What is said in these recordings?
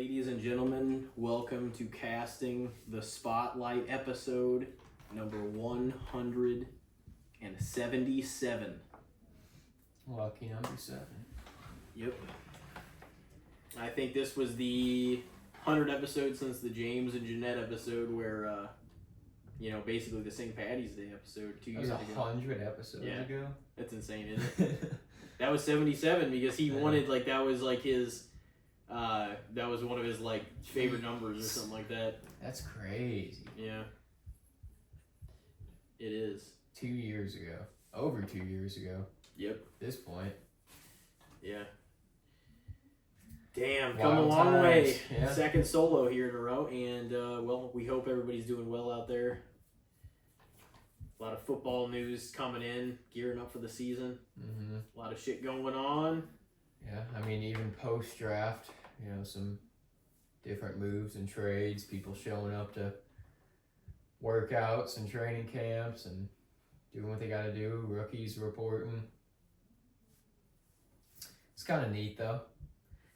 Ladies and gentlemen, welcome to Casting the Spotlight episode number 177. Lucky number 7. Yep. I think this was the 100th episode since the James and Jeanette episode where, basically the St. Patty's Day episode 2 years ago. That was 100 episodes ago? That's insane, isn't it? That was 77 because he wanted, that was his... that was one of his favorite numbers or something like that. That's crazy. Yeah. It is. 2 years ago. Over 2 years ago. Yep. At this point. Yeah. Damn, Wild come a long times. way. Yeah. Second solo here in a row, and we hope everybody's doing well out there. A lot of football news coming in, gearing up for the season. Mm-hmm. A lot of shit going on. Yeah, I mean, even post-draft, some different moves and trades, people showing up to workouts and training camps and doing what they got to do, rookies reporting. It's kind of neat, though.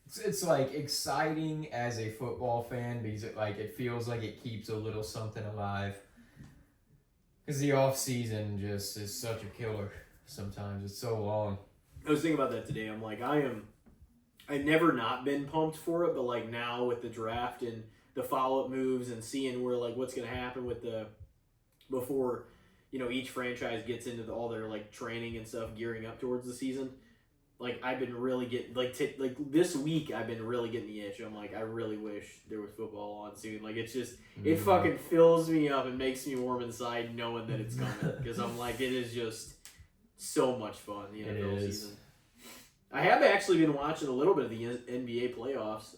It's exciting as a football fan because it feels like it keeps a little something alive. Because the off-season just is such a killer sometimes. It's so long. I was thinking about that today. I'm like, I've never not been pumped for it, but now with the draft and the follow-up moves and seeing where what's going to happen with before each franchise gets into all their training and stuff, gearing up towards the season. I've been really getting this week I've been really getting the itch. I'm like, I really wish there was football on soon. It's just it fucking fills me up and makes me warm inside knowing that it's coming because I'm like, it is just so much fun, the NFL season. I have actually been watching a little bit of the NBA playoffs.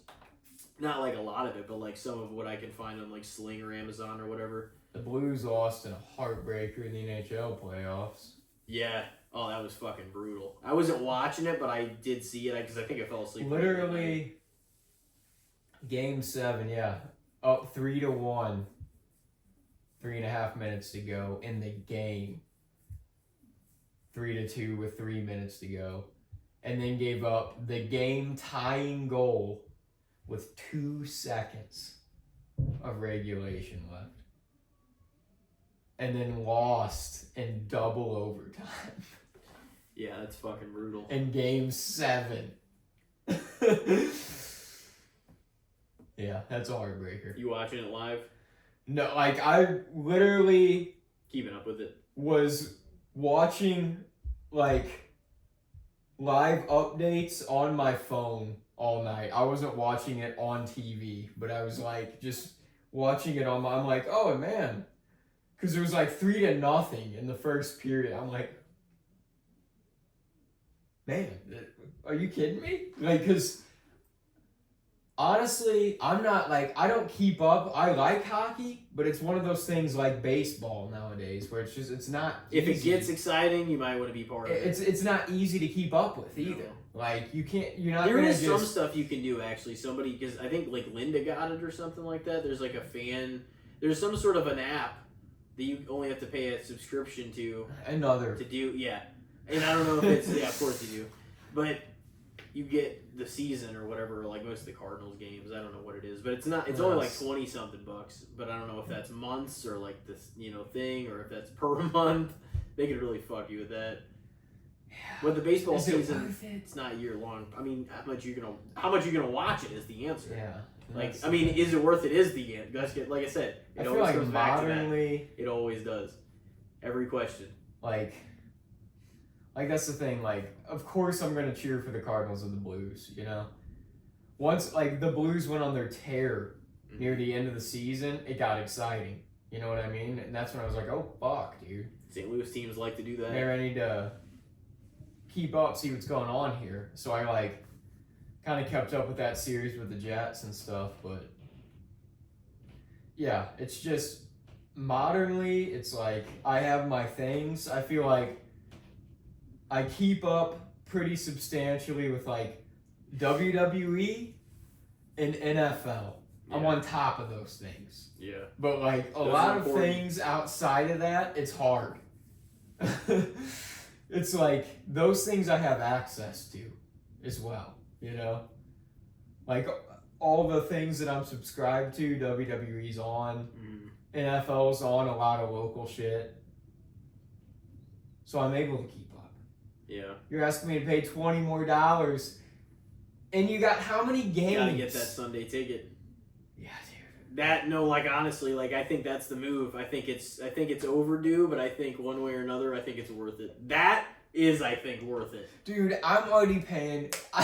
Not a lot of it, but some of what I can find on Sling or Amazon or whatever. The Blues lost in a heartbreaker in the NHL playoffs. Yeah. Oh, that was fucking brutal. I wasn't watching it, but I did see it because I think I fell asleep. Literally, Game 7, yeah. Up 3-1. 3.5 minutes to go in the game. 3-2 with 3 minutes to go. And then gave up the game-tying goal with 2 seconds of regulation left. And then lost in double overtime. Yeah, that's fucking brutal. In Game 7. Yeah, that's a heartbreaker. You watching it live? No, I literally... Keeping up with it. Was watching, live updates on my phone all night. I wasn't watching it on TV, but I was, just watching it on my... I'm like, oh, man. Because it was 3-0 in the first period. I'm like... Man, are you kidding me? Because honestly, I'm not I don't keep up. I like hockey, but it's one of those things like baseball nowadays where it's not If easy. it gets exciting, you might want to be part of it. It's not easy to keep up with either. No. You're not. There is some stuff you can do actually. Somebody, because I think Linda got it or something like that. There's a fan. There's some sort of an app that you only have to pay a subscription to. To do, yeah. And I don't know if it's, yeah, of course you do. But you get the season or whatever, most of the Cardinals games. I don't know what it is. But it's not, it's only $20-something bucks. But I don't know if that's months or this, thing or if that's per month. They could really fuck you with that. Yeah. But the baseball Is season, it's not year long. I mean, how much you gonna watch it is the answer. Yeah. Is it worth it is the answer. Like I said, it always comes back to that. It always does. Every question. That's the thing, of course I'm going to cheer for the Cardinals and the Blues, Once, the Blues went on their tear near the end of the season, it got exciting. You know what I mean? And that's when I was like, oh, fuck, dude. St. Louis teams like to do that. There, I need to keep up, see what's going on here. So I, kind of kept up with that series with the Jets and stuff, but yeah, it's just, modernly, it's I have my things. I feel I keep up pretty substantially with WWE and NFL. Yeah. I'm on top of those things. Yeah. But a lot of things outside of that, it's hard. It's those things I have access to as well, all the things that I'm subscribed to, WWE's on, NFL's on, a lot of local shit. So I'm able to keep up. Yeah. You're asking me to pay $20 more, and you got how many games? You gotta get that Sunday ticket. Yeah, dude. That honestly, I think that's the move. I think it's overdue, but I think one way or another, I think it's worth it. That is, I think, worth it. Dude, I'm already paying. I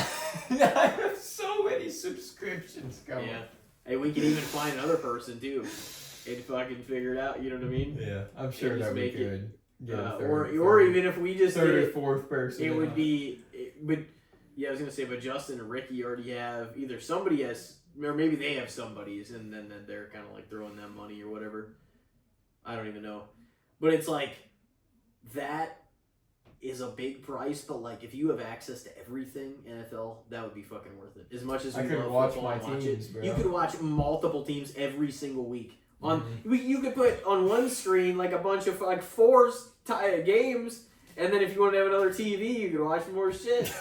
have so many subscriptions going. Yeah. Hey, we could even find another person too, and fucking figure it out. You know what I mean? Yeah, I'm sure that we could. Or even if we just third did or fourth person, it would be. Yeah, I was gonna say, but Justin and Ricky already have either somebody has, or maybe they have somebody's, and then they're kind of like throwing them money or whatever. I don't even know, but it's like that is a big price. But like, if you have access to everything NFL, that would be fucking worth it. As much as I we could love watch football my and watch teams, it, bro. you could watch multiple teams every single week. You could put on one screen like a bunch of like 4 games, and then if you want to have another TV, you could watch more shit.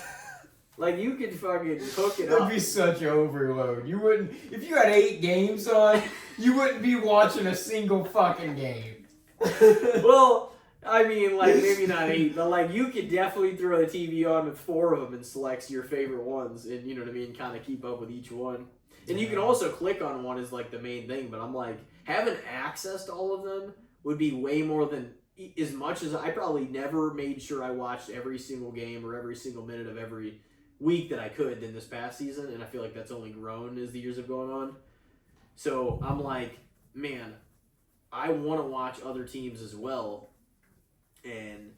Like, you could fucking hook it up. That'd be such overload. You wouldn't, if you had 8 games on, you wouldn't be watching a single fucking game. Well, I mean, like, maybe not 8, but like, you could definitely throw the TV on with 4 of them and select your favorite ones, and you know what I mean, kind of keep up with each one. And you can also click on one as like the main thing, but I'm like, having access to all of them would be way more than, as much as I probably never made sure I watched every single game or every single minute of every week that I could than this past season, and I feel like that's only grown as the years have gone on. So I'm like, man, I want to watch other teams as well, and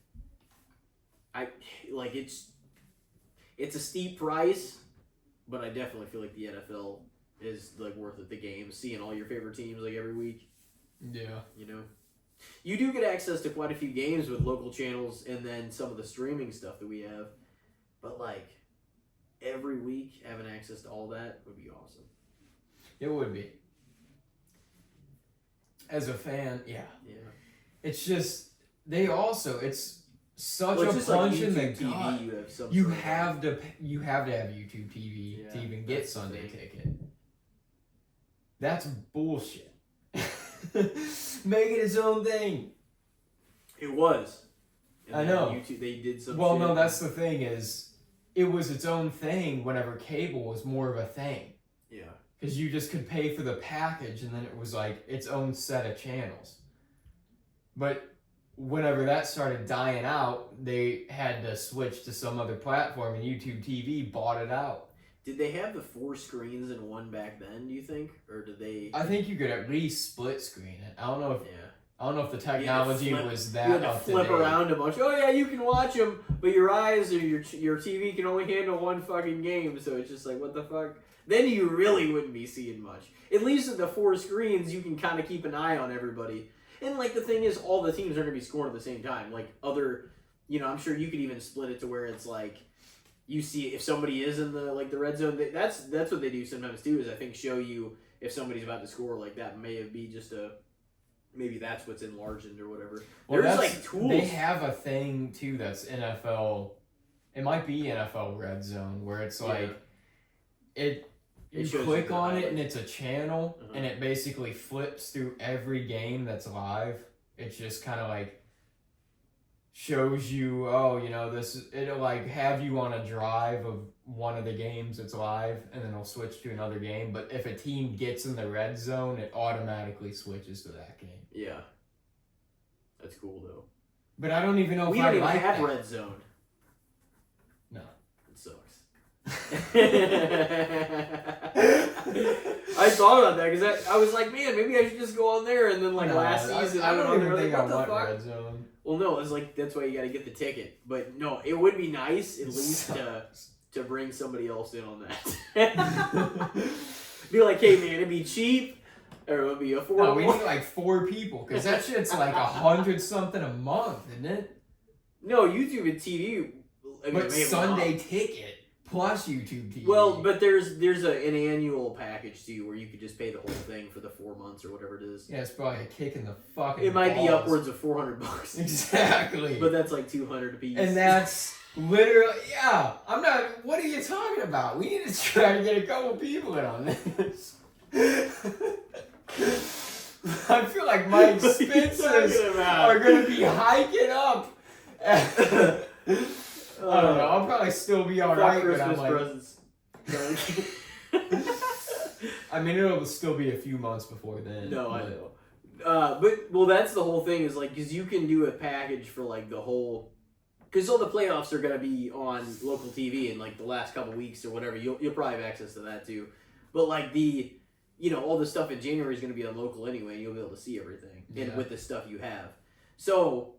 I like it's a steep price, but I definitely feel like the NFL is like worth it. The games, seeing all your favorite teams like every week. Yeah, you know, you do get access to quite a few games with local channels, and then some of the streaming stuff that we have, but like, every week having access to all that would be awesome. it would be. As a fan, yeah. It's just it's such a punch in the gut. You have to have YouTube TV to even get Sunday ticket. That's bullshit. Make it its own thing. It was. And I know. YouTube, they did some. Well, shit. no, that's the thing is, it was its own thing whenever cable was more of a thing. Yeah. Because you just could pay for the package, and then it was like its own set of channels. But whenever that started dying out, they had to switch to some other platform, and YouTube TV bought it out. Did they have the 4 screens in one back then, do you think? Or did they... I think you could at least split screen it. I don't know if the You technology had to was that You had to up flip to date. around a bunch. Oh yeah, you can watch them, but your eyes or your TV can only handle one fucking game, so it's just like, what the fuck? Then you really wouldn't be seeing much. At least with the 4 screens, you can kind of keep an eye on everybody. And like, the thing is, all the teams are going to be scoring at the same time. Like, I'm sure you could even split it to where it's like, you see if somebody is in the red zone. That's what they do sometimes too, is I think show you if somebody's about to score. Like, that may be just maybe that's what's enlarged or whatever. Well, there's like tools. They have a thing too that's NFL. It might be NFL Red Zone, where it's like you click on it and it's a channel, and it basically flips through every game that's live. It's just kind of like shows you, it'll like have you on a drive of one of the games that's live, and then it'll switch to another game. But if a team gets in the red zone, it automatically switches to that game. Yeah. That's cool though. But I don't even know we if don't I even like have that. red zone. No. It sucks. I thought about that because I was like, man, maybe I should just go on there. And then last season, I don't even think I what the want fuck? red zone. Well, no, it's like that's why you got to get the ticket. But no, it would be nice at least to bring somebody else in on that. Be like, hey man, it'd be cheap, or it would be affordable. No, we need like 4 people because that shit's like 100 something a month, isn't it? No, YouTube and TV. But Sunday ticket. plus YouTube TV. Well, but there's an annual package too where you could just pay the whole thing for the 4 months or whatever it is. Yeah, it's probably a kick in the fucking It might be balls. upwards of $400. Exactly. But that's like $200 a piece. And that's literally, yeah. I'm not. What are you talking about? We need to try to get a couple people in on this. I feel like my expenses are going to be hiking up. I don't know. I'll probably still be alright, but I'm like. Presents. I mean, it'll still be a few months before then. No, I know. But that's the whole thing is like, because you can do a package for like the whole. Because all the playoffs are going to be on local TV in like the last couple weeks or whatever. You'll probably have access to that too. But like all the stuff in January is going to be on local anyway. And you'll be able to see everything and with the stuff you have. So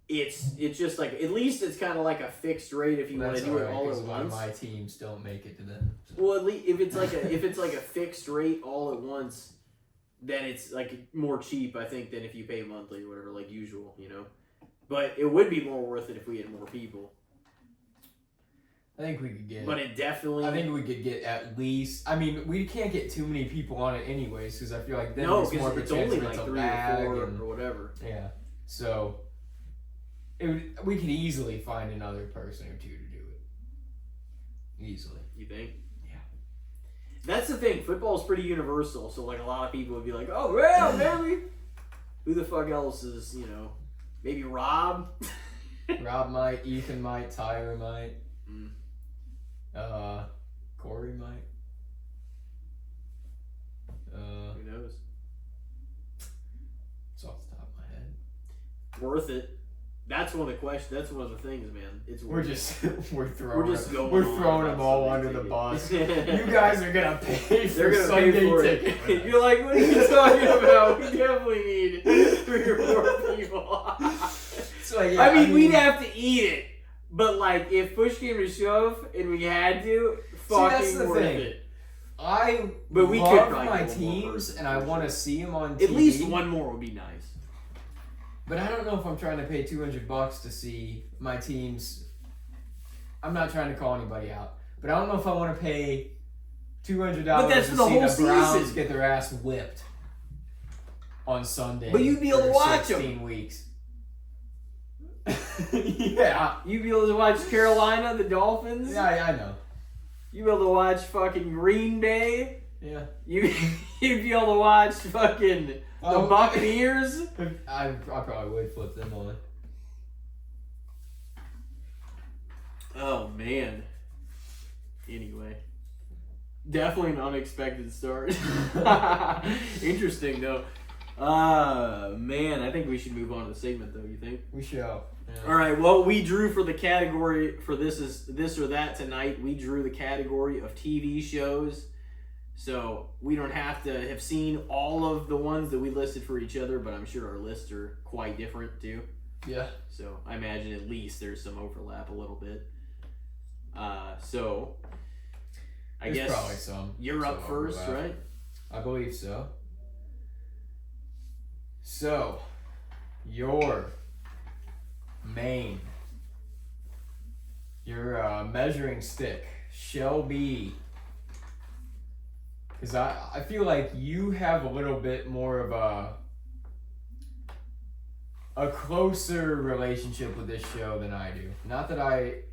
it's just like, at least it's kind of like a fixed rate if you want to do it all at once. A lot of my teams don't make it to them. So. Well, at least if it's like a fixed rate all at once, then it's like more cheap, I think, than if you pay monthly or whatever, like usual, But it would be more worth it if we had more people. I think we could get. But it definitely. I think we could get at least. I mean, we can't get too many people on it anyways, because I feel like then no, there's more of a it's chance only of like it's a 3 lag or 4 and, or whatever. Yeah, so we could easily find another person or two to do it. Easily. You think? Yeah. That's the thing. Football is pretty universal, so like a lot of people would be like, "Oh yeah, maybe." Who the fuck else is maybe Rob? Rob might, Ethan might, Tyler might. Corey might. Who knows? It's off the top of my head. Worth it. That's one of the questions. That's one of the things, man. It's We're throwing them all under the bus. You guys are gonna pay for They're gonna Sunday pay for ticket. it. You're like, what are you talking about? We definitely need 3 or 4 people. So, yeah, I mean, we'd have to eat it, but like, if push came to shove and we had to, that's the worth thing. it. But we love could my teams, and I want to see them on TV. At least one more would be nice. But I don't know if I'm trying to pay $200 to see my teams. I'm not trying to call anybody out, but I don't know if I want to pay $200 to see the Browns get their ass whipped on Sunday. But you'd be able to watch 16 weeks. Yeah, you'd be able to watch Carolina, the Dolphins. Yeah, I know. You'd be able to watch fucking Green Bay. Yeah. You'd be able to watch fucking the Buccaneers. I probably would flip them on. Oh man. Anyway, definitely an unexpected start. Interesting though. Man, I think we should move on to the segment though. You think? We shall. Yeah. All right. Well, we drew for the category for this or that tonight. We drew the category of TV shows. So we don't have to have seen all of the ones that we listed for each other, but I'm sure our lists are quite different too. Yeah. So I imagine at least there's some overlap a little bit. So I guess probably some. You're up first, right? I believe so. So, your measuring stick shall be, because I feel like you have a little bit more of a closer relationship with this show than I do. Not that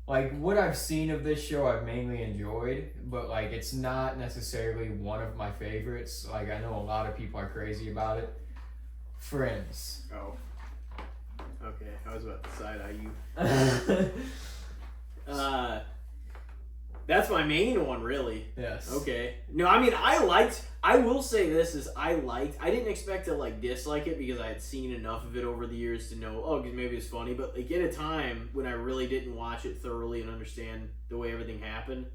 like what I've seen of this show I've mainly enjoyed, but like it's not necessarily one of my favorites. Like I know a lot of people are crazy about it. Friends. Oh. Okay, I was about to side-eye you. That's my main one, really. Yes. Okay. No, I mean, I will say this is I didn't expect to like dislike it because I had seen enough of it over the years to know, maybe it's funny, but like at a time when I really didn't watch it thoroughly and understand the way everything happened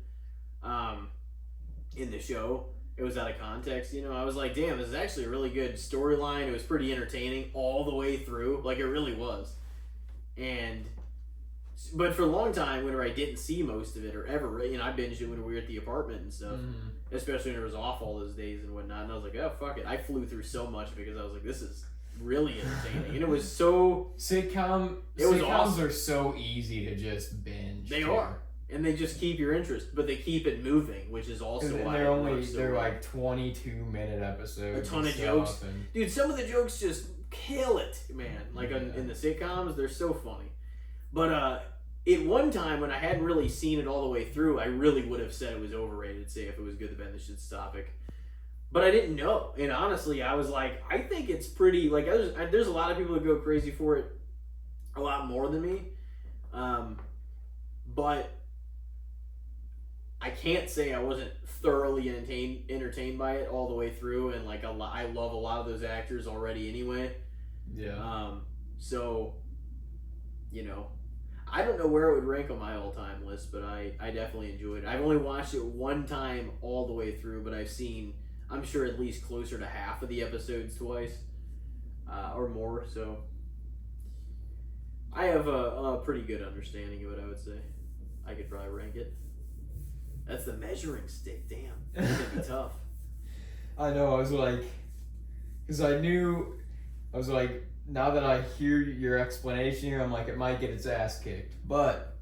in the show, it was out of context, I was like, damn, this is actually a really good storyline. It was pretty entertaining all the way through. Like, it really was. But for a long time, whenever I didn't see most of it or ever, I binged it when we were at the apartment and stuff. Mm-hmm. Especially when it was off all those days and whatnot. And I was like, oh, fuck it. I flew through so much because I was like, this is really entertaining. And it was so... Sitcoms awesome. are so easy to just binge. They are. and they just keep your interest, but they keep it moving, which is also And why they're like 22-minute episodes. A ton of jokes, dude. Some of the jokes just kill it, man. Like in the sitcoms, they're so funny. But at one time when I hadn't really seen it all the way through, I really would have said it was overrated. Say if it was good, the bad, the shit's topic. But I didn't know, and honestly, I was like, I think it's pretty. Like, there's a lot of people that go crazy for it, a lot more than me. But I can't say I wasn't thoroughly entertained by it all the way through, and like I love a lot of those actors already anyway. Yeah. So, I don't know where it would rank on my all-time list, but I definitely enjoyed it. I've only watched it one time all the way through, but I've seen, I'm sure, at least closer to half of the episodes twice, or more. So I have a pretty good understanding of it, I would say. I could probably rank it. That's the measuring stick. Damn, that's gonna be tough. I know. I was like, because I was like, now that I hear your explanation here, I'm like, it might get its ass kicked. But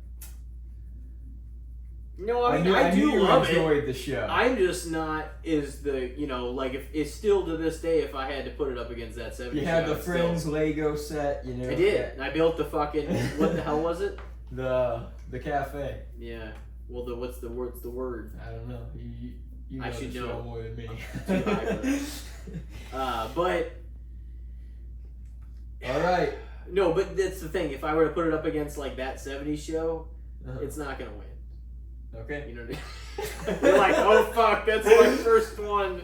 no, I mean, I do love it. Enjoyed the show. I'm just not like if it's still to this day, if I had to put it up against that 70s. You had the Friends Lego set, I did. And I built the fucking what the hell was it? The cafe. Yeah. Well, what's the word? I don't know. You know I should the know show more than me. Too high for but all right. No, but that's the thing. If I were to put it up against like that 70s show, it's not gonna win. Okay. You know what I mean? You're like, oh fuck, that's my first one.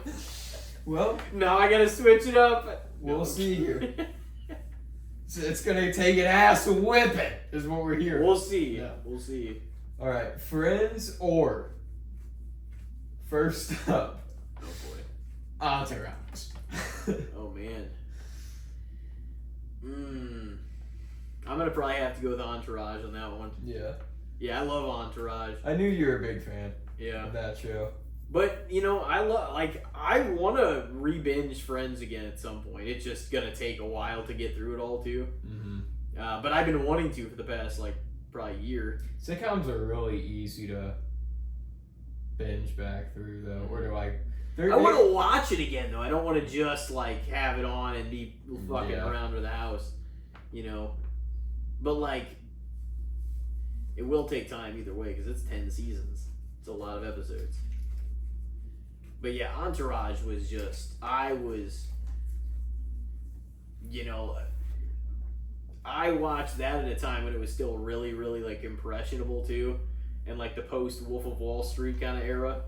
Well, now I gotta switch it up. We'll see here. It's gonna take an ass whipping, is what we're hearing. We'll see. Yeah. We'll see. All right, Friends or first up. Oh boy. Entourage. Oh man. I'm gonna probably have to go with Entourage on that one. Yeah. Yeah, I love Entourage. I knew you were a big fan. Yeah. Of that show. But I want to re-binge Friends again at some point. It's just gonna take a while to get through it all too. Mm-hmm. But I've been wanting to for the past probably year. Sitcoms are really easy to binge back through though, or to I want to watch it again though. I don't want to just have it on and be fucking around to the house, But it will take time either way because it's 10 seasons. It's a lot of episodes. But yeah, Entourage was just, I watched that at a time when it was still really, really impressionable too, and the post Wolf of Wall Street kind of era.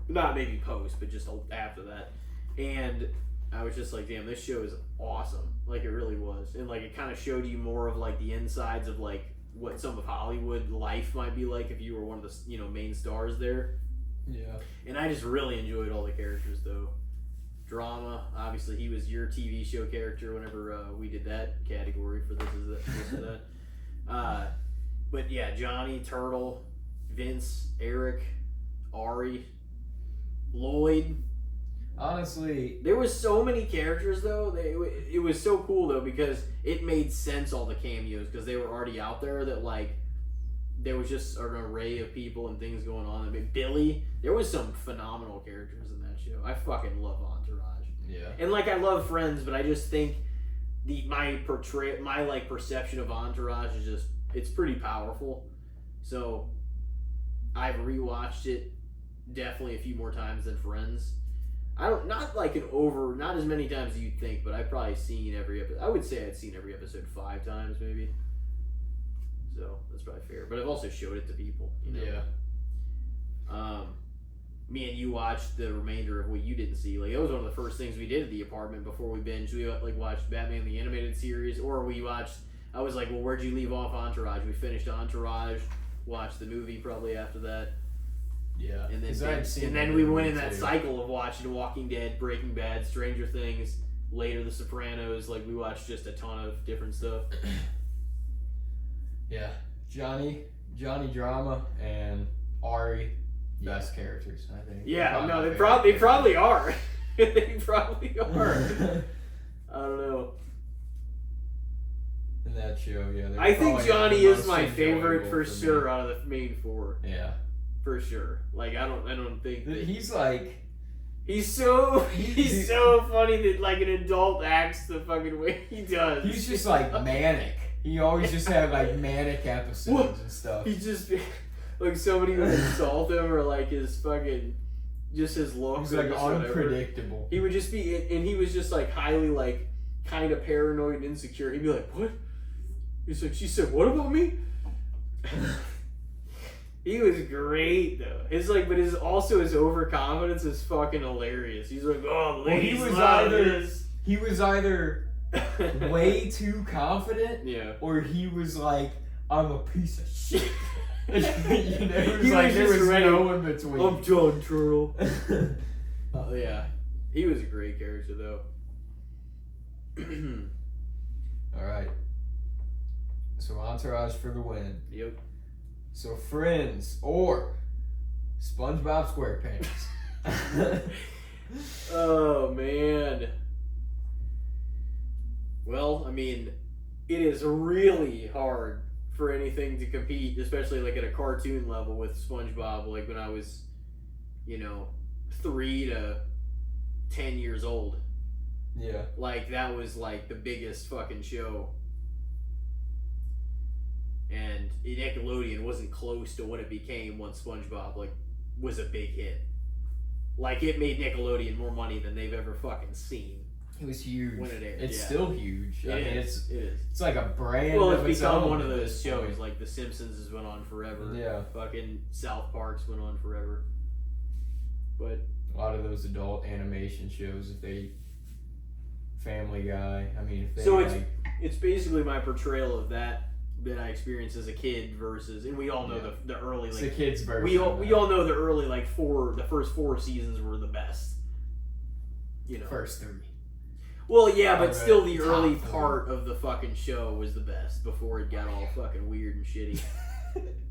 Not maybe post, but just after that. And I was just like, damn, this show is awesome. It really was. And it kind of showed you more of the insides of what some of Hollywood life might be like if you were one of the main stars there. Yeah. And I just really enjoyed all the characters though. Drama, obviously he was your TV show character whenever we did that category for this is that. But yeah, Johnny, Turtle, Vince, Eric, Ari, Lloyd. Honestly, there was so many characters though. It was so cool though because it made sense, all the cameos, because they were already out there. That there was just an array of people and things going on. I mean, Billy, there was some phenomenal characters in that show. I fucking love Entourage. Yeah. And I love Friends, but I just think my perception of Entourage is just, it's pretty powerful. So I've rewatched it definitely a few more times than Friends. Not as many times as you'd think, but I've probably seen every episode. I would say I'd seen every episode 5 times maybe. So that's probably fair. But I've also showed it to people, Yeah. Me and you watched the remainder of what you didn't see. It was one of the first things we did at the apartment before we binged. We watched Batman the Animated Series, or we watched. I was like, well, where'd you leave off Entourage? We finished Entourage, watched the movie probably after that. Yeah. And then we went in that cycle of watching Walking Dead, Breaking Bad, Stranger Things, later The Sopranos. We watched just a ton of different stuff. Yeah. Johnny Drama and Ari, best characters, I think. Yeah, no, they probably are. They probably are. I don't know. in that show. Yeah, I think probably Johnny the is most my favorite enjoyable for me. sure out of the main four. Yeah, For sure. Like I don't think that he's like he's so funny that like an adult acts the fucking way he does. he's just like manic. He always just had like manic episodes and stuff. He just like somebody would insult him or like his fucking just his looks. He's like just unpredictable. Whatever. He would just be, and he was just like highly like kind of paranoid and insecure. He'd be like, "What?" He's like, "She said what about me?" He was great though. His like, but his overconfidence is fucking hilarious. He's like, "Oh, ladies, he was either way too confident, yeah, or he was like, I'm a piece of shit. You know, it was He like was there just was ready. no in between. I'm John Turtle. Yeah, he was a great character though. All right. So Entourage for the win. Yep. So Friends or SpongeBob SquarePants. Oh man. Well, I mean, it is really hard for anything to compete, especially like at a cartoon level with SpongeBob. Like when I was, 3 to 10 years old. Yeah. Like that was like the biggest fucking show. And Nickelodeon wasn't close to what it became once SpongeBob like was a big hit. Like it made Nickelodeon more money than they've ever fucking seen. It was huge. When it aired, it's yeah. still huge. I mean, It is. It's like a brand. Well, of it's its become own one of at those this shows. point. Like The Simpsons has went on forever. Yeah. Fucking South Park's went on forever. But A lot of those adult animation shows, Family Guy. I mean, if they so it's basically my portrayal of that I experienced as a kid versus, and we all know the early it's like the kids version. we all know the early like the first 4 seasons were the best. First 3. Well, yeah, but Or still the top early 3. part of the fucking show was the best before it got all fucking weird and shitty.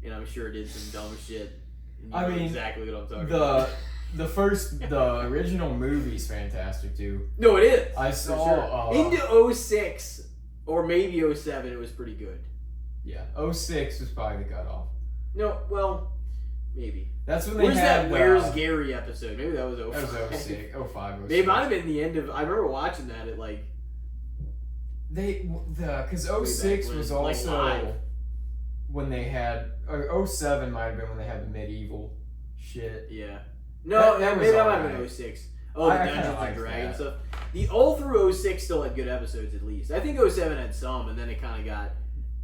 And I'm sure it did some dumb shit. And you know exactly what I'm talking about. The original movie's fantastic too. No, it is. I saw into 06 or maybe 07 it was pretty good. Yeah, 06 was probably the cutoff. No, well, maybe. That's when they Where's had that Where's Gary episode? Maybe that was 05. That was 06, 05, 06. They might have been the end of. I remember watching that at like. Because 06 was like also live. when they had, or 07 might have been when they had the medieval shit. Yeah. No, That was maybe that might have alright. been 06. Oh, the I kinda Dungeons and liked Dragons that. stuff. The all through 06 still had good episodes at least. I think 07 had some, and then it kind of got.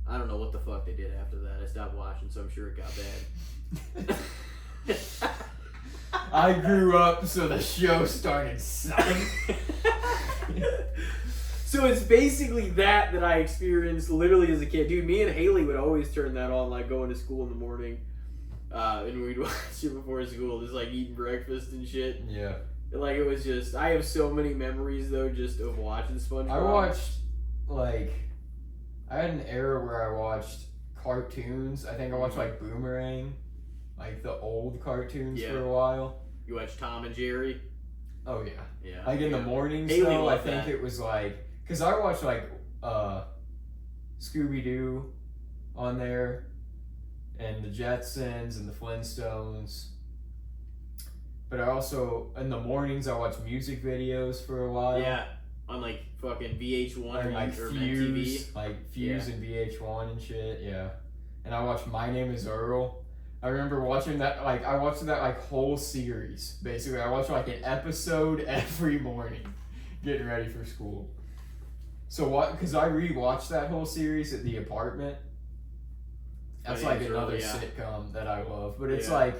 I don't know what the fuck they did after that. I stopped watching, so I'm sure it got bad. I grew up, so the show started sucking. So it's basically that I experienced literally as a kid. Dude, me and Haley would always turn that on, like going to school in the morning. And we'd watch it before school, just like eating breakfast and shit. Yeah. And like it was just, I have so many memories though, just of watching SpongeBob. I watched, I had an era where I watched cartoons. I think I watched like Boomerang, like the old cartoons for a while. You watched Tom and Jerry? Oh yeah. Yeah. Like in the mornings Haley though, I loved think that. it was like, because I watched like Scooby-Doo on there, and the Jetsons and the Flintstones. But I also, in the mornings, I watched music videos for a while. Yeah. On like fucking VH1 And like or Fuse, MTV. And VH1 and shit, yeah. And I watched My Name is Earl. I remember watching that, I watched that whole series. Basically, I watched an episode every morning, getting ready for school. So because I rewatched that whole series at the apartment. That's My Name is another Earl, yeah. sitcom that I love, but it's Yeah.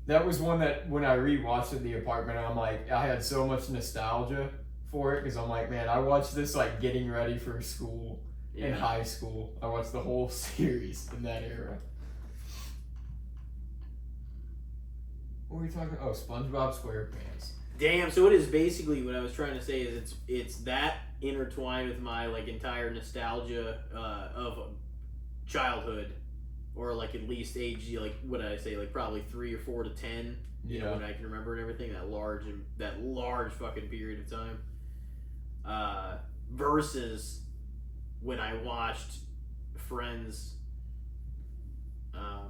that was one that when I rewatched it at the apartment, I'm like, I had so much nostalgia for it because I'm like, man, I watched this getting ready for school in high school. I watched the whole series in that era. What were we talking? Oh, SpongeBob SquarePants. Damn, so it is basically what I was trying to say is it's that intertwined with my entire nostalgia of childhood, or at least age what did I say, probably 3 or 4 to 10, you know, when I can remember and everything, that large fucking period of time, versus when I watched Friends, I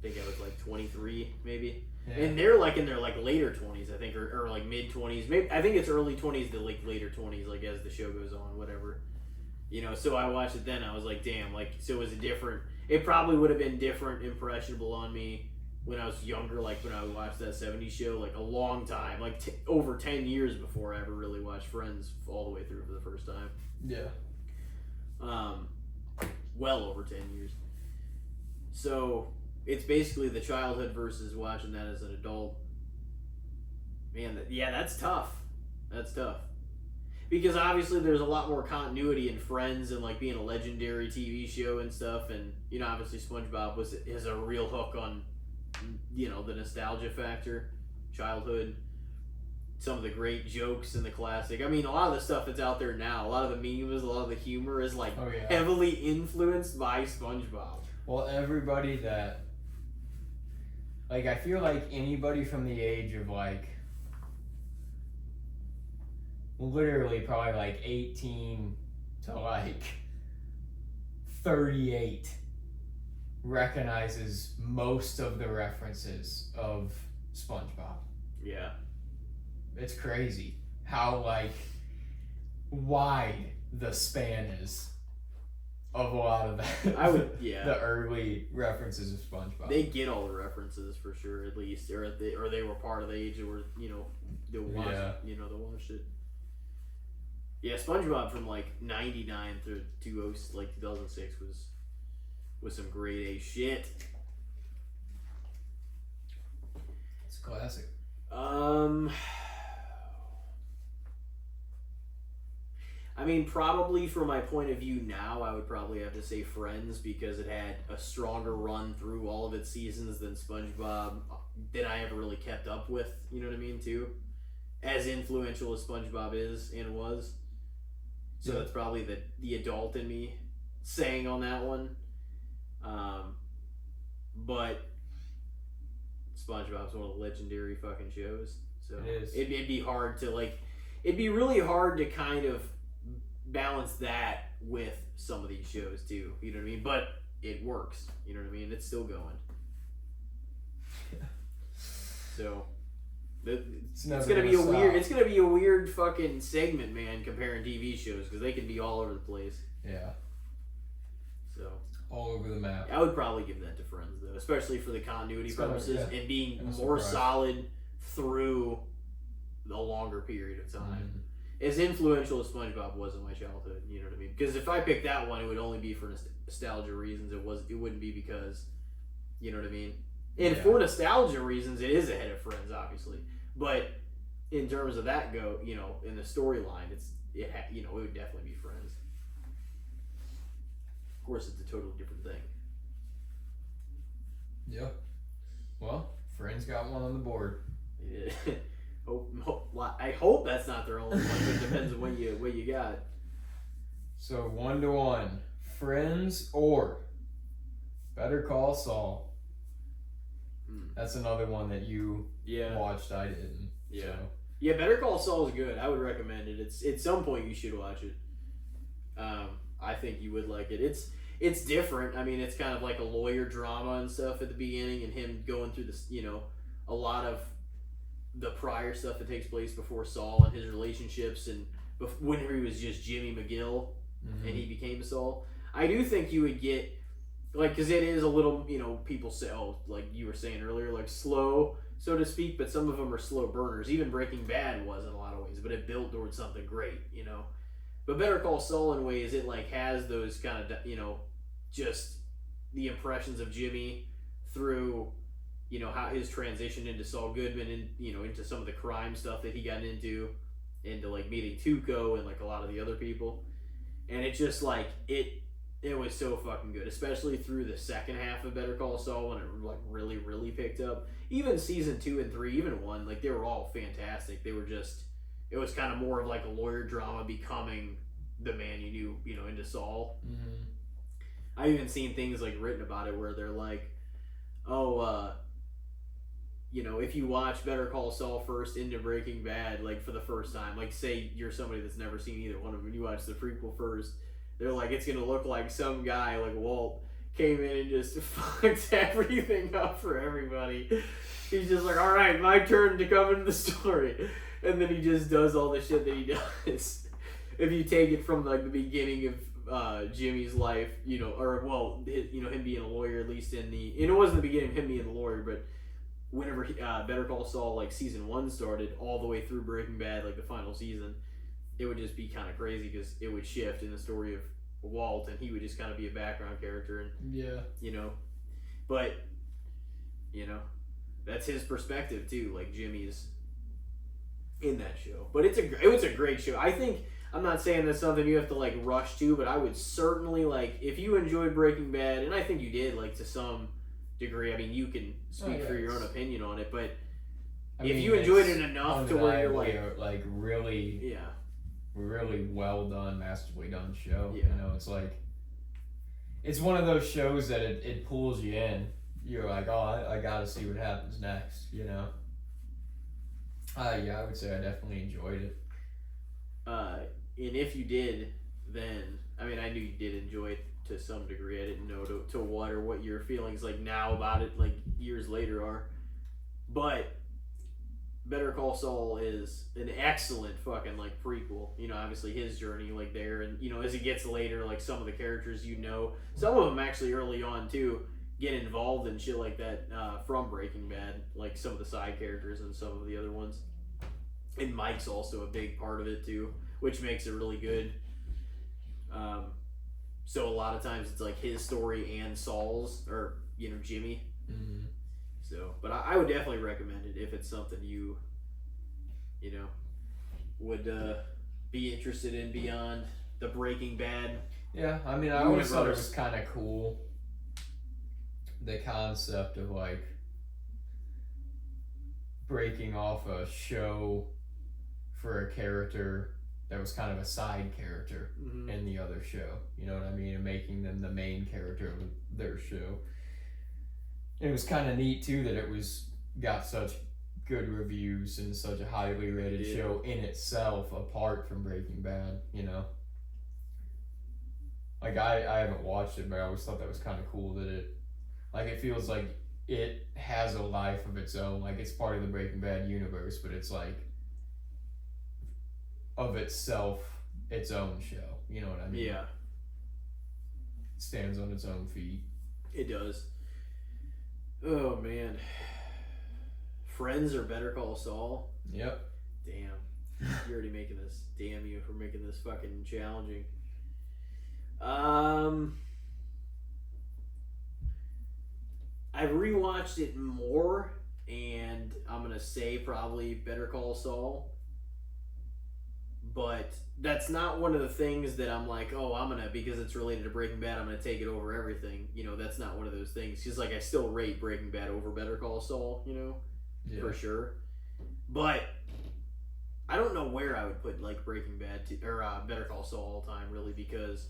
think I was like 23 maybe. Yeah. And they're like in their like later 20s, I think, or like mid 20s. Maybe I think it's early 20s to like later 20s, like as the show goes on, whatever. You know, so I watched it then. I was like, damn, like so it was a different. It probably would have been different, impressionable on me when I was younger, like when I watched that 70s show, like a long time, like over 10 years before I ever really watched Friends all the way through for the first time. Yeah. Well over 10 years. So it's basically the childhood versus watching that as an adult. Man, that's tough. That's tough. Because obviously there's a lot more continuity in Friends and like being a legendary TV show and stuff, and you know obviously SpongeBob is a real hook on, you know, the nostalgia factor, childhood, some of the great jokes in the classic. I mean, a lot of the stuff that's out there now, a lot of the memes, a lot of the humor is like heavily influenced by SpongeBob. Well, everybody that, like, I feel like anybody from the age of like literally probably like 18 to like 38 recognizes most of the references of SpongeBob. Yeah. It's crazy how like wide the span is of a lot of that. The early references of SpongeBob. They get all the references for sure, at least, or they were part of the age that were, you know, they watched it. Yeah, SpongeBob from like '99 through 2006 was some grade A shit. It's a classic. I mean, probably from my point of view now, I would probably have to say Friends because it had a stronger run through all of its seasons than SpongeBob that I ever really kept up with. You know what I mean, too? As influential as SpongeBob is and was. So that's probably the adult in me saying on that one. But SpongeBob's one of the legendary fucking shows. So it is. It'd be hard to like. It'd be really hard to kind of balance that with some of these shows too. You know what I mean? But it works. You know what I mean? It's still going. So. It's gonna be a stop. It's gonna be a weird fucking segment, man. Comparing TV shows because they can be all over the place. Yeah. So all over the map. I would probably give that to Friends though, especially for the continuity purposes and being more solid through a longer period of time. Mm-hmm. As influential as SpongeBob was in my childhood, you know what I mean? Because if I picked that one, it would only be for nostalgia reasons. It wouldn't be because, you know what I mean? And for nostalgia reasons, it is ahead of Friends, obviously. But in terms of that you know, in the storyline, it would definitely be Friends. Of course, it's a totally different thing. Yeah. Well, Friends got one on the board. Yeah. I hope that's not their only one, but it depends on what you got. So 1-1, Friends or Better Call Saul. That's another one that you watched. I didn't. Yeah. So. Yeah, Better Call Saul is good. I would recommend it. It's at some point you should watch it. I think you would like it. It's different. I mean, it's kind of like a lawyer drama and stuff at the beginning, and him going through this, you know, a lot of the prior stuff that takes place before Saul and his relationships, and when he was just Jimmy McGill and he became Saul. I do think you would get. Like, because it is a little, you know, people say, oh, like you were saying earlier, like slow, so to speak, but some of them are slow burners. Even Breaking Bad was in a lot of ways, but it built towards something great, you know. But Better Call Saul in ways, it like has those kind of, you know, just the impressions of Jimmy through, you know, how his transition into Saul Goodman and, you know, into some of the crime stuff that he got into like meeting Tuco and like a lot of the other people. And it just like, it was so fucking good, especially through the second half of Better Call Saul when it like really, really picked up. Even season 2 and 3, even 1, like they were all fantastic. They were just, it was kind of more of like a lawyer drama becoming the man you knew, you know, into Saul. Mm-hmm. I've even seen things like written about it where they're like, oh, you know, if you watch Better Call Saul first into Breaking Bad, like for the first time, like say you're somebody that's never seen either one of them, you watch the prequel first, they're like, it's gonna look like some guy like Walt came in and just fucked everything up for everybody. He's just like, all right, my turn to come into the story, and then he just does all the shit that he does. If you take it from like the beginning of Jimmy's life, you know, or well, you know, him being a lawyer, at least and it wasn't the beginning of him being a lawyer, but whenever Better Call Saul like season 1 started, all the way through Breaking Bad, like the final season, it would just be kind of crazy because it would shift in the story of Walt, and he would just kind of be a background character, and you know, but you know, that's his perspective too. Like Jimmy's in that show, but it's a great show. I think I'm not saying that's something you have to like rush to, but I would certainly like if you enjoyed Breaking Bad, and I think you did like to some degree. I mean, you can speak for your own opinion on it, but if you enjoyed it enough to where you're like really really well done, masterfully done show. You know, it's like it's one of those shows that it pulls you in. You're like, oh, I gotta see what happens next. You know. Yeah, I would say I definitely enjoyed it. And if you did, then I mean, I knew you did enjoy it to some degree. I didn't know to what or what your feelings like now about it, like years later, are. But Better Call Saul is an excellent fucking like prequel. You know, obviously his journey like there, and you know as it gets later, like some of the characters, you know, some of them actually early on too get involved in shit like that from Breaking Bad, like some of the side characters and some of the other ones. And Mike's also a big part of it too, which makes it really good. So a lot of times it's like his story and Saul's, or you know, Jimmy. Mm-hmm. So, but I would definitely recommend it if it's something you know, would be interested in beyond the Breaking Bad. Yeah, I mean, I always thought it was kind of cool, the concept of like breaking off a show for a character that was kind of a side character in the other show. You know what I mean? And making them the main character of their show. It was kind of neat too that it got such good reviews and such a highly rated show in itself, apart from Breaking Bad. You know, like I haven't watched it, but I always thought that was kind of cool that it feels like it has a life of its own. Like it's part of the Breaking Bad universe, but it's like of itself its own show. You know what I mean? Yeah. It stands on its own feet. It does. Oh man. Friends or Better Call Saul? Yep. Damn. You're already making this. Damn you for making this fucking challenging. I've rewatched it more, and I'm gonna say probably Better Call Saul. But that's not one of the things that I'm like, oh, because it's related to Breaking Bad, I'm gonna take it over everything. You know, that's not one of those things. Because like I still rate Breaking Bad over Better Call Saul, you know, for sure. But I don't know where I would put like Breaking Bad or Better Call Saul all time, really, because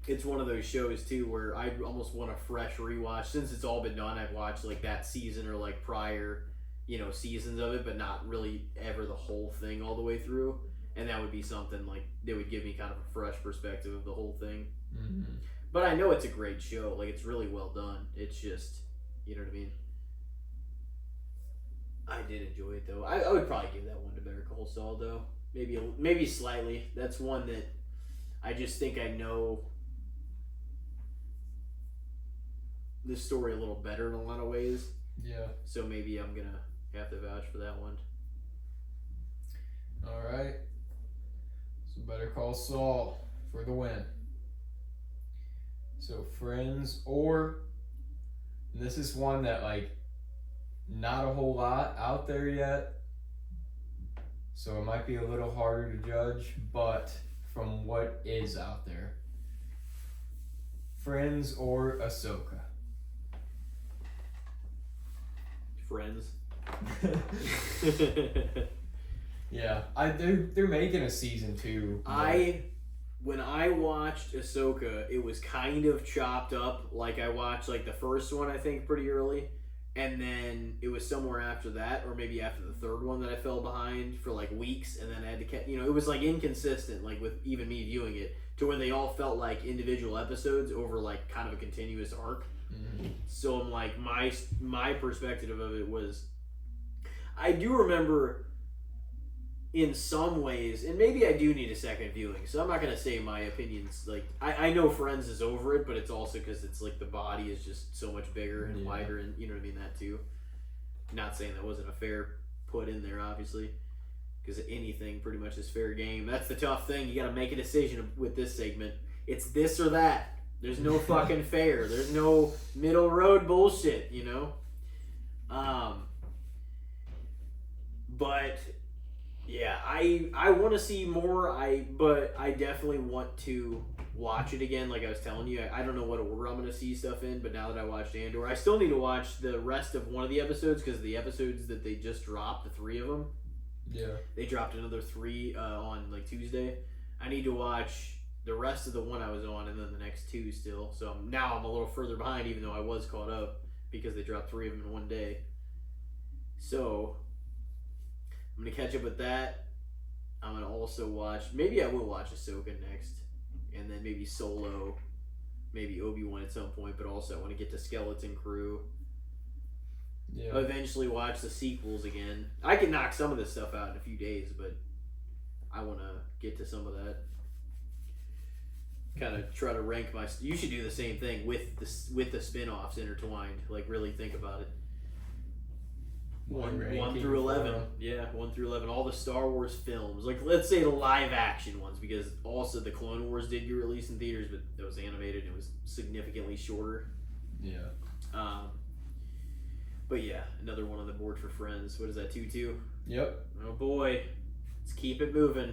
it's one of those shows too where I almost want a fresh rewatch. Since it's all been done, I've watched like that season or like prior, you know, seasons of it, but not really ever the whole thing all the way through. And that would be something like that would give me kind of a fresh perspective of the whole thing. Mm-hmm. But I know it's a great show. Like it's really well done. It's just, you know what I mean? I did enjoy it though. I would probably give that one to Better Call Saul though. Maybe slightly. That's one that I just think I know the story a little better in a lot of ways. Yeah. So maybe I'm gonna have to vouch for that one. All right. So Better Call Saul for the win. So Friends, or this is one that like not a whole lot out there yet, so it might be a little harder to judge, but from what is out there, Friends or Ahsoka? Friends. Yeah, they're making a season 2. When I watched Ahsoka, it was kind of chopped up. Like I watched like the first one, I think, pretty early, And then it was somewhere after that, or maybe after the third one, that I fell behind for like weeks, and then I had to catch. It was like inconsistent, like with even me viewing it, to where they all felt like individual episodes over like kind of a continuous arc. Mm-hmm. So I'm like, my perspective of it was, I do remember in some ways, and maybe I do need a second viewing, so I'm not gonna say my opinions. Like I know Friends is over it, but it's also because it's like the body is just so much bigger and wider, and you know what I mean, that too. Not saying that wasn't a fair put in there, obviously, because anything pretty much is fair game. That's the tough thing. You got to make a decision with this segment. It's this or that. There's no fucking fair. There's no middle road bullshit, you know. But yeah, I want to see more. But I definitely want to watch it again. Like I was telling you, I don't know what order I'm gonna see stuff in. But now that I watched Andor, I still need to watch the rest of one of the episodes, because the episodes that they just dropped, the 3 of them. Yeah. They dropped another 3 on like Tuesday. I need to watch the rest of the one I was on, and then the next 2 still. So now I'm a little further behind, even though I was caught up, because they dropped 3 of them in one day. So I'm gonna catch up with that. I'm gonna also watch. Maybe I will watch Ahsoka next, and then maybe Solo, maybe Obi-Wan at some point. But also I want to get to Skeleton Crew. Yeah. Eventually watch the sequels again. I can knock some of this stuff out in a few days, but I want to get to some of that. Kind of try to rank my. You should do the same thing with the spin-offs intertwined. Like really think about it. 1 through 11. Yeah, 1 through 11. All the Star Wars films. Like, let's say the live action ones, because also the Clone Wars did get released in theaters, but it was animated and it was significantly shorter. Yeah. But yeah, another one on the board for Friends. What is that, 2-2? Yep. Oh boy. Let's keep it moving.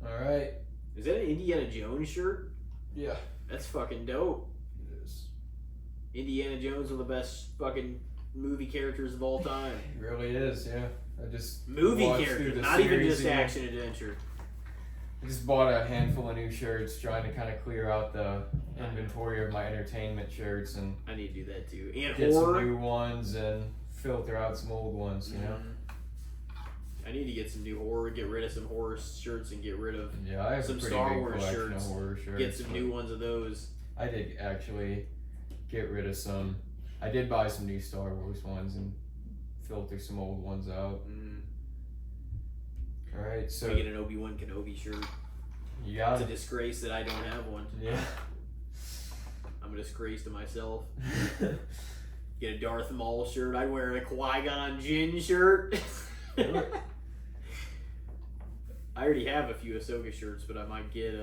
Alright. Is that an Indiana Jones shirt? Yeah. That's fucking dope. It is. Indiana Jones, one of the best fucking movie characters of all time. It really is, yeah. I just movie watched character, through the not even series just again. action adventure. I just bought a handful of new shirts, trying to kind of clear out the inventory of my entertainment shirts and I need to do that too. And get horror. some new ones and filter out some old ones, you know? I need to get some new horror, get rid of some horror shirts, and get rid of Yeah, I have some a pretty Star big Wars collection shirts. of horror shirts. Get some new ones of those. I did actually get rid of some. I did buy some new Star Wars ones and filter some old ones out. Alright, so I get an Obi-Wan Kenobi shirt. you got It's a it. disgrace that I don't have one. Yeah. I'm a disgrace to myself. Get a Darth Maul shirt. I'd wear a Qui-Gon Jinn shirt. I already have a few Ahsoka shirts, but I might get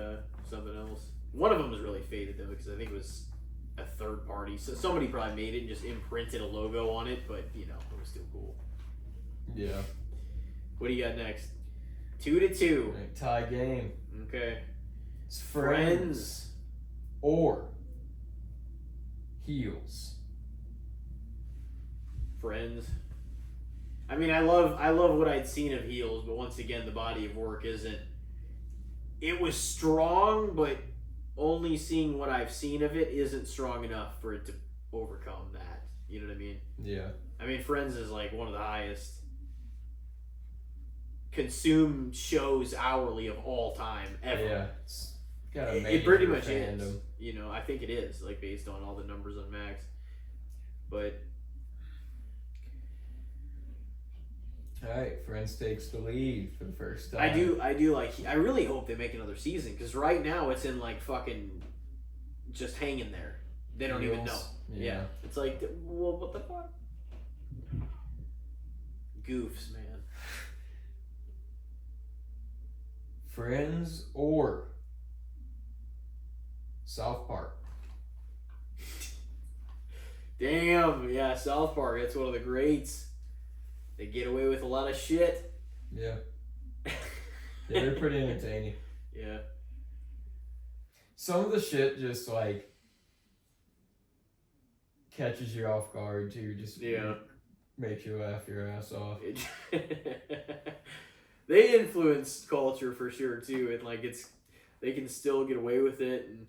something else. One of them was really faded though, because I think it was a third party. So somebody probably made it and just imprinted a logo on it, but you know, it was still cool. Yeah. What do you got next? 2-2. Right, tie game. Okay. It's Friends or Heels. Friends. I mean, I love what I'd seen of Heels, but once again, the body of work isn't. It was strong, but only seeing what I've seen of it isn't strong enough for it to overcome that. You know what I mean? Yeah. I mean, Friends is like one of the highest consumed shows hourly of all time ever. Yeah. It's got a It pretty major much fandom. is. You know, I think it is, like based on all the numbers on Max. But Alright, Friends takes the lead for the first time. I do like. I really hope they make another season, because right now it's in like fucking just hanging there. They don't even know. Yeah. It's like, well, what the fuck? Goofs, man. Friends or South Park. Damn, yeah, South Park. That's one of the greats. They get away with a lot of shit. Yeah. Yeah, they're pretty entertaining. Yeah. Some of the shit just like catches you off guard too. Just makes you laugh your ass off. They influence culture for sure too, and like they can still get away with it and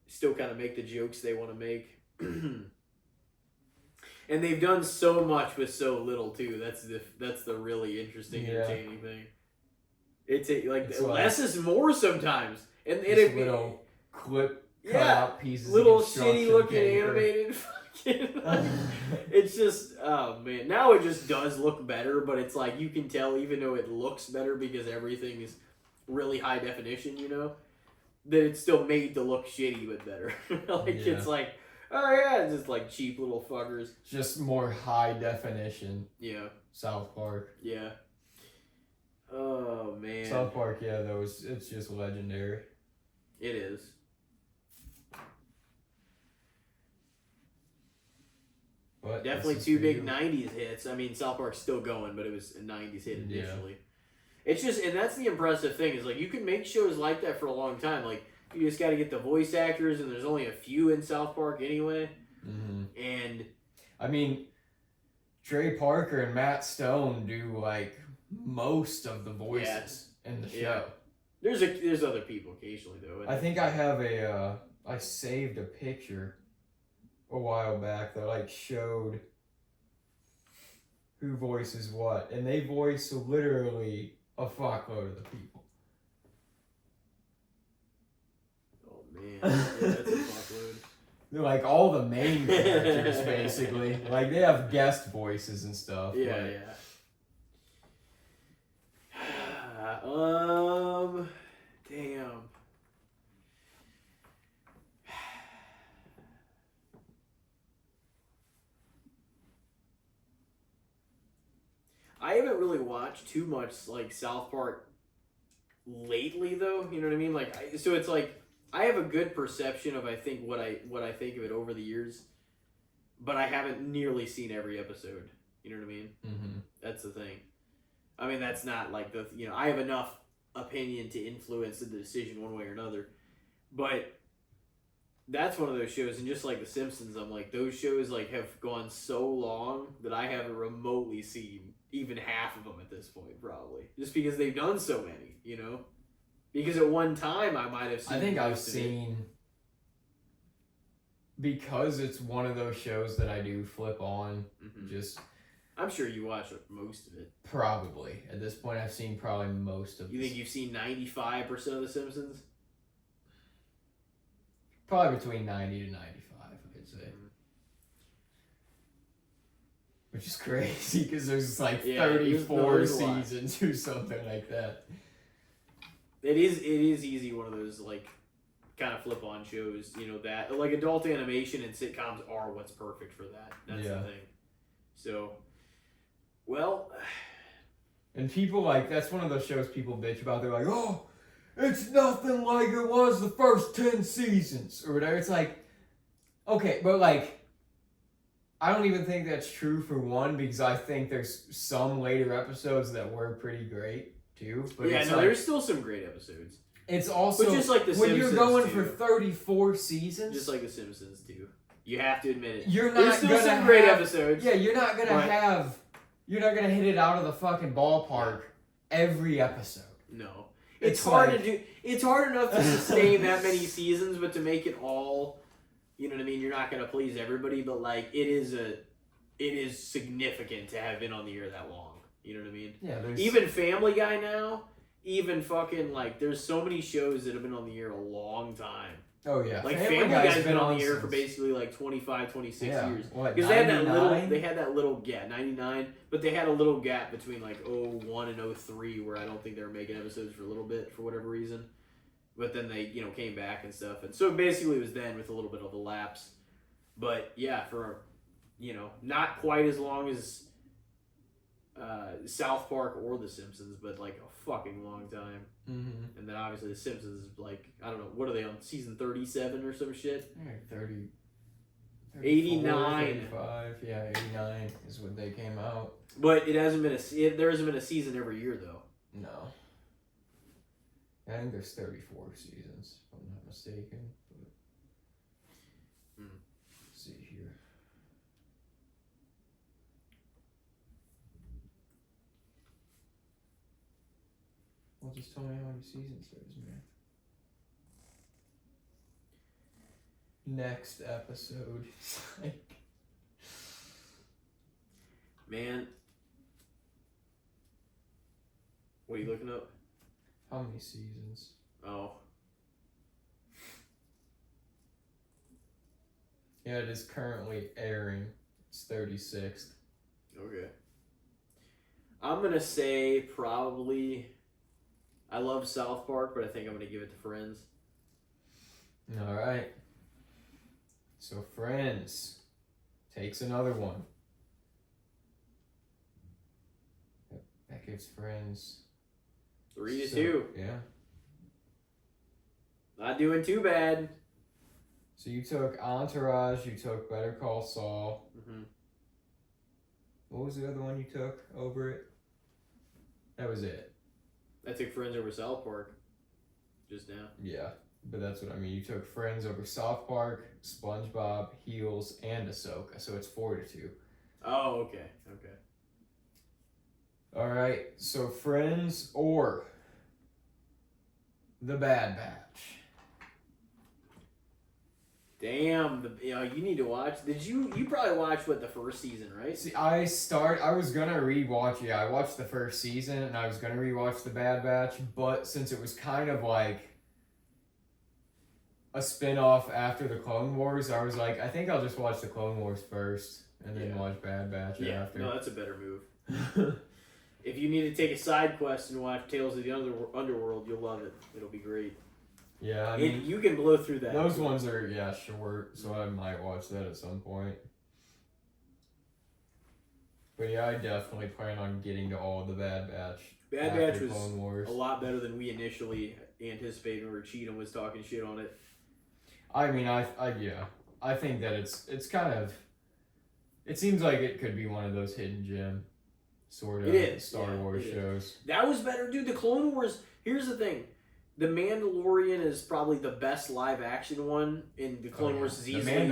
still kind of make the jokes they want to make. And they've done so much with so little too. That's the really interesting, entertaining thing. It's less is more sometimes, and it little clip cut out pieces, little of shitty looking paper. animated. It's just, oh man, now it just does look better, but it's like you can tell, even though it looks better because everything is really high definition, that it's still made to look shitty but better. It's like, oh yeah, it's just like cheap little fuckers. Just more high definition. Yeah. South Park. Yeah. Oh man. South Park, it's just legendary. It is. But definitely two big 90s hits. I mean, South Park's still going, but it was a 90s hit initially. Yeah. It's just, and that's the impressive thing, is like you can make shows like that for a long time. Like, you just got to get the voice actors, and there's only a few in South Park anyway. Mm-hmm. And I mean, Trey Parker and Matt Stone do like most of the voices in the show. There's other people occasionally though. I think I have I saved a picture a while back that like showed who voices what, and they voice literally a fuckload of the people. Oh man, that's a fuckload. They're like all the main characters basically. Like they have guest voices and stuff. Yeah. Damn. I haven't really watched too much like South Park lately, though. You know what I mean? So it's like I have a good perception of I think what I think of it over the years, but I haven't nearly seen every episode. You know what I mean? Mm-hmm. That's the thing. I mean, that's not like I have enough opinion to influence the decision one way or another, but that's one of those shows, and just like The Simpsons, I'm like, those shows like have gone so long that I haven't remotely seen even half of them at this point, probably, just because they've done so many, because at one time I might have seen. I think I've seen, because it's one of those shows that I do flip on. Mm-hmm. Just, I'm sure you watch most of it. Probably at this point, I've seen probably most of. You think you've seen 95% of The Simpsons? Probably between 90 to 95, I'd say. Mm-hmm. Which is crazy because there's like 34 seasons or something like that. It is easy, one of those like kind of flip on shows, that like adult animation and sitcoms are what's perfect for that. That's the thing. So, well, and people like, that's one of those shows people bitch about. They're like, oh, it's nothing like it was the first 10 seasons or whatever. It's like, okay, but like, I don't even think that's true for one, because I think there's some later episodes that were pretty great too. But there's still some great episodes. It's also, but just like The when Simpsons, you're going too. for 34 seasons, just like The Simpsons too. You have to admit it. There's still some great episodes. Yeah, you're not gonna hit it out of the fucking ballpark every episode. No, it's hard to do. It's hard enough to sustain that many seasons, but to make it all. You know what I mean? You're not going to please everybody, but like it is significant to have been on the air that long. You know what I mean? Yeah. Even Family Guy now, even fucking like there's so many shows that have been on the air a long time. Oh yeah. Like Family Guy's been on the air for basically like 25, 26 years. Because they had that little gap, 99, but they had a little gap between like 01 and 03 where I don't think they were making episodes for a little bit for whatever reason. But then they, came back and stuff. And so basically it was then with a little bit of a lapse. But yeah, for, not quite as long as South Park or The Simpsons, but like a fucking long time. Mm-hmm. And then obviously The Simpsons is like, I don't know, what are they on, season 37 or some shit? 30. 89. 35, yeah, 89 is when they came out. But there hasn't been a season every year though. No. I think there's 34 seasons, if I'm not mistaken. But let's see here. Well, just tell me how many seasons there's, man. Next episode. Man. What are you looking up? How many seasons? Oh. Yeah, it is currently airing. It's 36th. Okay. I'm going to say probably... I love South Park, but I think I'm going to give it to Friends. All right. So Friends takes another one. That gives Friends 3-2. Yeah. Not doing too bad. So you took Entourage, you took Better Call Saul. Mm-hmm. What was the other one you took over it? That was it. I took Friends over South Park just now. Yeah, but that's what I mean. You took Friends over South Park, SpongeBob, Heels, and Ahsoka, so it's 4-2. Oh, okay. Okay. All right, so Friends or The Bad Batch. Damn, you need to watch. You probably watched the first season, right? See, I was gonna rewatch. Yeah, I watched the first season, and I was gonna rewatch The Bad Batch, but since it was kind of like a spin-off after the Clone Wars, I was like, I think I'll just watch the Clone Wars first, and then watch Bad Batch after. No, that's a better move. If you need to take a side quest and watch Tales of the Underworld, you'll love it. It'll be great. Yeah, I mean, you can blow through that. Those ones are short, so I might watch that at some point. But yeah, I definitely plan on getting to all of the Bad Batch. Bad Batch was Clone Wars. A lot better than we initially anticipated when Cheatham was talking shit on it. I mean, I think that it's kind of. It seems like it could be one of those hidden gem sort of Star Wars shows. That was better, dude. The Clone Wars. Here's the thing. The Mandalorian is probably the best live action one, and the Clone Wars is easily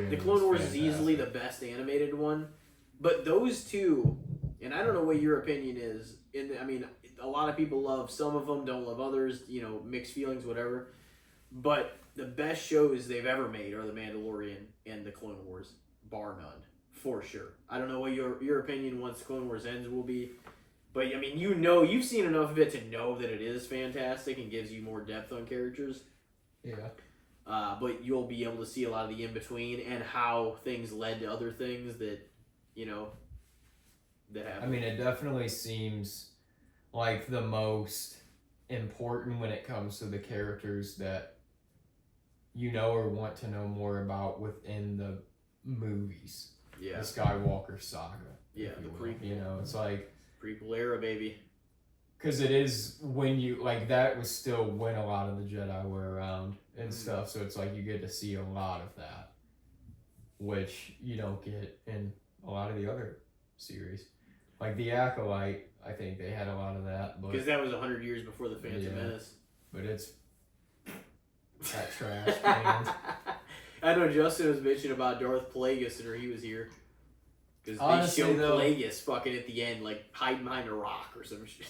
The Clone Wars is easily the best animated one. But those two, and I don't know what your opinion is. I mean, a lot of people love some of them, don't love others. Mixed feelings, whatever. But the best shows they've ever made are the Mandalorian and the Clone Wars, bar none, for sure. I don't know what your opinion once the Clone Wars ends will be. But, I mean, you've seen enough of it to know that it is fantastic and gives you more depth on characters. Yeah. But you'll be able to see a lot of the in-between and how things led to other things that, that happen. I mean, it definitely seems like the most important when it comes to the characters that or want to know more about within the movies. Yeah. The Skywalker saga. Yeah, the prequel. It's like... Prequel era, baby. Because it is when that was still when a lot of the Jedi were around and stuff, so it's like you get to see a lot of that, which you don't get in a lot of the other series. Like The Acolyte, I think they had a lot of that. Because that was 100 years before The Phantom Menace. But it's that trash, man. I know Justin was bitching about Darth Plagueis when he was here. Because they showed Plagueis fucking at the end, like hiding behind a rock or some shit.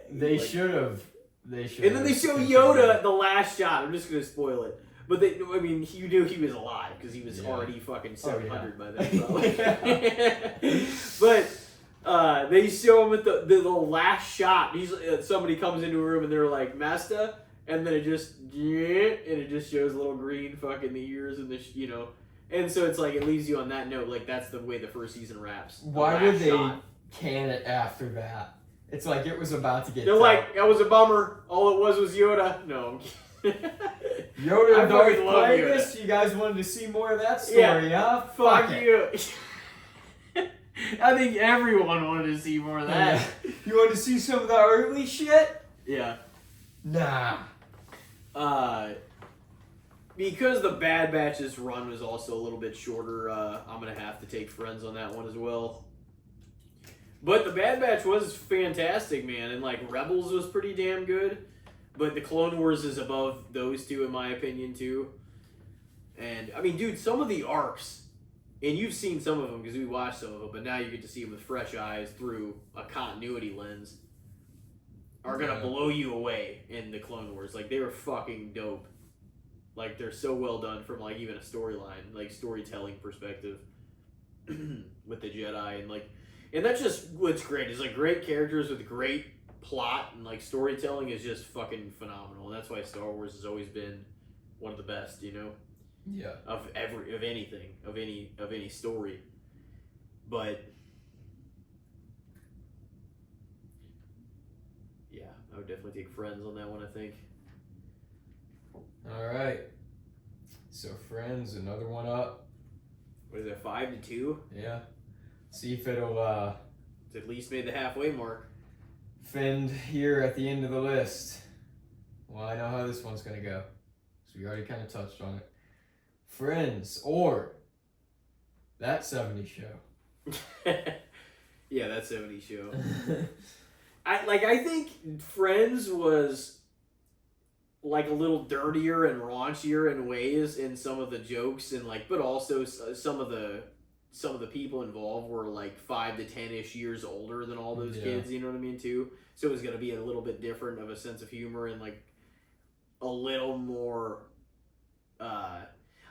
They should have. And then they show Yoda at the last shot. I'm just gonna spoil it. But you knew he was alive because he was already fucking 700 by then. Probably. But they show him at the last shot. Somebody comes into a room and they're like, "Master," and then it just shows little green fucking the ears and the And so it's like it leaves you on that note, like that's the way the first season wraps. Why would they can it after that? It's like it was about to get. They're like, that was a bummer. All it was Yoda. No. Yoda and Darth Plagueis. You guys wanted to see more of that story, huh? Fuck you. I think everyone wanted to see more of that. Yeah. You wanted to see some of the early shit? Yeah. Nah. Because the Bad Batch's run was also a little bit shorter, I'm going to have to take Friends on that one as well. But the Bad Batch was fantastic, man, and Rebels was pretty damn good. But the Clone Wars is above those two, in my opinion, too. And, I mean, dude, some of the arcs, and you've seen some of them because we watched some of them, but now you get to see them with fresh eyes through a continuity lens, are going to blow you away in the Clone Wars. They were fucking dope. They're so well done from, even a storyline, storytelling perspective. with the Jedi and that's just what's great. It's like great characters with great plot and like storytelling is just fucking phenomenal. And that's why Star Wars has always been one of the best, Yeah. of anything, of any story. But yeah, I would definitely take Friends on that one, I think. All right. So Friends, another one up. What is it, 5-2? Yeah. See if it'll It's at least made the halfway mark. fend here at the end of the list. Well, I know how this one's gonna go. So we already kind of touched on it. Friends or That 70s Show. Yeah, that 70s show. I think Friends was like a little dirtier and raunchier in ways in some of the jokes and like, but also some of the people involved were like 5 to 10-ish years older than all those kids. You know what I mean too. So it was gonna be a little bit different of a sense of humor and like a little more.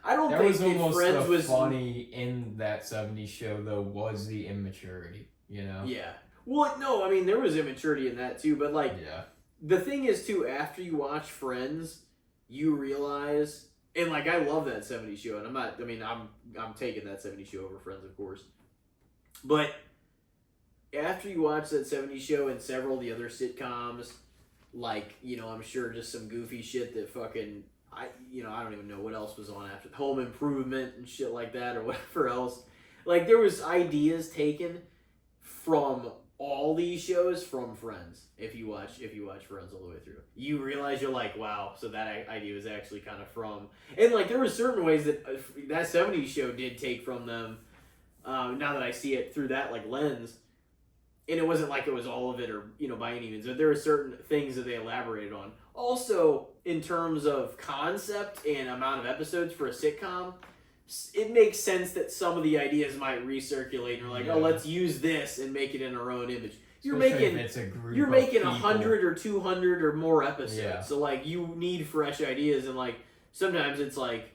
I don't That think was that almost Friends the was funny in That 70s Show though was the immaturity. Yeah. Well, no, I mean there was immaturity in that too, but like. Yeah. The thing is, too, after you watch Friends, you realize, and like I love that 70s show, and I'm taking that 70s show over Friends, of course. But after you watch that 70s show and several of the other sitcoms, like, I'm sure just some goofy shit that fucking, I don't even know what else was on after Home Improvement and shit like that or whatever else. Like, there was ideas taken from all these shows from Friends. If you watch Friends all the way through, you realize you're like, wow, so that idea was actually kind of from, and like there were certain ways that that 70s show did take from them. Now that I see it through that like lens, and it wasn't like it was all of it or by any means, but there were certain things that they elaborated on. Also, in terms of concept and amount of episodes for a sitcom, it makes sense that some of the ideas might recirculate and we're like, oh, let's use this and make it in our own image. You're making 100 or 200 or more episodes, so like you need fresh ideas, and like sometimes it's like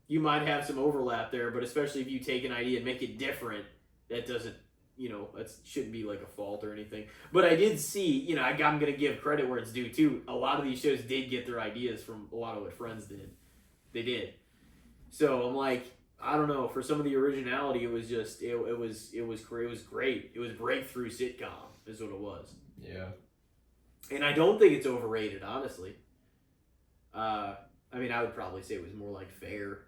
you might have some overlap there, but especially if you take an idea and make it different, that doesn't, that shouldn't be like a fault or anything. But I did see, I'm gonna give credit where it's due too. A lot of these shows did get their ideas from a lot of what Friends did. They did. So I'm like, I don't know. For some of the originality, it was just it was great. It was breakthrough sitcom, is what it was. Yeah. And I don't think it's overrated, honestly. I would probably say it was more like fair,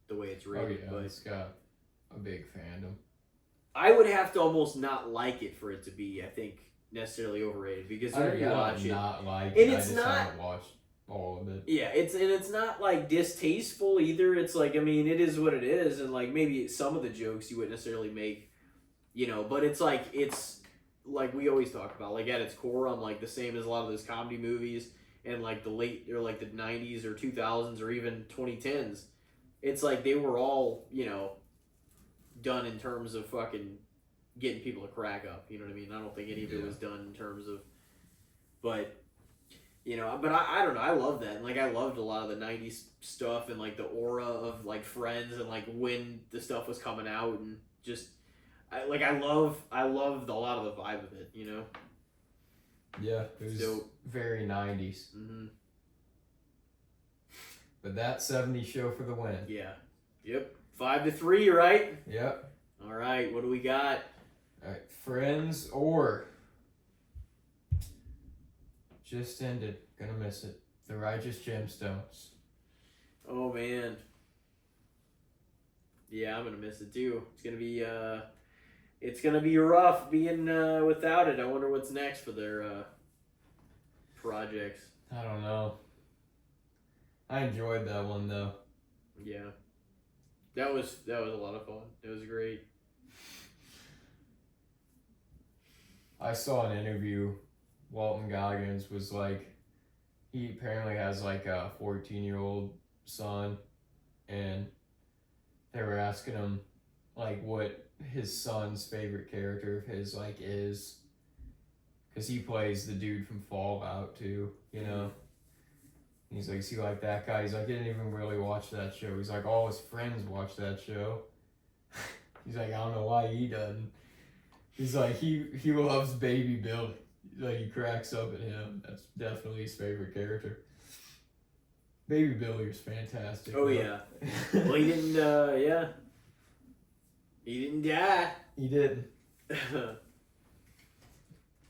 the way it's rated. But it's got a big fandom. I would have to almost not like it for it to be, I think, necessarily overrated, because when you watch it, I it's just not haven't watched all of it. Yeah, it's not like distasteful either. It's like, it is what it is, and like maybe some of the jokes you wouldn't necessarily make, but it's like we always talk about, like at its core, I'm like the same as a lot of those comedy movies and like the late or like the 90s or 2000s or even 2010s. It's like they were all, done in terms of fucking getting people to crack up. You know what I mean? I don't think any of it was done in terms of, but. But I don't know. I love that. And, like, I loved a lot of the 90s stuff and, like, the aura of, like, Friends and, like, when the stuff was coming out and just, I loved a lot of the vibe of it, Yeah, it was very 90s. Mm-hmm. But That 70s Show for the win. Yeah. Yep. 5-3, right? Yep. All right. What do we got? All right. Friends or... Just ended. Gonna miss it. The Righteous Gemstones. Oh, man. Yeah, I'm gonna miss it too. It's gonna be rough being without it. I wonder what's next for their projects. I don't know. I enjoyed that one though. Yeah. That was a lot of fun. It was great. I saw an interview. Walton Goggins was like, he apparently has like a 14-year-old son, and they were asking him like what his son's favorite character of his like is, because he plays the dude from Fallout too, And he's like, is he like that guy? He's like, he didn't even really watch that show. He's like, all his friends watch that show. He's like, I don't know why he doesn't. He's like, he loves Baby Billy. Like, he cracks up at him. That's definitely his favorite character. Baby Billy was fantastic. Oh, yeah. Well, he didn't, yeah. He didn't die. He didn't.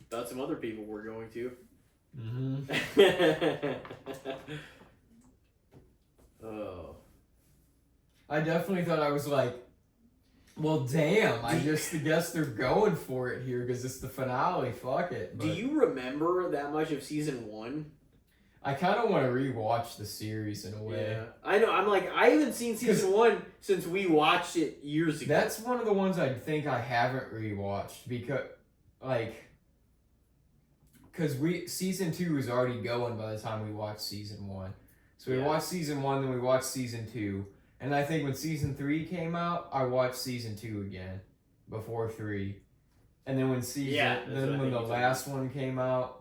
Thought some other people were going to. Mm-hmm. Oh. I definitely thought I was like, well, damn, I just guess they're going for it here because it's the finale. Fuck it. But do you remember that much of season 1? I kind of want to rewatch the series in a way. Yeah. I know. I'm like, I haven't seen season 1 since we watched it years ago. That's one of the ones I think I haven't rewatched because, season 2 was already going by the time we watched season 1. So we watched season 1, then we watched season 2. And I think when season 3 came out, I watched season 2 again before 3. And then when the last one came out,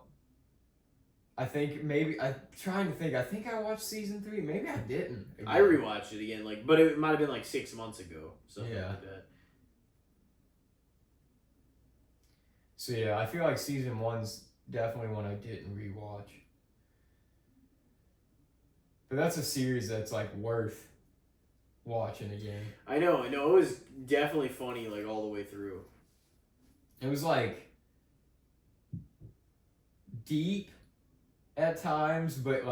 I think I'm trying to think. I think I watched season 3. Maybe I didn't. Again. I rewatched it again, but it might have been 6 months ago. Something like that. So yeah, I feel like season 1's definitely one I didn't rewatch. But that's a series that's worth watching again. I know. It was definitely funny all the way through. It was deep at times, but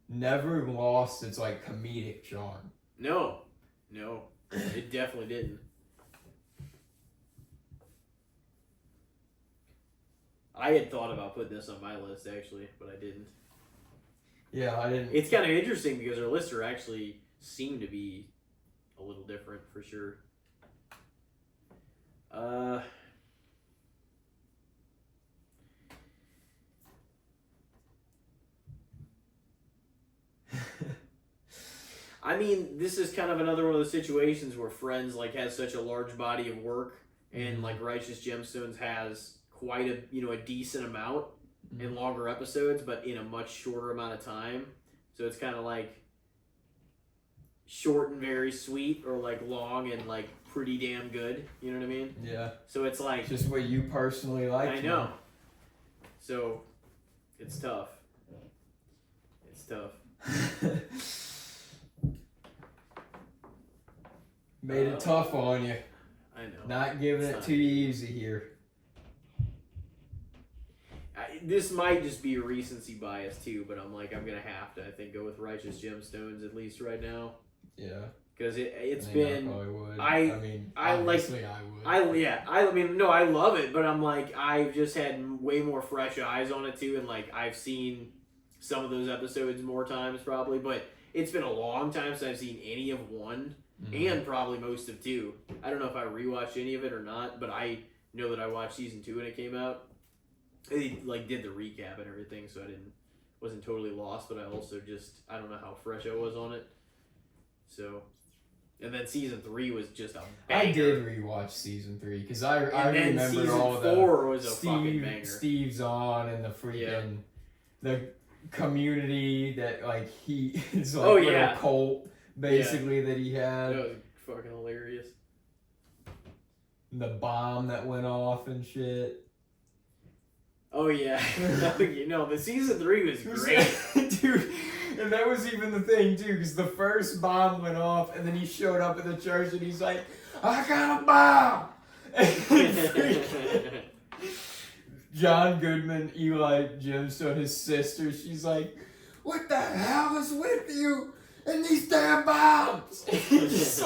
never lost its comedic charm. No, it definitely didn't. I had thought about putting this on my list actually, but I didn't. Yeah, I didn't. It's kind of interesting because our lists are actually seem to be a little different for sure. I mean, this is kind of another one of those situations where Friends has such a large body of work, and Righteous Gemstones has quite a decent amount in longer episodes, but in a much shorter amount of time. So it's kind of short and very sweet, or long and pretty damn good. You know what I mean? Yeah. So it's just what you personally like. I know. So it's tough. It's tough. Made it tough on you. I know. Not giving it too easy here. This might just be a recency bias too, but I'm gonna have to, I think, go with Righteous Gemstones at least right now. Yeah. Because it's been. I probably would. I would. I love it, but I'm I've just had way more fresh eyes on it too, and I've seen some of those episodes more times probably, but it's been a long time since I've seen any of 1 and probably most of 2. I don't know if I rewatched any of it or not, but I know that I watched season 2 when it came out. They did the recap and everything, so I wasn't totally lost, but I also I don't know how fresh I was on it. So, and then season 3 was just a banger. I did rewatch season 3 because I remember all the. Season 4 was a fucking banger. Steve's on and the freaking the community that he is a cult basically that he had. That was fucking hilarious. The bomb that went off and shit. Oh yeah, the season 3 was great, dude. And that was even the thing too, because the first bomb went off, and then he showed up at the church, and he's like, "I got a bomb!" And John Goodman, Eli Gemstone, his sister, she's like, "What the hell is with you and these damn bombs?" He just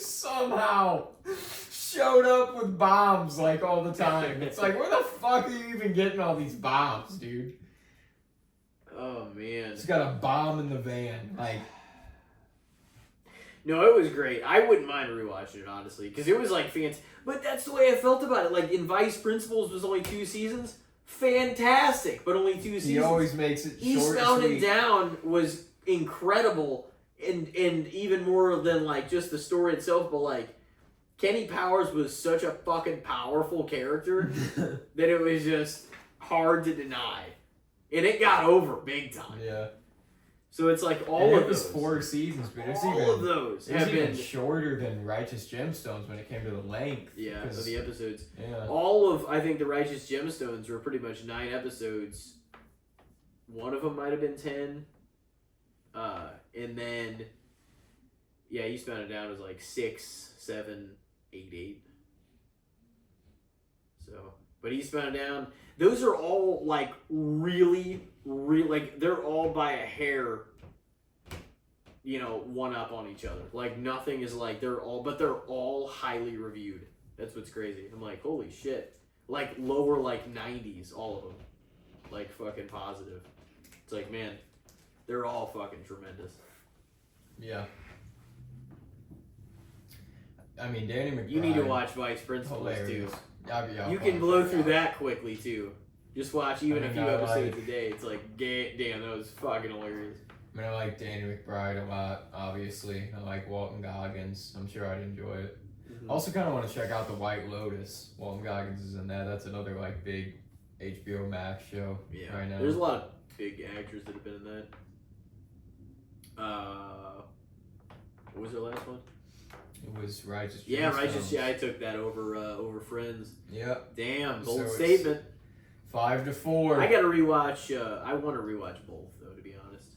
somehow showed up with bombs all the time. It's where the fuck are you even getting all these bombs, dude? Oh man, he's got a bomb in the van. No, it was great. I wouldn't mind rewatching it honestly, because it was fantastic. But that's the way I felt about it. In Vice Principals was only 2 seasons, fantastic, but only 2 seasons. He always makes it short. Eastbound and Down was incredible, and even more than just the story itself, but Kenny Powers was such a fucking powerful character that it was just hard to deny. And it got over big time. Yeah. So it's like all and of it was those. 4 seasons, but it's all even of those it was have even been shorter than Righteous Gemstones when it came to the length. yeah of the episodes. Yeah. All of I think the Righteous Gemstones were pretty much 9 episodes. One of them might have been 10. And then yeah, Eastbound and Down was like 6, 7, 8, 8. So, but Eastbound and Down, those are all like really, like they're all by a hair, you know, one up on each other. Like nothing is like they're all highly reviewed. That's what's crazy. I'm like, holy shit. Like lower like 90s, all of them. Like fucking positive. It's like, man, they're all fucking tremendous. Yeah. I mean, Danny McBride. You need to watch Vice Principals hilarious. too. Yeah, You can blow through that quickly too. Just watch even I mean, a few I episodes like- a day. It's like, damn, that was fucking hilarious. I mean, I like Danny McBride a lot, obviously. I like Walton Goggins. I'm sure I'd enjoy it. Mm-hmm. Also kind of want to check out The White Lotus. Walton Goggins is in that. That's another, like, big HBO Max show right now. There's a lot of big actors that have been in that. What was their last one? It was Righteous Gemstones. Yeah, Righteous. Yeah, I took that over Friends. Yep. Damn, bold So it's statement. 5-4. I gotta rewatch. I want to rewatch both though, to be honest.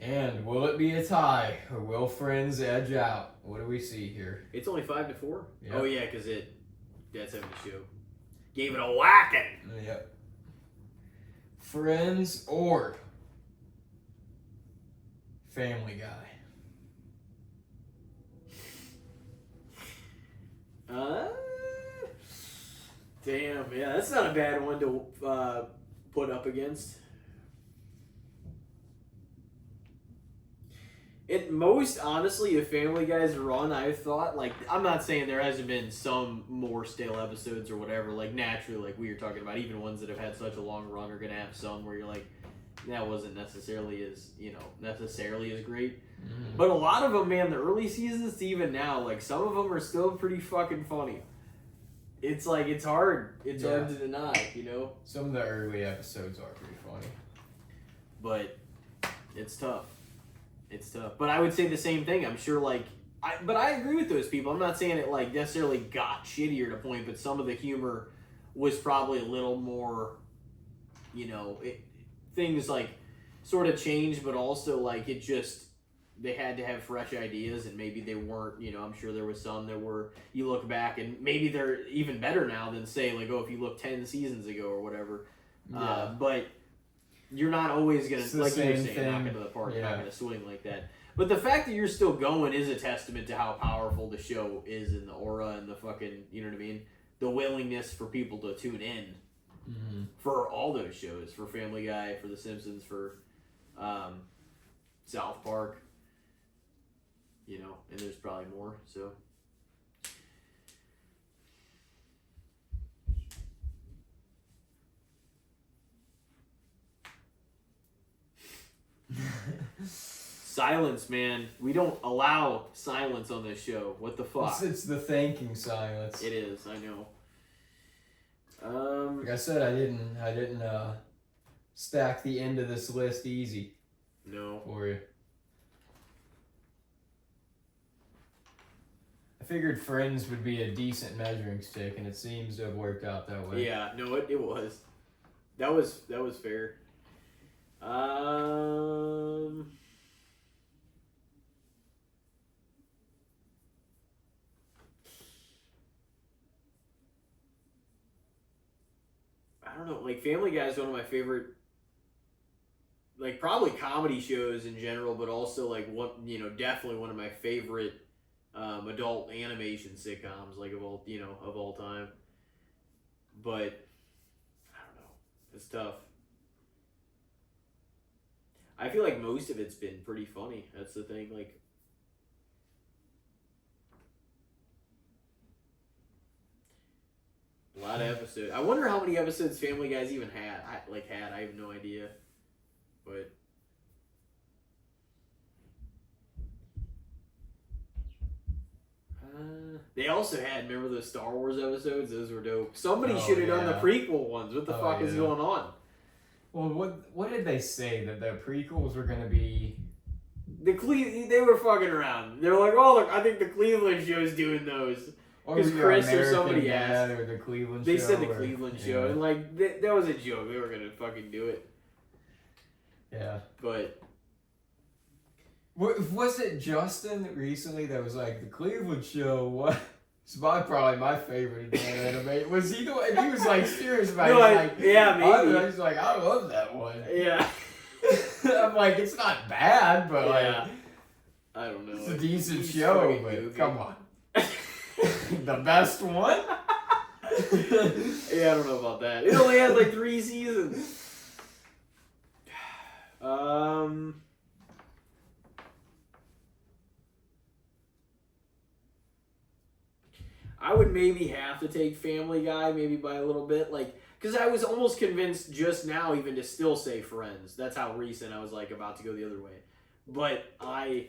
And will it be a tie, or will Friends edge out? What do we see here? It's only 5-4. Yep. Oh yeah, because Dad's having the show. Gave it a whacking. Yep. Friends or Family Guy? Damn, yeah, that's not a bad one to put up against. It most honestly, if Family Guy's run, I've thought like I'm not saying there hasn't been some more stale episodes or whatever. Like naturally, like we were talking about, even ones that have had such a long run are gonna have some where you're like, that wasn't necessarily as great. Mm. But a lot of them, man, the early seasons to even now, like some of them are still pretty fucking funny. It's like it's hard to deny, you know. Some of the early episodes are pretty funny. But it's tough. But I would say the same thing. I'm sure, like, but I agree with those people. I'm not saying it like necessarily got shittier to point, but some of the humor was probably a little more, you know, things like sort of changed, but also like it just they had to have fresh ideas, and maybe they weren't. You know, I'm sure there was some that were. You look back, and maybe they're even better now than say like, oh, if you look 10 seasons ago or whatever. Yeah. But you're not always gonna, It's the like you were same saying, thing. knock into the park. You're Yeah. not gonna swing like that. But the fact that you're still going is a testament to how powerful the show is, and the aura, and the fucking, you know what I mean? The willingness for people to tune in Mm-hmm. for all those shows, for Family Guy, for The Simpsons, for South Park, you know, and there's probably more. So. Silence, man. We don't allow silence on this show. What the fuck? It's the thanking silence. It is. I know. Like I said, I didn't stack the end of this list easy No. for you. I figured Friends would be a decent measuring stick, and it seems to have worked out that way. Yeah. No. It was. That was fair. I don't know. Like Family Guy is one of my favorite. Like probably comedy shows in general, but also like one, you know, definitely one of my favorite adult animation sitcoms, like of all time. But I don't know. It's tough. I feel like most of it's been pretty funny. That's the thing. Like, a lot of episodes. I wonder how many episodes Family Guy's even had. I have no idea. But they also had, remember those Star Wars episodes? Those were dope. Somebody should have done the prequel ones. What the fuck is going on? Well, what did they say that the prequels were gonna be? They were fucking around. They're like, oh, look, I think the Cleveland show's doing those. Because Chris or somebody asked. Or the Cleveland they show. said the Cleveland show, and like that was a joke. They were gonna fucking do it. Yeah. But was it Justin recently that was like the Cleveland show? What? It's probably my favorite anime. Was he the one? He was like serious about it. Like, yeah, maybe. He's like, I love that one. Yeah. I'm like, it's not bad, but yeah. like, I don't know. It's a decent show, but goofy. Come on. The best one? Yeah, I don't know about that. It only had like 3 seasons. I would maybe have to take Family Guy, maybe by a little bit, like, because I was almost convinced just now even to still say Friends. That's how recent I was like about to go the other way. But I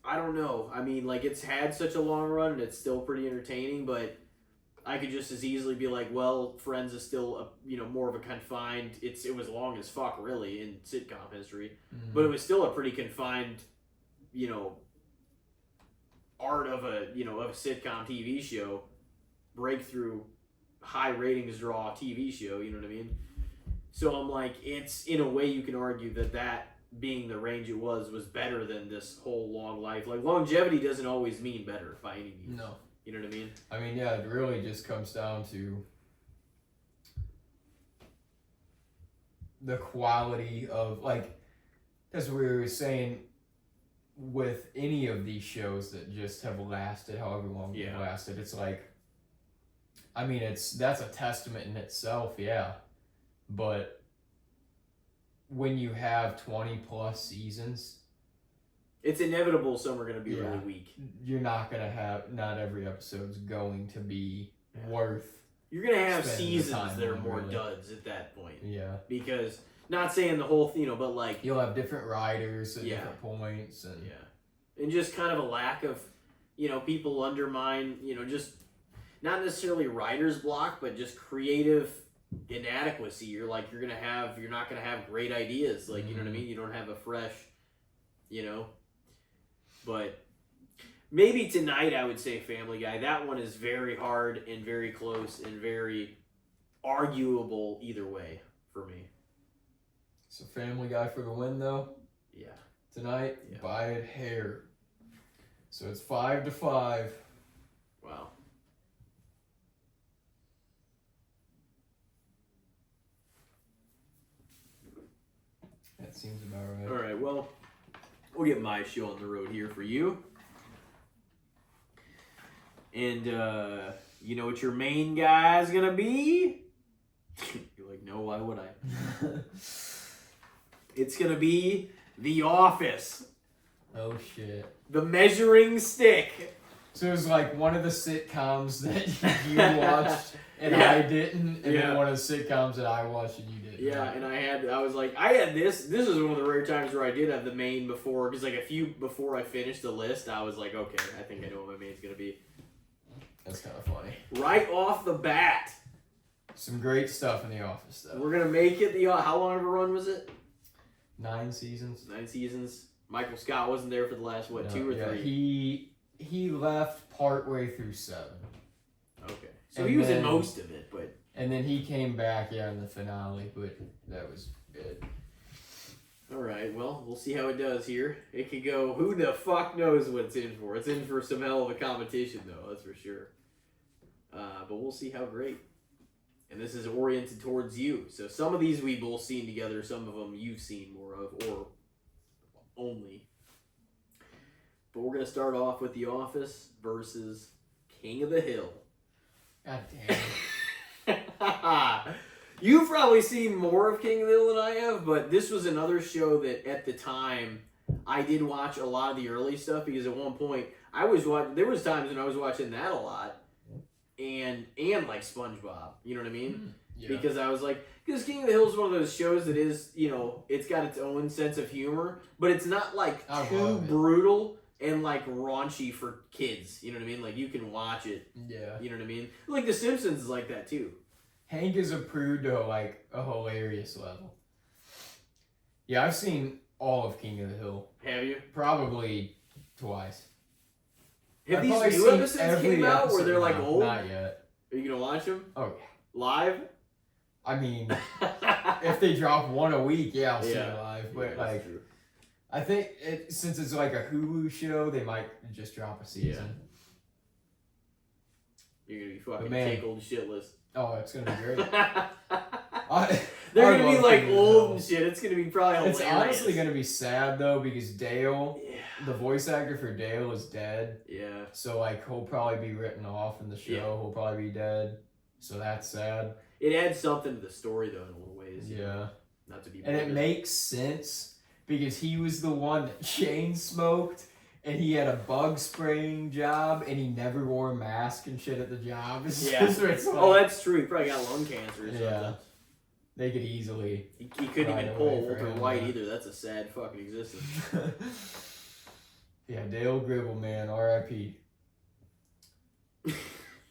don't know. I mean, like, it's had such a long run and it's still pretty entertaining, but I could just as easily be like, well, Friends is still more of a confined. It was long as fuck really in sitcom history, but it was still a pretty confined, art of a sitcom TV show, breakthrough, high ratings draw TV show. You know what I mean? So I'm like, it's in a way you can argue that being the range it was better than this whole long life. Like, longevity doesn't always mean better by any means. No. You know what I mean? I mean, yeah, it really just comes down to the quality of, like, as we were saying, with any of these shows that just have lasted however long they've lasted, it's like, I mean, that's a testament in itself, yeah. But when you have 20 plus seasons, it's inevitable some are going to be really weak. You're not going to have, not every episode's going to be worth. You're going to have seasons that are more duds at that point. Yeah. Because, not saying the whole thing, but like. You'll have different writers at different points. And and just kind of a lack of, people undermine, just not necessarily writer's block, but just creative inadequacy. You're not going to have great ideas. Like, you know what I mean? You don't have a fresh, But maybe tonight I would say Family Guy. That one is very hard and very close and very arguable either way for me. So Family Guy for the win, though? Yeah. Tonight, by a hair. So it's 5-5. Wow. That seems about right. All right, well, we'll get my show on the road here for you. And, you know what your main guy's gonna be? You're like, no, why would I? It's gonna be The Office. Oh, shit. The Measuring Stick. So it was like one of the sitcoms that you watched and I didn't, and then one of the sitcoms that I watched and you didn't. Yeah, and I had this. This is one of the rare times where I did have the main before, because like a few before I finished the list, I was like, okay, I think I know what my main's gonna be. That's kind of funny. Right off the bat. Some great stuff in The Office, though. We're gonna make it how long of a run was it? 9 seasons. 9 seasons. Michael Scott wasn't there for the last 2 or 3. He left partway through 7. Okay, so he was in most of it, but. And then he came back, in the finale, but that was it. All right, well, we'll see how it does here. It could go, who the fuck knows what it's in for. It's in for some hell of a competition, though, that's for sure. But we'll see how great. And this is oriented towards you. So some of these we've both seen together, some of them you've seen more of, or only. But we're going to start off with The Office versus King of the Hill. God damn. You've probably seen more of King of the Hill than I have, but this was another show that at the time I did watch a lot of the early stuff, because at one point there was times when I was watching that a lot, and like SpongeBob, you know what I mean? Yeah. Because I was like, because King of the Hill is one of those shows that is, it's got its own sense of humor, but it's not like too brutal and like raunchy for kids, you know what I mean? Like you can watch it, you know what I mean? Like The Simpsons is like that too. Hank is improved to like a hilarious level. Yeah, I've seen all of King of the Hill. Have you? Probably twice. Have I've these probably new seen episodes every came out where episode. they're like No, old? Not yet. Are you gonna watch them Oh live? yeah. I mean, if they drop one a week, yeah, I'll see Yeah. it live. Yeah, But that's like, true. I think since it's like a Hulu show, they might just drop a season. You're gonna be fucking man. tickled shitless. Oh, it's gonna be great. They're I gonna be love like King of the old Hill. and shit. It's gonna be probably hilarious. It's honestly gonna be sad though because Dale, Yeah. the voice actor for Dale, is dead. Yeah. So like he'll probably be written off in the show. Yeah. He'll probably be dead. So that's sad. It adds something to the story though in a little ways. you know, Yeah. Not to be. And it morbid. makes sense because he was the one that chain smoked and he had a bug spraying job and he never wore a mask and shit at the job. It's Yeah. just- it's like- Oh, that's true. He probably got lung cancer or something. Yeah. They could easily. He couldn't Right even away pull for Walter him, White yeah. either. That's a sad fucking existence. Yeah, Dale Gribble, man, R.I.P.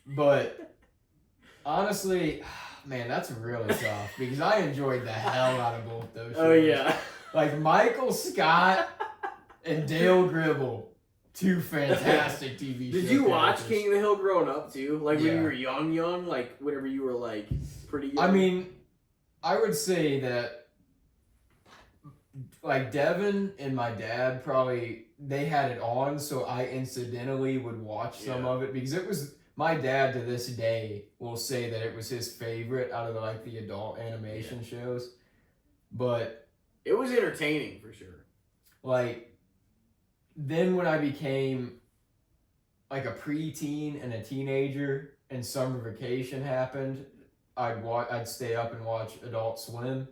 But honestly, man, that's really tough because I enjoyed the hell out of both those shows. Oh yeah. Like Michael Scott and Dale Gribble, two fantastic TV shows. Did you watch King of the Hill growing up too? Like when Yeah. you were young, like whenever you were like pretty young? I mean, I would say that like Devin and my dad probably they had it on, so I incidentally would watch some Yeah. of it because it was my dad to this day will say that it was his favorite out of the adult animation shows. But it was entertaining for sure. like then when I became like a preteen and a teenager and summer vacation happened, I'd stay up and watch Adult Swim,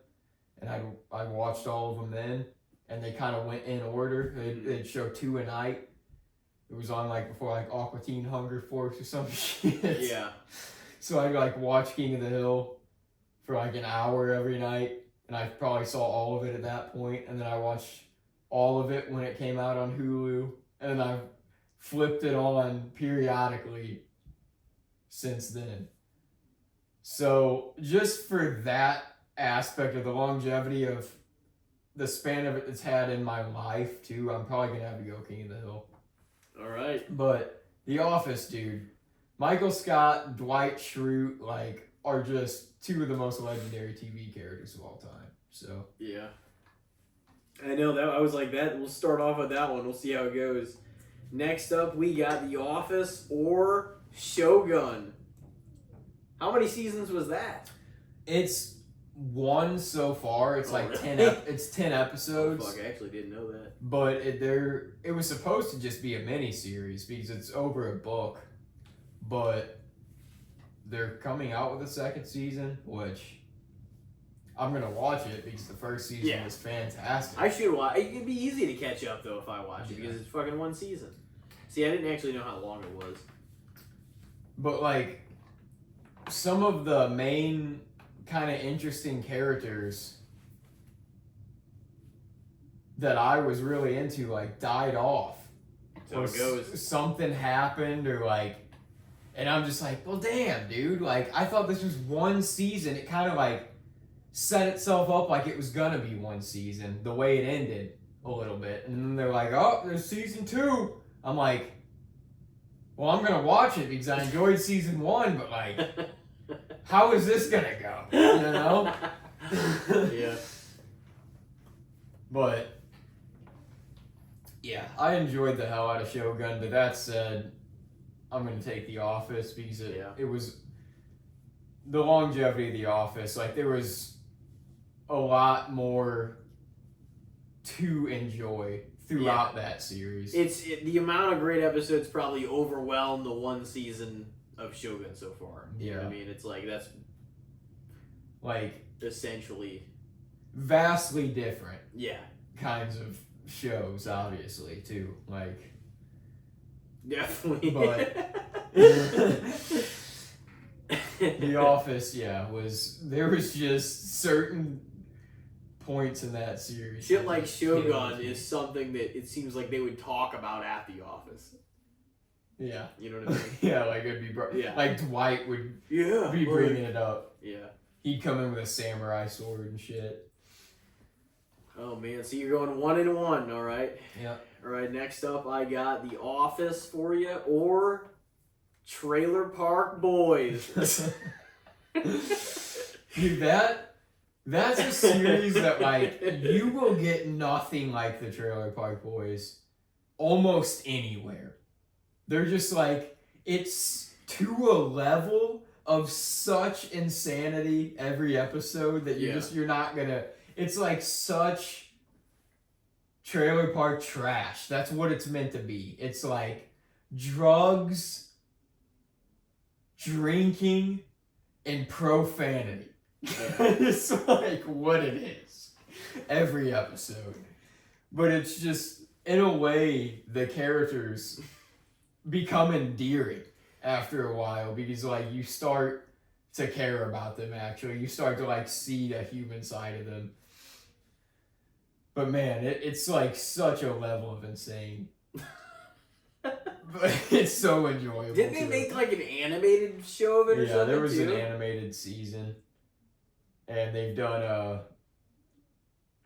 and I watched all of them then, and they kind of went in order. They'd show 2 a night. It was on like before like Aqua Teen Hunger Force or some shit. Yeah. So I'd like watch King of the Hill for like an hour every night, and I probably saw all of it at that point, and then I watched all of it when it came out on Hulu, and then I've flipped it on periodically since then. So just for that aspect of the longevity of the span of it it's had in my life too, I'm probably gonna have to go King of the Hill. All right. But The Office, dude, Michael Scott, Dwight Schrute, are just two of the most legendary TV characters of all time. So Yeah. I know that I was like that. We'll start off with that one. We'll see how it goes. Next up, we got The Office or Shogun. How many seasons was that? it's one so far. It's Oh, like really? 10. It's 10 episodes. Fuck, I actually didn't know that. But it was supposed to just be a mini series because it's over a book. But they're coming out with a second season, which I'm gonna watch it because the first season was fantastic. I should watch. It'd be easy to catch up though if I watch it Yeah. because it's fucking one season. See, I didn't actually know how long it was. But some of the main kind of interesting characters that I was really into died off. So it goes. Something happened or and I'm just like, well damn dude, I thought this was one season. It kind of set itself up like it was gonna be one season, the way it ended a little bit. And then they're like, oh, there's season 2. I'm like, well, I'm gonna watch it because I enjoyed season 1, but how is this gonna go? You know? Yeah. But yeah, I enjoyed the hell out of Shogun, but that said, I'm gonna take The Office because it was the longevity of The Office. There was a lot more to enjoy throughout that series. The amount of great episodes probably overwhelmed the one season of Shogun so far. You know what I mean? It's that's essentially vastly different yeah. kinds of shows, obviously, too. Definitely. But The Office, there was just certain points in that series. Shit that like just Shogun killed me. is something that it seems like they would talk about at The Office. Yeah. You know what I mean? Yeah, like it'd be like Dwight would be bringing it up. Yeah. He'd come in with a samurai sword and shit. Oh man, so you're going 1-1, all right? Yeah. All right, next up I got The Office for you or Trailer Park Boys. Dude, that's a series that like you will get nothing like the Trailer Park Boys almost anywhere. They're just like, it's to a level of such insanity every episode that you're not gonna, it's like such trailer park trash. That's what it's meant to be. It's like drugs, drinking, and profanity. It's like what it is every episode. But it's just, in a way, the characters become endearing after a while because like you start to care about them. Actually, you start to like see the human side of them. But man, it's like such a level of insane. But it's so enjoyable. Didn't they make like an animated show of it or something? Yeah, there was too? an animated season, and they've done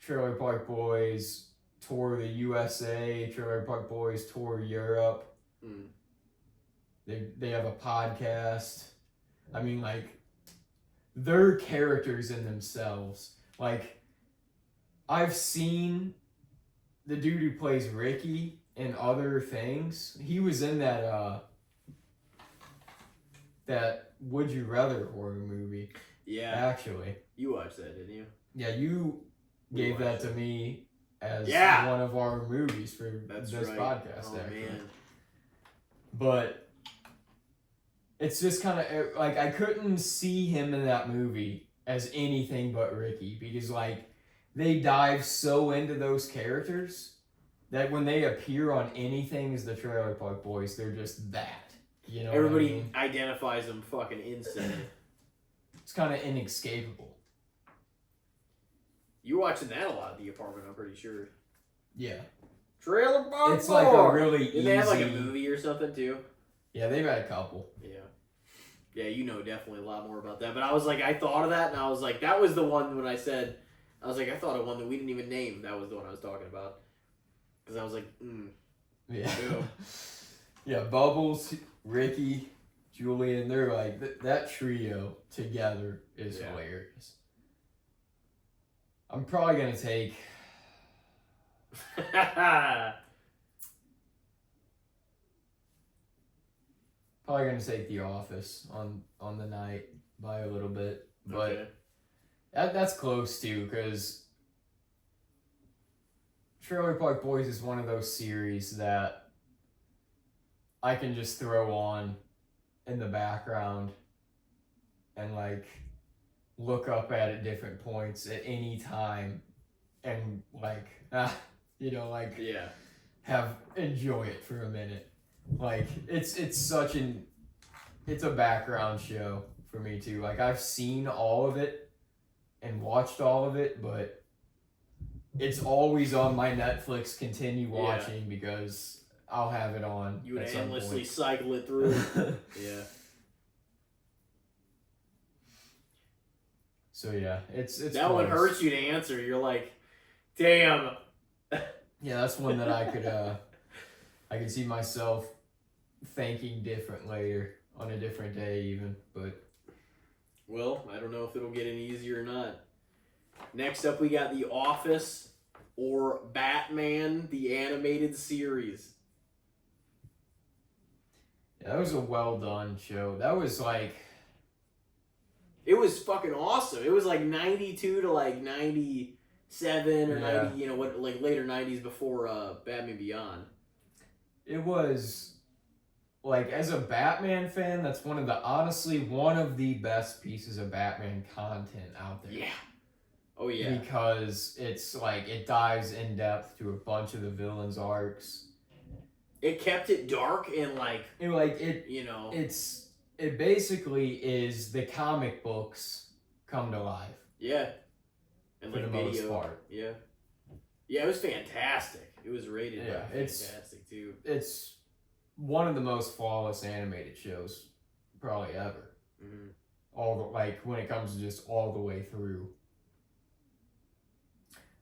Trailer Park Boys tour the USA, Trailer Park Boys tour Europe. Mm. They have a podcast. I mean, like, they're characters in themselves. Like, I've seen the dude who plays Ricky in other things. He was in that Would You Rather horror movie. Yeah. Actually. You watched that, didn't you? Yeah, you gave that to me as one of our movies for this podcast, actually. Man. But it's just kind of like I couldn't see him in that movie as anything but Ricky because like they dive so into those characters that when they appear on anything as the Trailer Park Boys, they're just that. You know, everybody what I mean? identifies them fucking instantly. It's kind of inescapable. You're watching that a lot at the apartment, I'm pretty sure. Yeah. Trailer Park It's like a really Did they have like a movie or something too? Yeah, they've had a couple. Yeah. Yeah, you know definitely a lot more about that. But I was like, I thought of that and I was like, that was the one when I said, I was like, I thought of one that we didn't even name. That was the one I was talking about. Because I was like, Yeah. Ew. Yeah, Bubbles, Ricky, Julian, they're like, that trio together is hilarious. I'm probably going to take... Probably going to take The Office on the night by a little bit. But that's close too, because Trailer Park Boys is one of those series that I can just throw on in the background and like look up at different points at any time and like enjoy it for a minute. Like it's a background show for me too. Like I've seen all of it and watched all of it, but it's always on my Netflix continue watching because I'll have it on. You would at some endlessly point. cycle it through. Yeah. So yeah, it's that close. one hurts you to answer. You're like, damn. Yeah, that's one that I could see myself thinking different later on a different day even, but well, I don't know if it'll get any easier or not. Next up, we got The Office or Batman, the animated series. Yeah, that was a well done show. That was like... It was fucking awesome. It was like 92 to like 97 or 90, like later 90s before Batman Beyond. It was... Like, as a Batman fan, that's honestly one of the best pieces of Batman content out there. Yeah. Oh, yeah. Because it's like, it dives in depth to a bunch of the villains' arcs. It kept it dark and it basically is the comic books come to life. Yeah. And for like the video. most part. Yeah. Yeah, it was fantastic. It was rated fantastic too. It's one of the most flawless animated shows probably ever. Mm-hmm. All the like when it comes to just all the way through.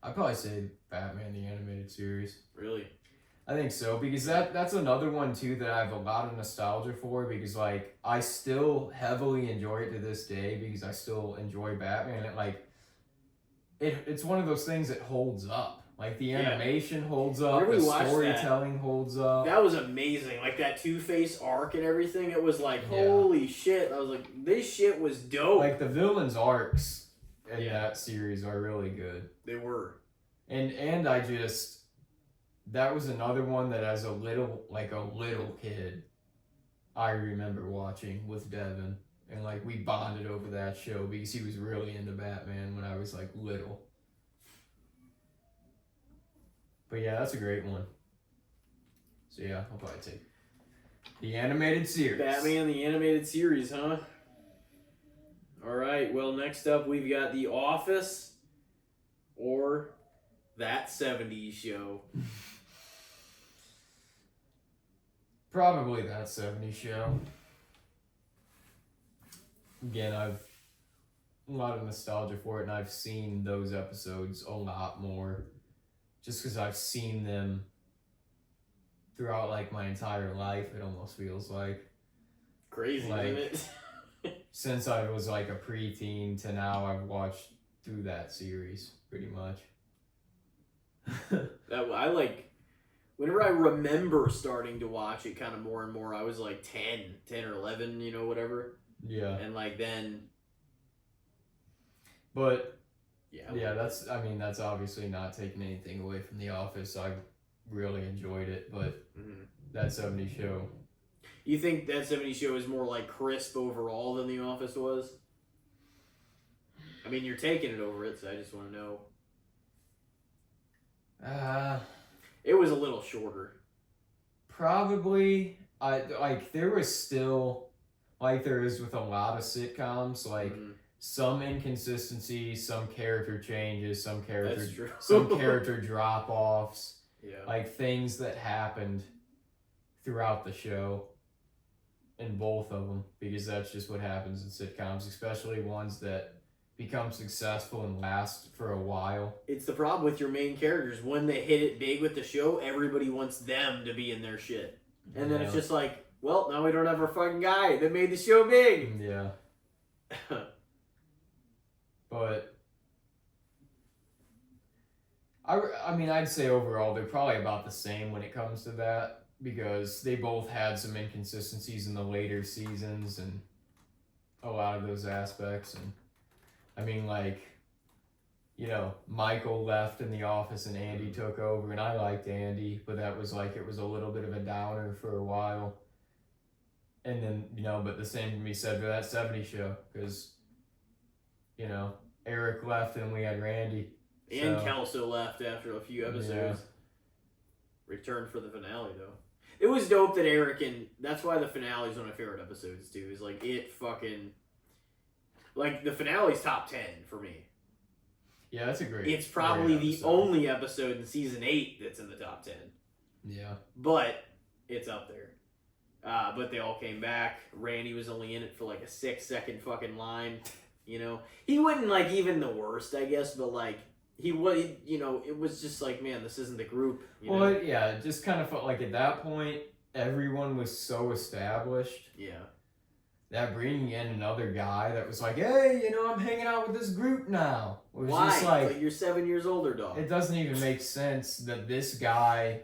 I'd probably say Batman the Animated Series. Really? I think so, because that's another one too that I have a lot of nostalgia for, because like I still heavily enjoy it to this day because I still enjoy Batman. It's one of those things that holds up. Like the animation holds up, the storytelling holds up. That was amazing. Like that Two-Face arc and everything. It was like, holy shit. I was like, this shit was dope. Like the villains' arcs in that series are really good. They were. And I just, that was another one that as a little kid, I remember watching with Devin. And like we bonded over that show because he was really into Batman when I was like little. But yeah, that's a great one. So yeah, I'll probably take the animated series. Batman the Animated Series, huh? Alright, well next up we've got The Office or That 70s Show. Probably That 70s Show. Again, I've a lot of nostalgia for it, and I've seen those episodes a lot more just because I've seen them throughout like my entire life. It almost feels like crazy, like, isn't it? Since I was like a preteen to now, I've watched through that series pretty much. I like, whenever I remember starting to watch it kind of more and more, I was like 10 or 11, you know, whatever. Yeah. And like then. But yeah, that's obviously not taking anything away from The Office. I really enjoyed it, but That 70s Show. You think That 70s Show is more like crisp overall than The Office was? I mean, you're taking it over it, so I just want to know. It was a little shorter. Probably. There was still, like there is with a lot of sitcoms, like some inconsistencies, some character changes, some character drop-offs. Yeah. Like things that happened throughout the show in both of them, because that's just what happens in sitcoms, especially ones that become successful and last for a while. It's the problem with your main characters. When they hit it big with the show, everybody wants them to be in their shit. And then it's just like, well, now we don't have our fucking guy that made the show big. Yeah. But I mean, I'd say overall they're probably about the same when it comes to that, because they both had some inconsistencies in the later seasons and a lot of those aspects. And I mean, like, you know, Michael left in The Office and Andy took over, and I liked Andy, but that was like, it was a little bit of a downer for a while. And then, you know, but the same can be said for That 70s Show, because, you know, Eric left and we had Randy. And Kelso left after a few episodes. Returned for the finale, though. It was dope that Eric, and that's why the finale is one of my favorite episodes, too. Is like, it fucking, like, the finale's top 10 for me. Yeah, that's a great. It's probably the only episode in season 8 that's in the top 10. Yeah. But it's up there. But they all came back. Randy was only in it for like a 6-second fucking line. You know, he wasn't like even the worst, I guess, but like he was. You know, it was just like, man, this isn't the group. You know? Yeah, it just kind of felt like at that point everyone was so established. Yeah. That bringing in another guy that was like, hey, you know, I'm hanging out with this group now. It was Why? Just like you're 7 years older, dog. It doesn't even make sense that this guy,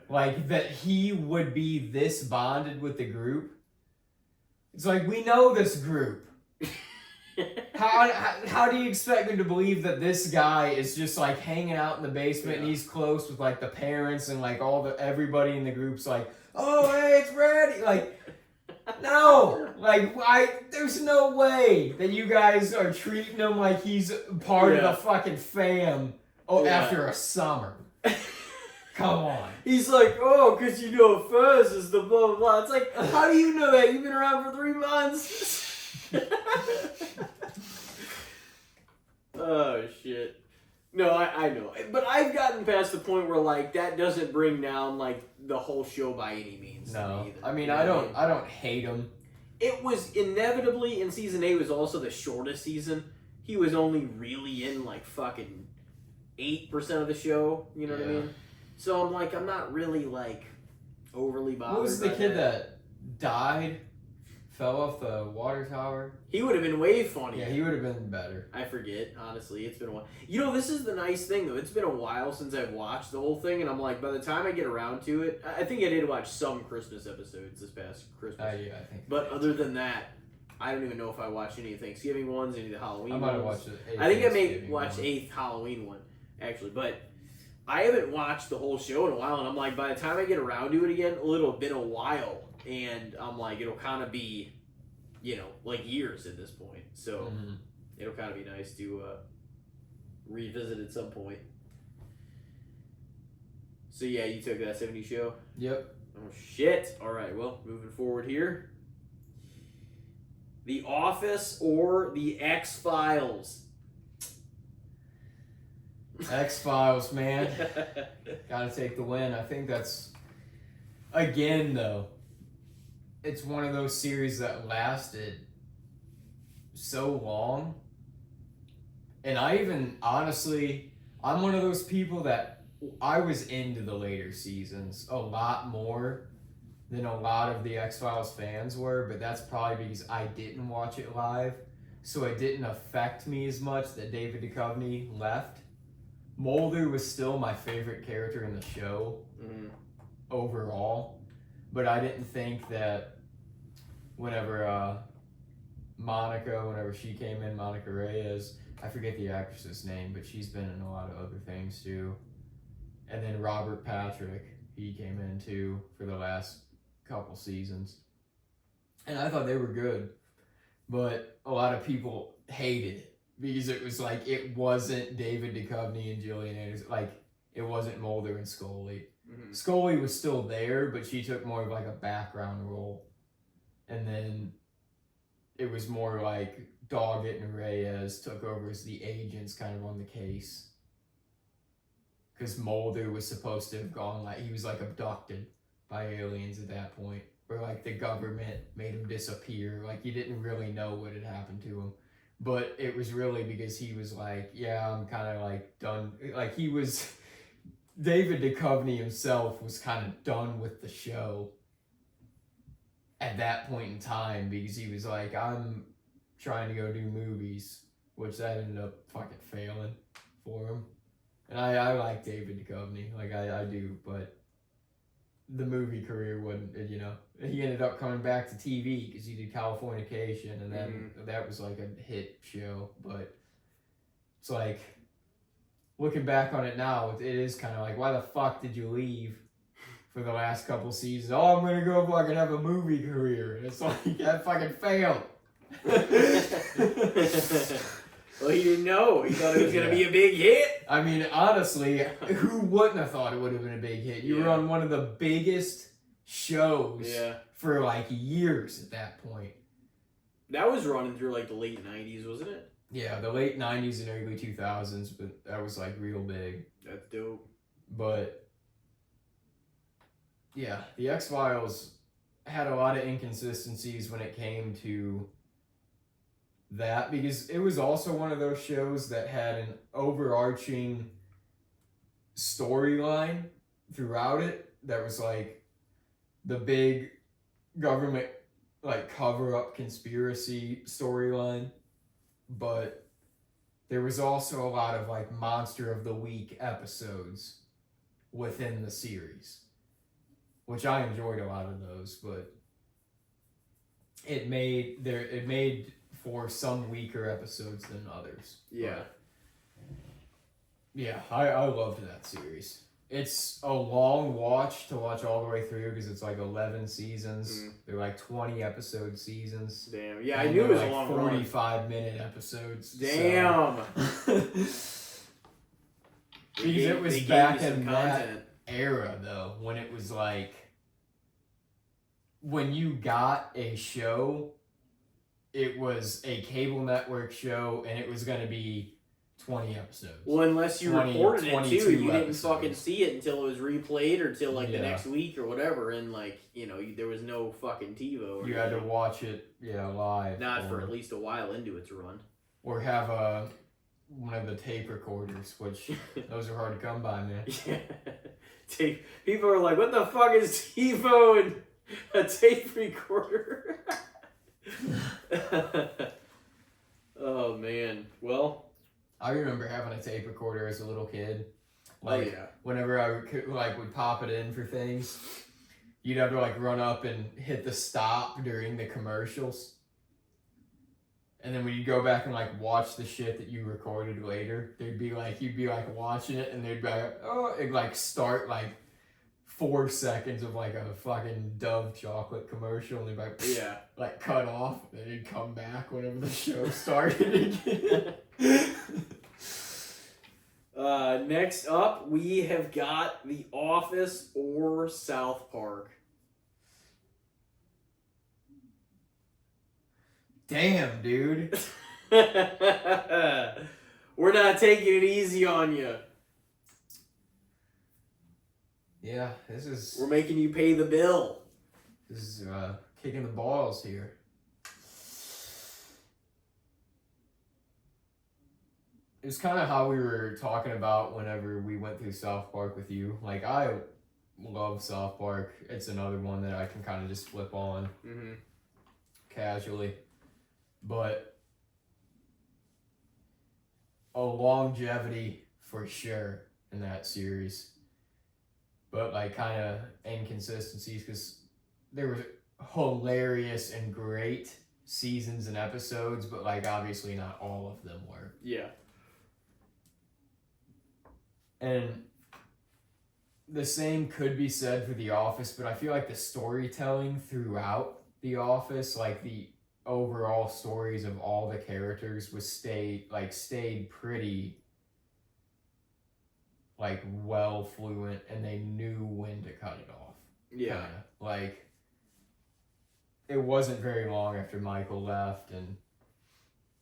like, that he would be this bonded with the group. It's like, we know this group. How do you expect me to believe that this guy is just like hanging out in the basement and he's close with like the parents and like everybody in the group's like, oh, hey, it's Randy. Like, no, like there's no way that you guys are treating him like he's part of the fucking fam after a summer. Come on. He's like, oh, because you know Fuzz is the blah, blah, blah. It's like, how do you know that? You've been around for 3 months. Oh, shit. No, I know. But I've gotten past the point where, like, that doesn't bring down, like, the whole show by any means. No, to me either. I mean, You know I don't hate him. It was inevitably in season 8 was also the shortest season. He was only really in like fucking 8% of the show. You know what I Yeah. mean? So I'm like, I'm not really like overly bothered. What was the by kid that died? Fell off the water tower? He would have been way funnier. Yeah, he would have been better. I forget, honestly. It's been a while. You know, this is the nice thing, though. It's been a while since I've watched the whole thing, and I'm like, by the time I get around to it, I think I did watch some Christmas episodes this past Christmas. Yeah, I think. But other than that, I don't even know if I watched any of the Thanksgiving ones, any of the Halloween I ones. might have watched it. I think I may watch 8th Halloween one, actually. But I haven't watched the whole show in a while, and I'm like, by the time I get around to it again, it'll have been a while. And I'm like, it'll kind of be, you know, like years at this point. So it'll kind of be nice to revisit at some point. So yeah, you took that 70 show? Yep. Oh shit. Alright, well, moving forward here. The Office or The X-Files? X-Files, man. Gotta take the win. I think that's, again, though, it's one of those series that lasted so long. And I even, honestly, I'm one of those people that I was into the later seasons a lot more than a lot of the X-Files fans were, but that's probably because I didn't watch it live, so it didn't affect me as much that David Duchovny left. Mulder was still my favorite character in the show overall, but I didn't think that whenever she came in, Monica Reyes, I forget the actress's name, but she's been in a lot of other things too. And then Robert Patrick, he came in too for the last couple seasons. And I thought they were good, but a lot of people hated it because it was like, it wasn't David Duchovny and Gillian Anderson. Like, it wasn't Mulder and Scully. Scully was still there, but she took more of like a background role. And then it was more like Doggett and Reyes took over as the agents kind of on the case. Because Mulder was supposed to have gone, like, he was like abducted by aliens at that point. Or like the government made him disappear. Like, you didn't really know what had happened to him. But it was really because he was like, yeah, I'm kind of like done. Like, he was, David Duchovny himself was kind of done with the show at that point in time, because he was like, I'm trying to go do movies, which that ended up fucking failing for him. And I like David Duchovny, like I do, but the movie career wouldn't, you know, he ended up coming back to TV because he did Californication, and then that was like a hit show. But it's like, looking back on it now, it is kind of like, why the fuck did you leave for the last couple seasons? Oh, I'm gonna go fucking have a movie career. And it's like, that fucking failed. Well, he didn't know. He thought it was gonna be a big hit. I mean, honestly, who wouldn't have thought it would have been a big hit? You were on one of the biggest shows for like years at that point. That was running through like the late 90s, wasn't it? Yeah, the late 90s and early 2000s, but that was like real big. That's dope. But yeah, the X-Files had a lot of inconsistencies when it came to that, because it was also one of those shows that had an overarching storyline throughout it that was like the big government like cover-up conspiracy storyline, but there was also a lot of like monster of the week episodes within the series, which I enjoyed a lot of those, but it made for some weaker episodes than others. Yeah. But yeah, I loved that series. It's a long watch to watch all the way through because it's like 11 seasons. They're like 20 episode seasons. Damn. Yeah, I knew it was like a long 45-minute episodes. Damn. So. Because it was back in that era, though, when it was like, when you got a show, it was a cable network show, and it was going to be 20 episodes. Well, unless you 20, reported it 22 too, you didn't episodes. fucking see it until it was replayed or till like the Yeah. next week or whatever, and like there was no fucking TiVo. Or You had to anything. watch it, live. Not for at least a while into its run. Or have one of the tape recorders, which those are hard to come by, man. Yeah. Tape. People are like, "What the fuck is TiVo and a tape recorder?" Oh man. Well, I remember having a tape recorder as a little kid. yeah. Whenever I would pop it in for things, you'd have to like run up and hit the stop during the commercials. And then when you go back and like watch the shit that you recorded later, you'd be like watching it and they'd be like, oh, it'd like start like 4 seconds of like a fucking Dove chocolate commercial and they'd be like, Yeah. like cut off, and then it'd come back whenever the show started again. Next up, we have got The Office or South Park. Damn, dude. We're not taking it easy on you. Yeah, We're making you pay the bill. this is kicking the balls here. It was kind of how we were talking about whenever we went through South Park with you. Like, I love South Park. It's another one that I can kind of just flip on casually. But a longevity for sure in that series. But, like, kind of inconsistencies because there were hilarious and great seasons and episodes, but, like, obviously not all of them were. Yeah. And the same could be said for The Office, but I feel like the storytelling throughout The Office, like the overall stories of all the characters stayed pretty like well fluent, and they knew when to cut it off. Yeah. Kinda. Like it wasn't very long after Michael left and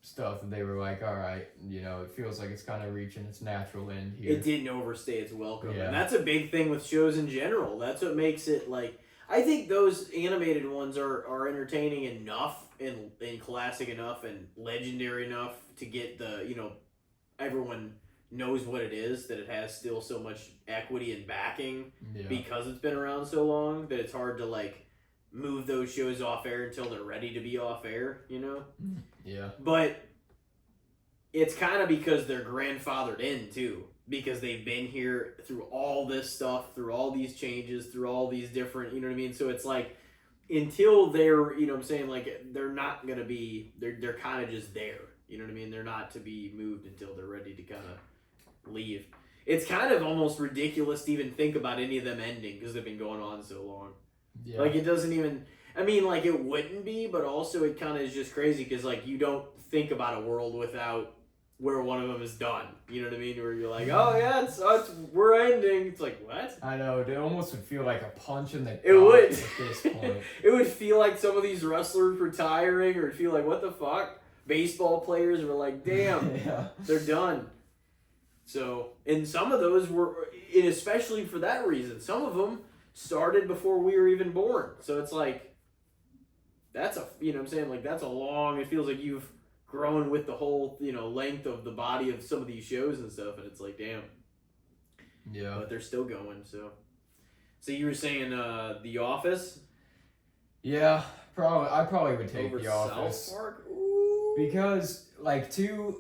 stuff that they were like, all right, it feels like it's kind of reaching its natural end here. It didn't overstay its welcome. Yeah. And that's a big thing with shows in general. That's what makes it like, I think those animated ones are entertaining enough and classic enough and legendary enough to get the, everyone knows what it is, that it has still so much equity and backing because it's been around so long that it's hard to like move those shows off air until they're ready to be off air, Yeah. But it's kind of because they're grandfathered in too, because they've been here through all this stuff, through all these changes, through all these different, So it's like until they're, like they're not going to be, they're kind of just there, They're not to be moved until they're ready to kind of leave. It's kind of almost ridiculous to even think about any of them ending because they've been going on so long. Yeah. Like, it doesn't even... I mean, like, it wouldn't be, but also it kind of is just crazy because, like, you don't think about a world without where one of them is done. You know what I mean? Where you're like, oh, yeah, we're ending. It's like, what? I know. It almost would feel like a punch in the It would. at this point. It would feel like some of these wrestlers retiring, or it'd feel like, what the fuck? Baseball players were like, damn, Yeah. they're done. So, and some of those were, and especially for that reason, some of them started before we were even born. So it's like, that's a, like that's a long, it feels like you've grown with the whole, length of the body of some of these shows and stuff. And it's like, damn. Yeah. But they're still going. So you were saying The Office? Yeah. I probably would take over The Office. South Park? Ooh. Because like Jim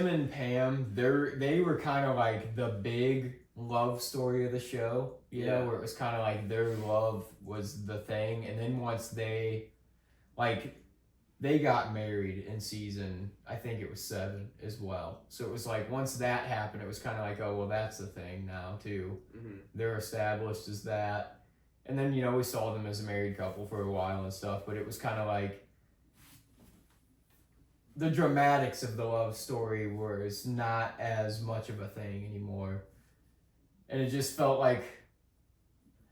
and Pam, they were kind of like the big love story of the show, where it was kind of like their love was the thing, and then once they got married in season, I think it was 7 as well. So it was like once that happened, it was kind of like, oh well, that's the thing now too. Mm-hmm. They're established as that, and then we saw them as a married couple for a while and stuff, but it was kind of like the dramatics of the love story was not as much of a thing anymore. And it just felt like,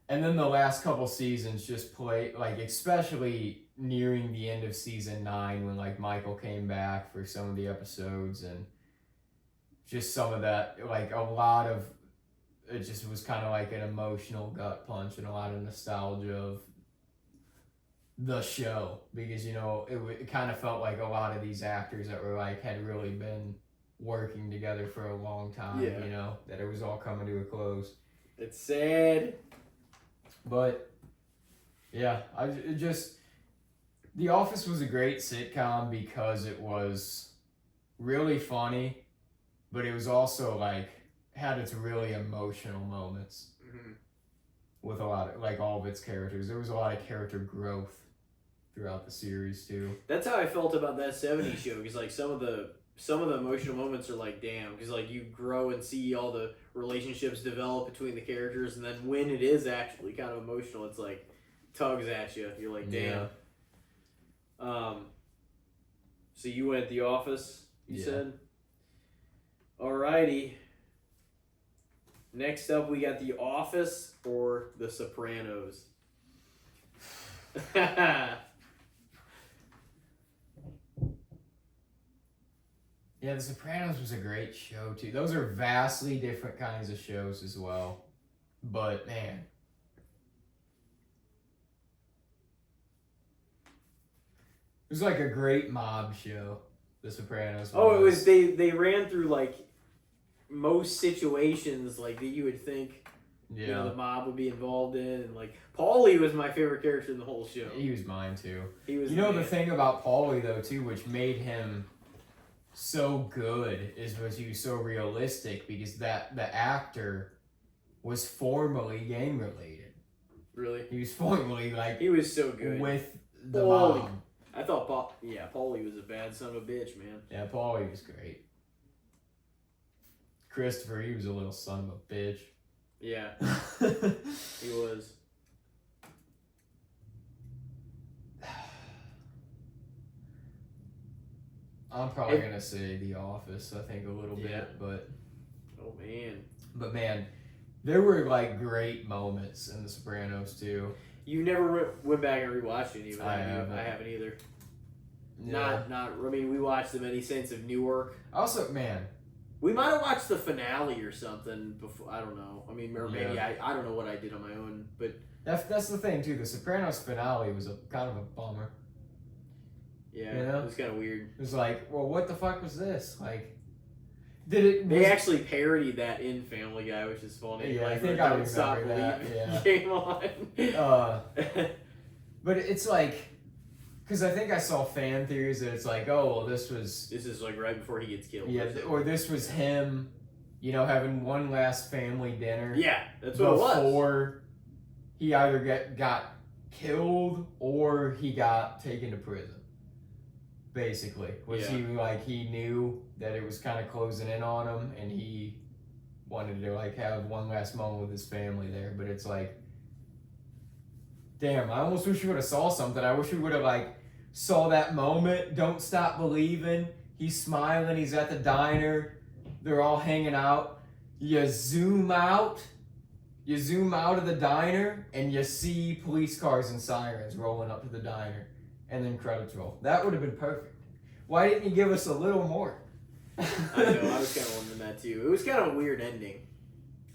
and then the last couple seasons just played, like especially nearing the end of season 9 when like Michael came back for some of the episodes, and just some of that, like a lot of it just was kind of like an emotional gut punch and a lot of nostalgia of the show, because it kind of felt like a lot of these actors that were like had really been working together for a long time. That it was all coming to a close. It's sad, but yeah, The Office was a great sitcom because it was really funny, but it was also like had its really emotional moments with a lot of like all of its characters. There was a lot of character growth throughout the series too. That's how I felt about that '70s show, because like some of the emotional moments are like, damn, because like you grow and see all the relationships develop between the characters, and then when it is actually kind of emotional, it's like tugs at you. You're like, damn. Yeah. So you went The Office, you said? Alrighty. Next up, we got The Office or The Sopranos. Yeah, The Sopranos was a great show too. Those are vastly different kinds of shows as well. But man, it was like a great mob show, The Sopranos. Oh, it was. They ran through like most situations like that you would think the mob would be involved in, and like Paulie was my favorite character in the whole show. He was mine too. He was. The thing about Paulie though too, which made him so good, was he was so realistic, because the actor was formerly gang related. Really? He was formerly like he was so good with the mob. I thought Paulie was a bad son of a bitch, man. Yeah, Paulie was great. Christopher, he was a little son of a bitch. Yeah. He was. I'm probably gonna say The Office, I think, a little bit, but oh man. But man, there were like great moments in The Sopranos too. You never went back and rewatched it, even. I haven't either. Yeah. Not. I mean, we watched The Many Saints of Newark. Also, man, we might have watched the finale or something before. I don't know. I mean, or maybe I don't know what I did on my own, but that's the thing too. The Sopranos finale was a kind of a bummer. Yeah, it was kind of weird. It was like, well, what the fuck was this? Like, They actually parodied that in Family Guy, which is funny. Yeah, like, I think I remember that. Yeah. Came on. But it's like, because I think I saw fan theories that it's like, oh, well, this is like right before he gets killed. Yeah, or this was him, having one last family dinner. Yeah, that's what it was. Before he either got killed or he got taken to prison. Basically, he knew that it was kind of closing in on him, and he wanted to like have one last moment with his family there. But it's like, damn, I almost wish we would have saw something. I wish we would have like saw that moment. Don't stop believing. He's smiling. He's at the diner. They're all hanging out. You zoom out of the diner, and you see police cars and sirens rolling up to the diner. And then credits roll. That would have been perfect. Why didn't you give us a little more? I know, I was kind of wondering that too. It was kind of a weird ending.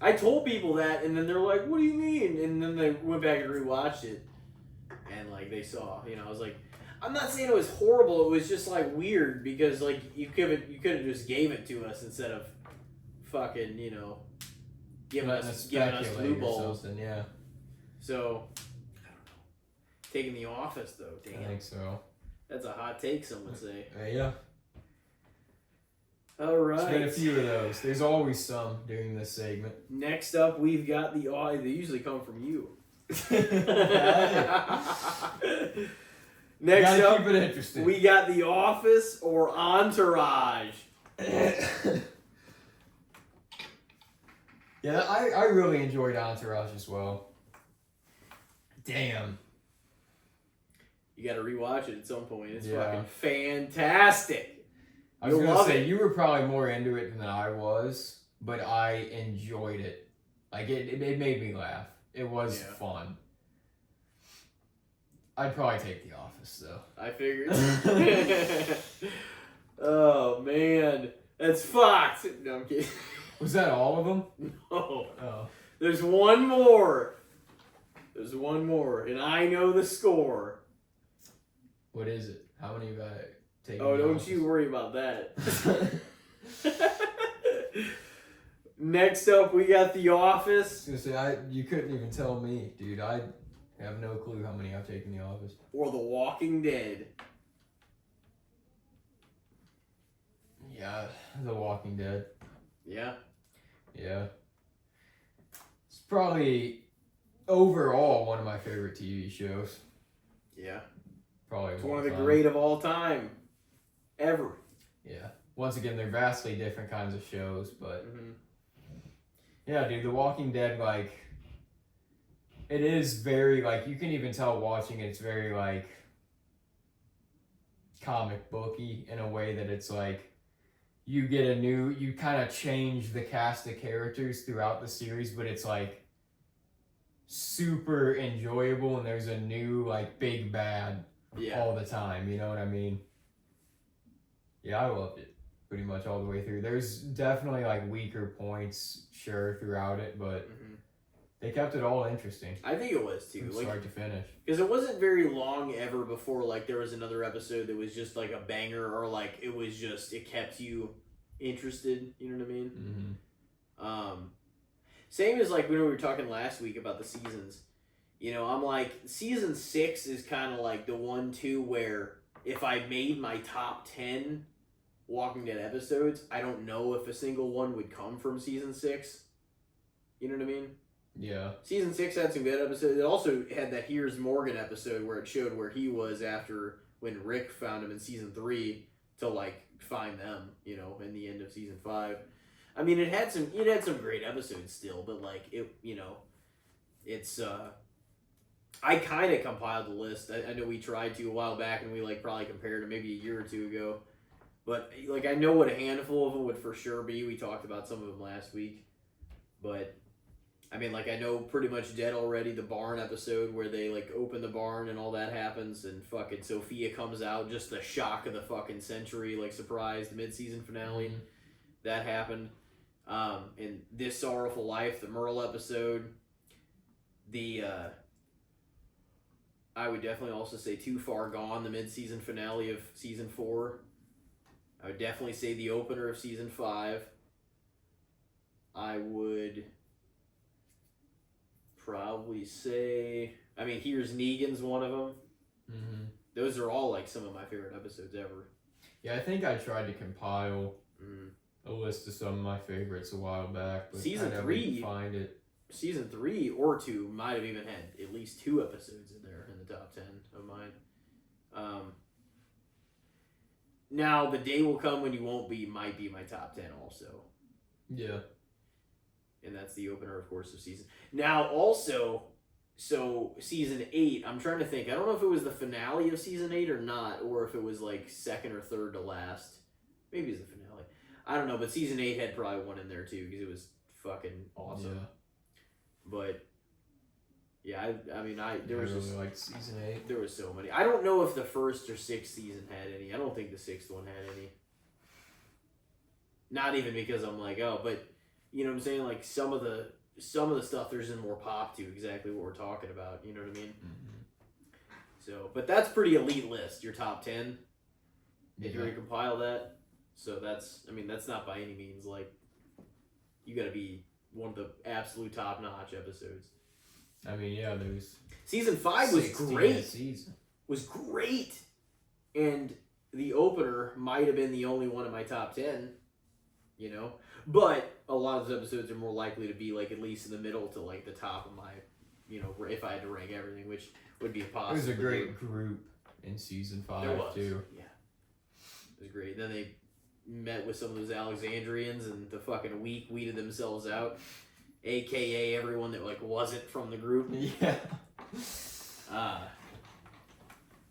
I told people that, and then they're like, what do you mean? And then they went back and rewatched it. And like they saw, I was like, I'm not saying it was horrible, it was just like weird, because like you could have just gave it to us instead of fucking, giving us blue balls. Yeah. So taking The Office, though, damn. I think so. That's a hot take, some would say. Yeah. All right. There's been a few of those. There's always some during this segment. Next up, we've got they usually come from you. Next up, keep it interesting. We got The Office or Entourage. Yeah, I really enjoyed Entourage as well. Damn. You got to rewatch it at some point. It's fucking fantastic. I was gonna say you were probably more into it than I was, but I enjoyed it. Like it made me laugh. It was fun. I'd probably take The Office though. I figured. Oh man, that's fucked. No, I'm that all of them? No. Oh. There's one more. There's one more, and I know the score. What is it? How many have I taken? Oh, don't you worry about that. Next up, we got The Office. I was gonna say, you couldn't even tell me, dude. I have no clue how many I've taken The Office. Or The Walking Dead. Yeah, The Walking Dead. Yeah. Yeah. It's probably overall one of my favorite TV shows. Yeah. Probably It's one of the great of all time. Ever. Yeah. Once again, they're vastly different kinds of shows, but yeah, dude, The Walking Dead, like, it is very, like, you can even tell watching it, it's very, like, comic booky in a way that it's like, you kind of change the cast of characters throughout the series, but it's like super enjoyable and there's a new, like, big bad all the time, you know what I mean? Yeah, I loved it pretty much all the way through. There's definitely like weaker points, sure, throughout it, but they kept it all interesting. I think it was too, from like, start to finish. Because it wasn't very long ever before like there was another episode that was just like a banger, or like it kept you interested. You know what I mean? Mm-hmm. Same as like when we were talking last week about the seasons. You know, I'm like, season 6 is kind of like the one too where if I made my top 10 Walking Dead episodes, I don't know if a single one would come from season 6. You know what I mean? Yeah. Season 6 had some good episodes. It also had that Here's Morgan episode where it showed where he was after when Rick found him in season 3 to like find them, you know, in the end of season 5. I mean, it had some great episodes still, but like it, you know, it's I kind of compiled the list. I know we tried to a while back, and we like probably compared it maybe a year or two ago. But like I know what a handful of them would for sure be. We talked about some of them last week, but I mean, like I know pretty much Dead Already, the barn episode where they like open the barn and all that happens, and fucking Sophia comes out, just the shock of the fucking century, like surprise, the mid-season finale, that happened. And This Sorrowful Life, the Merle episode, the I would definitely also say Too Far Gone, the mid-season finale of season 4. I would definitely say the opener of season 5. I would probably say, I mean, Here's Negan's one of them. Mm-hmm. Those are all like some of my favorite episodes ever. Yeah, I think I tried to compile a list of some of my favorites a while back, but season I never 3 find it. Season 3 or 2 might have even had at least 2 episodes in there in the top 10 of mine. Now, The Day Will Come When You Won't Be might be my top 10 also. Yeah. And that's the opener, of course, of season. Now, also, so season 8, I'm trying to think. I don't know if it was the finale of season 8 or not, or if it was like second or third to last. Maybe it's the finale. I don't know, but season 8 had probably one in there too because it was fucking awesome. Yeah. But yeah, I mean, there was really liked season 8. There was so many. I don't know if the first or 6th season had any. I don't think the 6th one had any. Not even because I'm like, oh, but you know what I'm saying? Like some of the stuff there's in more pop to exactly what we're talking about. You know what I mean? So, but that's pretty elite list. Your top 10. If you were to compile that, so that's not by any means like you got to be one of the absolute top notch episodes. I mean, yeah, there's season 5 was great. Season. Was great, and the opener might have been the only one in my top 10. You know, but a lot of those episodes are more likely to be like at least in the middle to like the top of my, you know, if I had to rank everything, which would be impossible. It was a great group in season 5 too. Yeah, it was great. Then they met with some of those Alexandrians and the fucking weeded themselves out, aka everyone that like wasn't from the group. Yeah.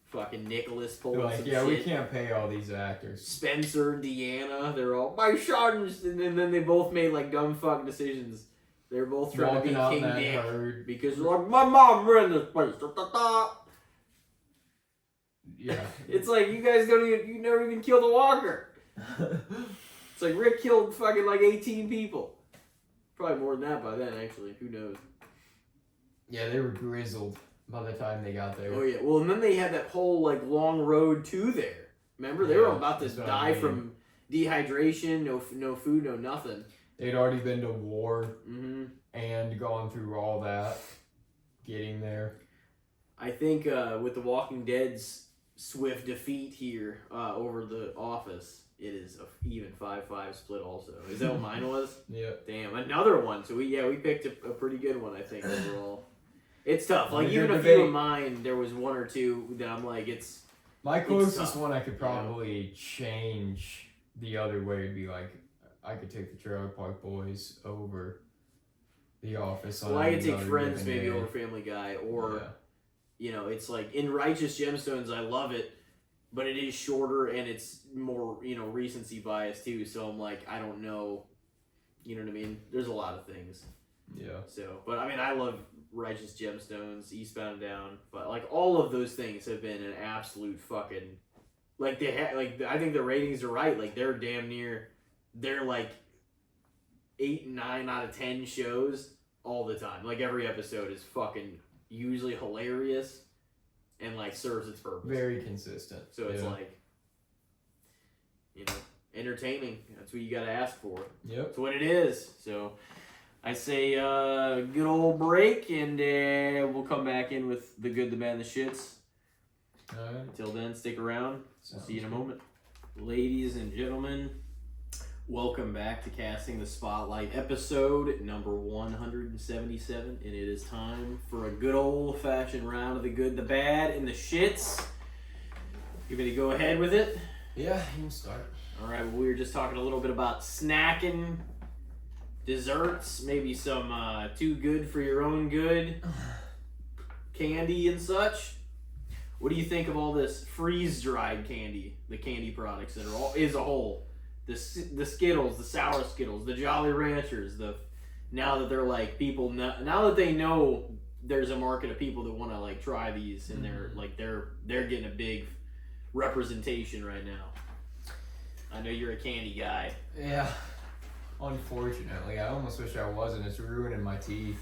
Fucking Nicholas pulling like, some yeah, shit. We can't pay all these actors. Spencer and Deanna, they're all my sons, and then they both made like dumb fuck decisions. They're both trying to be King Nick herd. because they're like, my mom ran this place. Yeah. It's like you guys you never even killed a walker. It's like Rick killed fucking like 18 people. Probably more than that by then, actually. Who knows? Yeah, they were grizzled by the time they got there. Oh, yeah. Well, and then they had that whole, like, long road to there. Remember? They were about to die from dehydration, no food, no nothing. They'd already been to war and gone through all that, getting there. I think with The Walking Dead's swift defeat here over The Office, it is a even 5-5 split also. Is that what mine was? Yeah. Damn, another one. So we picked a pretty good one, I think, overall. It's tough. Like, even a few of mine, there was one or two that I'm like, it's... My closest one I could probably change the other way would be like, I could take the Trailer Park Boys over The Office. Well, I could take Friends maybe over Family Guy, or, you know, it's like, in Righteous Gemstones, I love it, but it is shorter and it's more, you know, recency bias too, so I'm like, I don't know, you know what I mean? There's a lot of things. Yeah. So, but I mean, I love Righteous Gemstones, Eastbound and Down, but like all of those things have been an absolute fucking, like I think the ratings are right, like they're damn near, they're like 8, 9 out of 10 shows all the time. Like every episode is fucking usually hilarious and like serves its purpose. Very consistent. So it's like, you know, entertaining. That's what you got to ask for. Yep. That's what it is. So I say good old break, and we'll come back in with the good, the bad, and the shits. All right. Until then, stick around. We'll see you in a moment. Ladies and gentlemen, welcome back to Casting the Spotlight, episode number 177, and it is time for a good old-fashioned round of the good, the bad, and the shits. You ready to go ahead with it? Yeah, you can start. All right, well, we were just talking a little bit about snacking, desserts, maybe some too good for your own good, candy and such. What do you think of all this freeze-dried candy, the candy products that are all as a whole? The Skittles, the sour Skittles, the Jolly Ranchers, now that they're like people, now that they know there's a market of people that want to like try these, and they're getting a big representation right now. I know you're a candy guy. Yeah. Unfortunately, I almost wish I wasn't. It's ruining my teeth.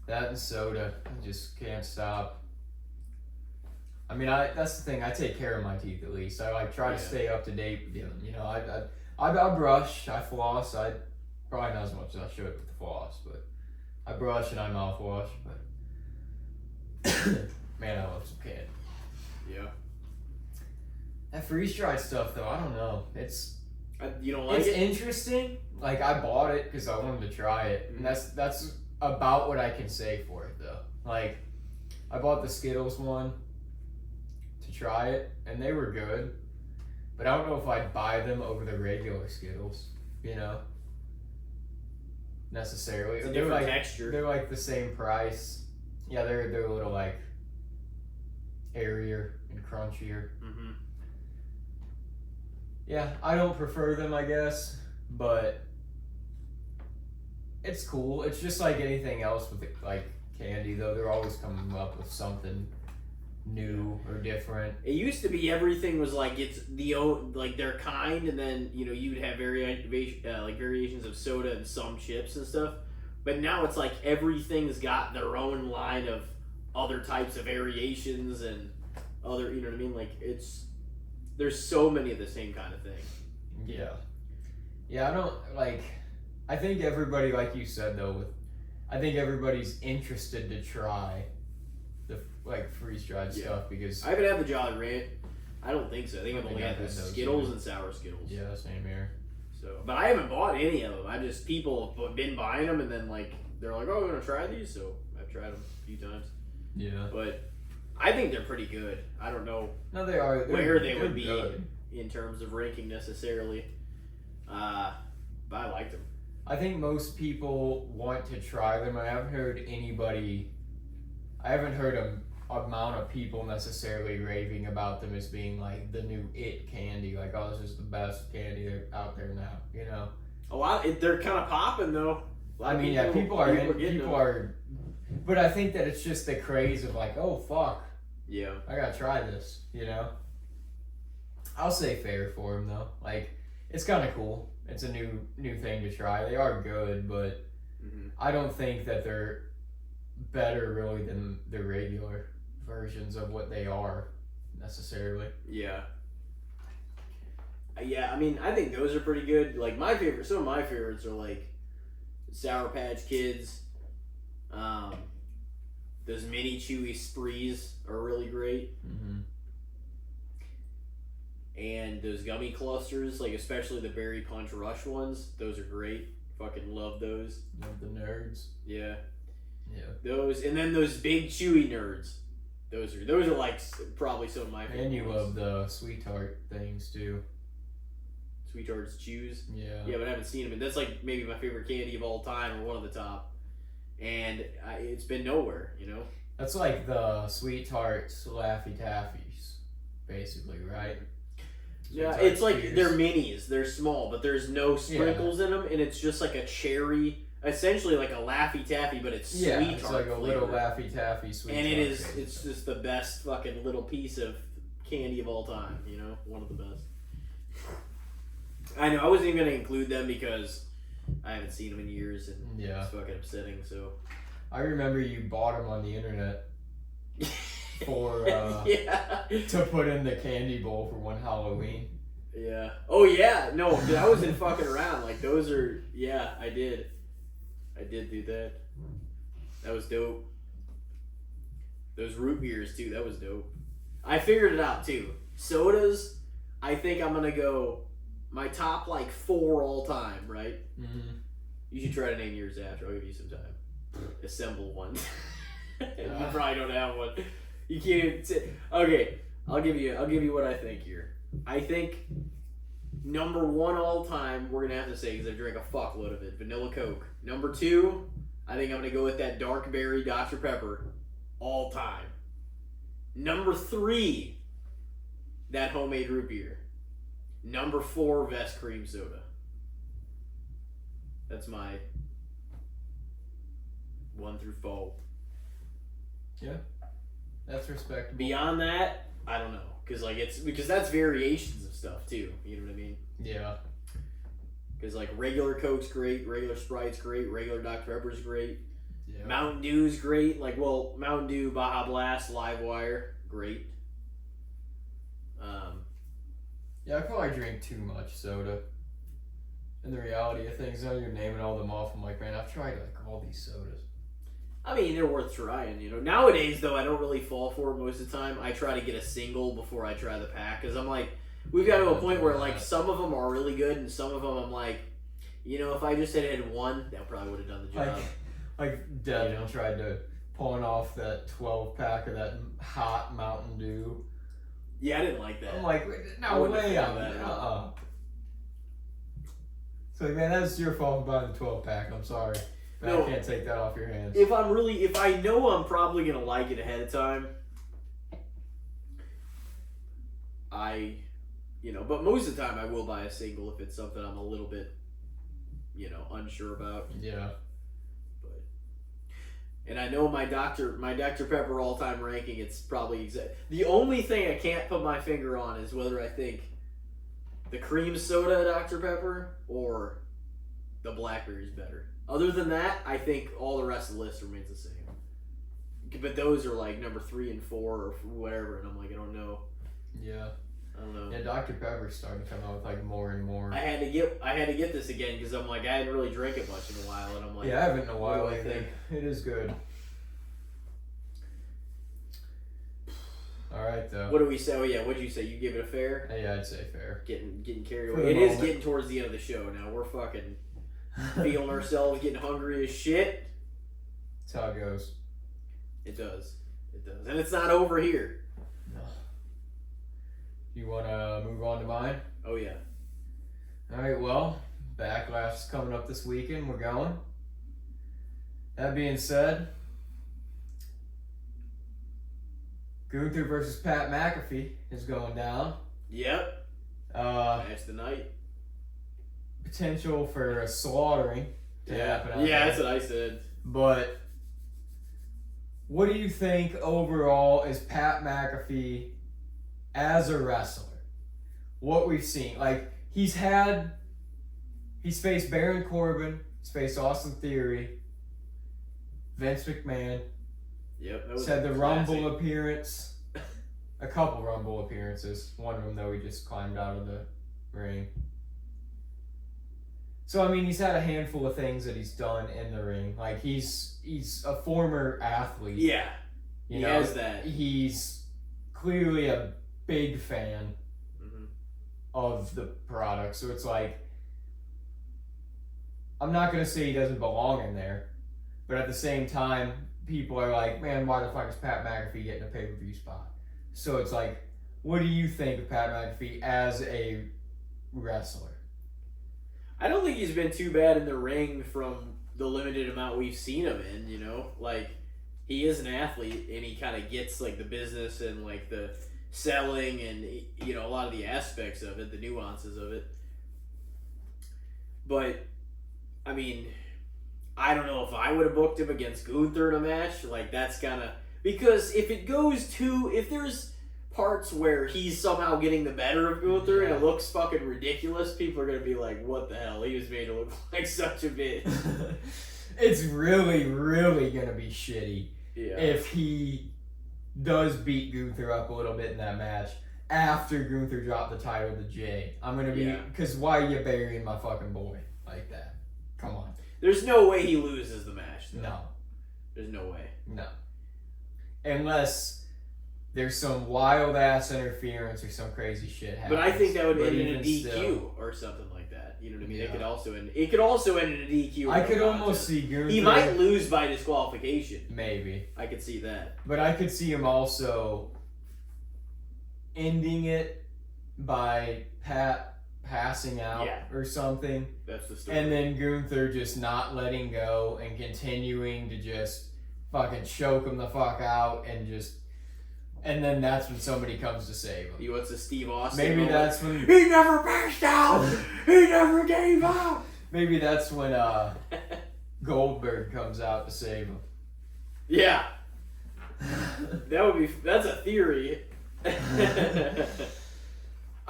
That and soda, I just can't stop. I mean, that's the thing. I take care of my teeth at least. I like try to stay up to date with them. You know, I brush, I floss. I probably not as much as I should with the floss, but I brush and I mouthwash. But man, I love some candy. Yeah. That freeze dried stuff, though, I don't know. You don't like it? It's interesting. Like, I bought it because I wanted to try it, and that's about what I can say for it, though. Like, I bought the Skittles one to try it, and they were good, but I don't know if I'd buy them over the regular Skittles, you know, necessarily. It's a different texture. They're like the same price. Yeah, they're a little like airier and crunchier. Mm-hmm. Yeah, I don't prefer them, I guess, but it's cool. It's just like anything else with like candy, though. They're always coming up with something new or different. It used to be everything was like it's like their kind, and then you know you'd have variations of soda and some chips and stuff. But now it's like everything's got their own line of other types of variations and other, you know what I mean? Like there's so many of the same kind of thing. Yeah. Yeah, I don't like. I think everybody, like you said though, I think everybody's interested to try the like freeze dried stuff because I haven't had the Jolly Ranch. I don't think so. I think I've only had the Skittles and sour Skittles. Yeah, same here. So, but I haven't bought any of them. I just people have been buying them, and then like they're like, "Oh, you want to try these?" So I've tried them a few times. Yeah. But I think they're pretty good. I don't know. No, they are. Where they would be in terms of ranking necessarily. But I liked them. I think most people want to try them. I haven't heard an amount of people necessarily raving about them as being like the new it candy. Like, oh, this is the best candy out there now. You know. They're kind of popping though. I mean, people are. But I think that it's just the craze of like, oh fuck. Yeah. I gotta try this. You know. I'll say fair for them though. Like, it's kind of cool. It's a new thing to try. They are good, but Mm-hmm. I don't think that they're better really than the regular versions of what they are necessarily. Yeah. Yeah, I mean, I think those are pretty good. Like some of my favorites are like Sour Patch Kids. Those mini chewy sprees are really great. Mm-hmm. And those gummy clusters, like especially the Berry Punch Rush ones, those are great. Fucking love those. Love the nerds. Yeah. Yeah. Those, and then those big chewy nerds. Those are like probably some of my favorite. And you ones. love the Sweetheart things too. Sweethearts Chews. Yeah. Yeah, but I haven't seen them. And that's like maybe my favorite candy of all time, or one of the top. And it's been nowhere, you know. That's like the Sweethearts Laffy Taffies, basically, right? Yeah, Sweetheart it's like Chews. they're minis. They're small, but there's no sprinkles in them, and it's just like a cherry, essentially like a Laffy Taffy, but it's Yeah, Sweetheart it's like a flavor. little Laffy Taffy Sweetheart. And it's flavor. just the best fucking little piece of candy of all time, you know? One of the best. I know, I wasn't even going to include them because I haven't seen them in years, and Yeah. it's fucking upsetting, so. I remember you bought them on the internet for yeah. to put in the candy bowl for one Halloween. Yeah. Oh, yeah. No, dude, I wasn't fucking around. Like, those are, yeah, I did. I did do that. That was dope. Those root beers, too, that was dope. I figured it out, too. Sodas, I think I'm going to go my top, like, 4 all time, right? Mm-hmm. You should try to name yours after. I'll give you some time. Assemble one. You probably don't have one. You can't even okay, I'll give you what I think here. I think number 1 all time, we're gonna have to say, because I drank a fuckload of it, vanilla Coke. Number 2, I think I'm gonna go with that dark berry Dr. Pepper all time. Number 3, that homemade root beer. Number 4, Vest cream soda. That's my 1 through 4. Yeah, that's respectable. Beyond that, I don't know, because that's variations of stuff too. You know what I mean? Yeah. Because like regular Coke's great, regular Sprite's great, regular Dr. Pepper's great, Yeah. Mountain Dew's great. Like, well, Mountain Dew, Baja Blast, Livewire, great. Yeah, I feel like I drink too much soda. In the reality of things, now you're naming all them off. I'm like, man, I've tried like all these sodas. I mean, they're worth trying, you know. Nowadays, though, I don't really fall for it most of the time. I try to get a single before I try the pack, because I'm like, we've got to a point where, like, some of them are really good, and some of them I'm like, you know, if I just had one, that probably would have done the job. Like Devin tried to pulling off that 12-pack of that hot Mountain Dew. Yeah, I didn't like that. I'm like, I no wouldn't way have on done that. that. So, like, man, that's your fault for buying the 12-pack. I'm sorry. But No. I can't take that off your hands. If I know I'm probably gonna like it ahead of time, but most of the time I will buy a single if it's something I'm a little bit, unsure about. Yeah. And I know my Dr. Pepper all-time ranking, it's probably the only thing I can't put my finger on is whether I think the cream soda Dr. Pepper or the blackberry is better. Other than that, I think all the rest of the list remains the same. But those are like number 3 and 4 or whatever, and I'm like, I don't know. Yeah. I don't know. Yeah, Dr. Pepper's starting to come out with like more and more. I had to get this again because I'm like, I hadn't really drank it much in a while, and I'm like, Yeah, I haven't in a while. what do I Either. think? It is good. All right, though. What do we say? Oh yeah, what'd you say? You give it a fair? Yeah, I'd say fair. Getting carried For away. It the is moment. getting towards the end of the show now. We're fucking feeling ourselves, getting hungry as shit. That's how it goes. It does, and it's not over here. No. You want to move on to mine? Oh yeah. All right. Well, Backlash is coming up this weekend. We're going. That being said, Gunther versus Pat McAfee is going down. Yep. Uh, Match the night. potential for a slaughtering to happen. out Yeah, there. that's what I said. But what do you think overall is Pat McAfee as a wrestler? What we've seen, like he's faced Baron Corbin, He's faced Austin Theory, Vince McMahon. Yep. That was Said the classic. Rumble appearance. A couple Rumble appearances. One of them, though, he just climbed out of the ring. So, I mean, he's had a handful of things that he's done in the ring. Like, he's a former athlete. Yeah. You He know, has that. He's clearly a big fan Mm-hmm. of the product. So it's like, I'm not going to say he doesn't belong in there. But at the same time, people are like, man, why the fuck is Pat McAfee getting a pay-per-view spot? So it's like, what do you think of Pat McAfee as a wrestler? I don't think he's been too bad in the ring from the limited amount we've seen him in, you know? Like, he is an athlete, and he kind of gets, like, the business and, like, the selling and, you know, a lot of the aspects of it, the nuances of it. But, I mean, I don't know if I would have booked him against Gunther in a match. Like, that's kind of... Because if it goes to... If there's parts where he's somehow getting the better of Gunther and it looks fucking ridiculous, people are going to be like, what the hell? He was made to look like such a bitch. It's really, really going to be shitty Yeah. if he does beat Gunther up a little bit in that match after Gunther dropped the title to Jay. I'm going to be... Yeah. Because why are you burying my fucking boy like that? Come on. There's no way he loses the match, though. No. There's no way. No. Unless there's some wild ass interference or some crazy shit happens. But I think that would But end in a even DQ still, or something like that. You know what I mean? Yeah. It could also end in a DQ. or I no could almost contest. see Gunther. He might lose by disqualification. Maybe. I could see that. But I could see him also ending it by Pat passing out Yeah. or something. That's the story. And then Gunther just not letting go and continuing to just fucking choke him the fuck out and then that's when somebody comes to save him. He wants a Steve Austin. Maybe moment. that's when He never passed out. He never gave up. maybe that's when Goldberg comes out to save him. Yeah. That's a theory.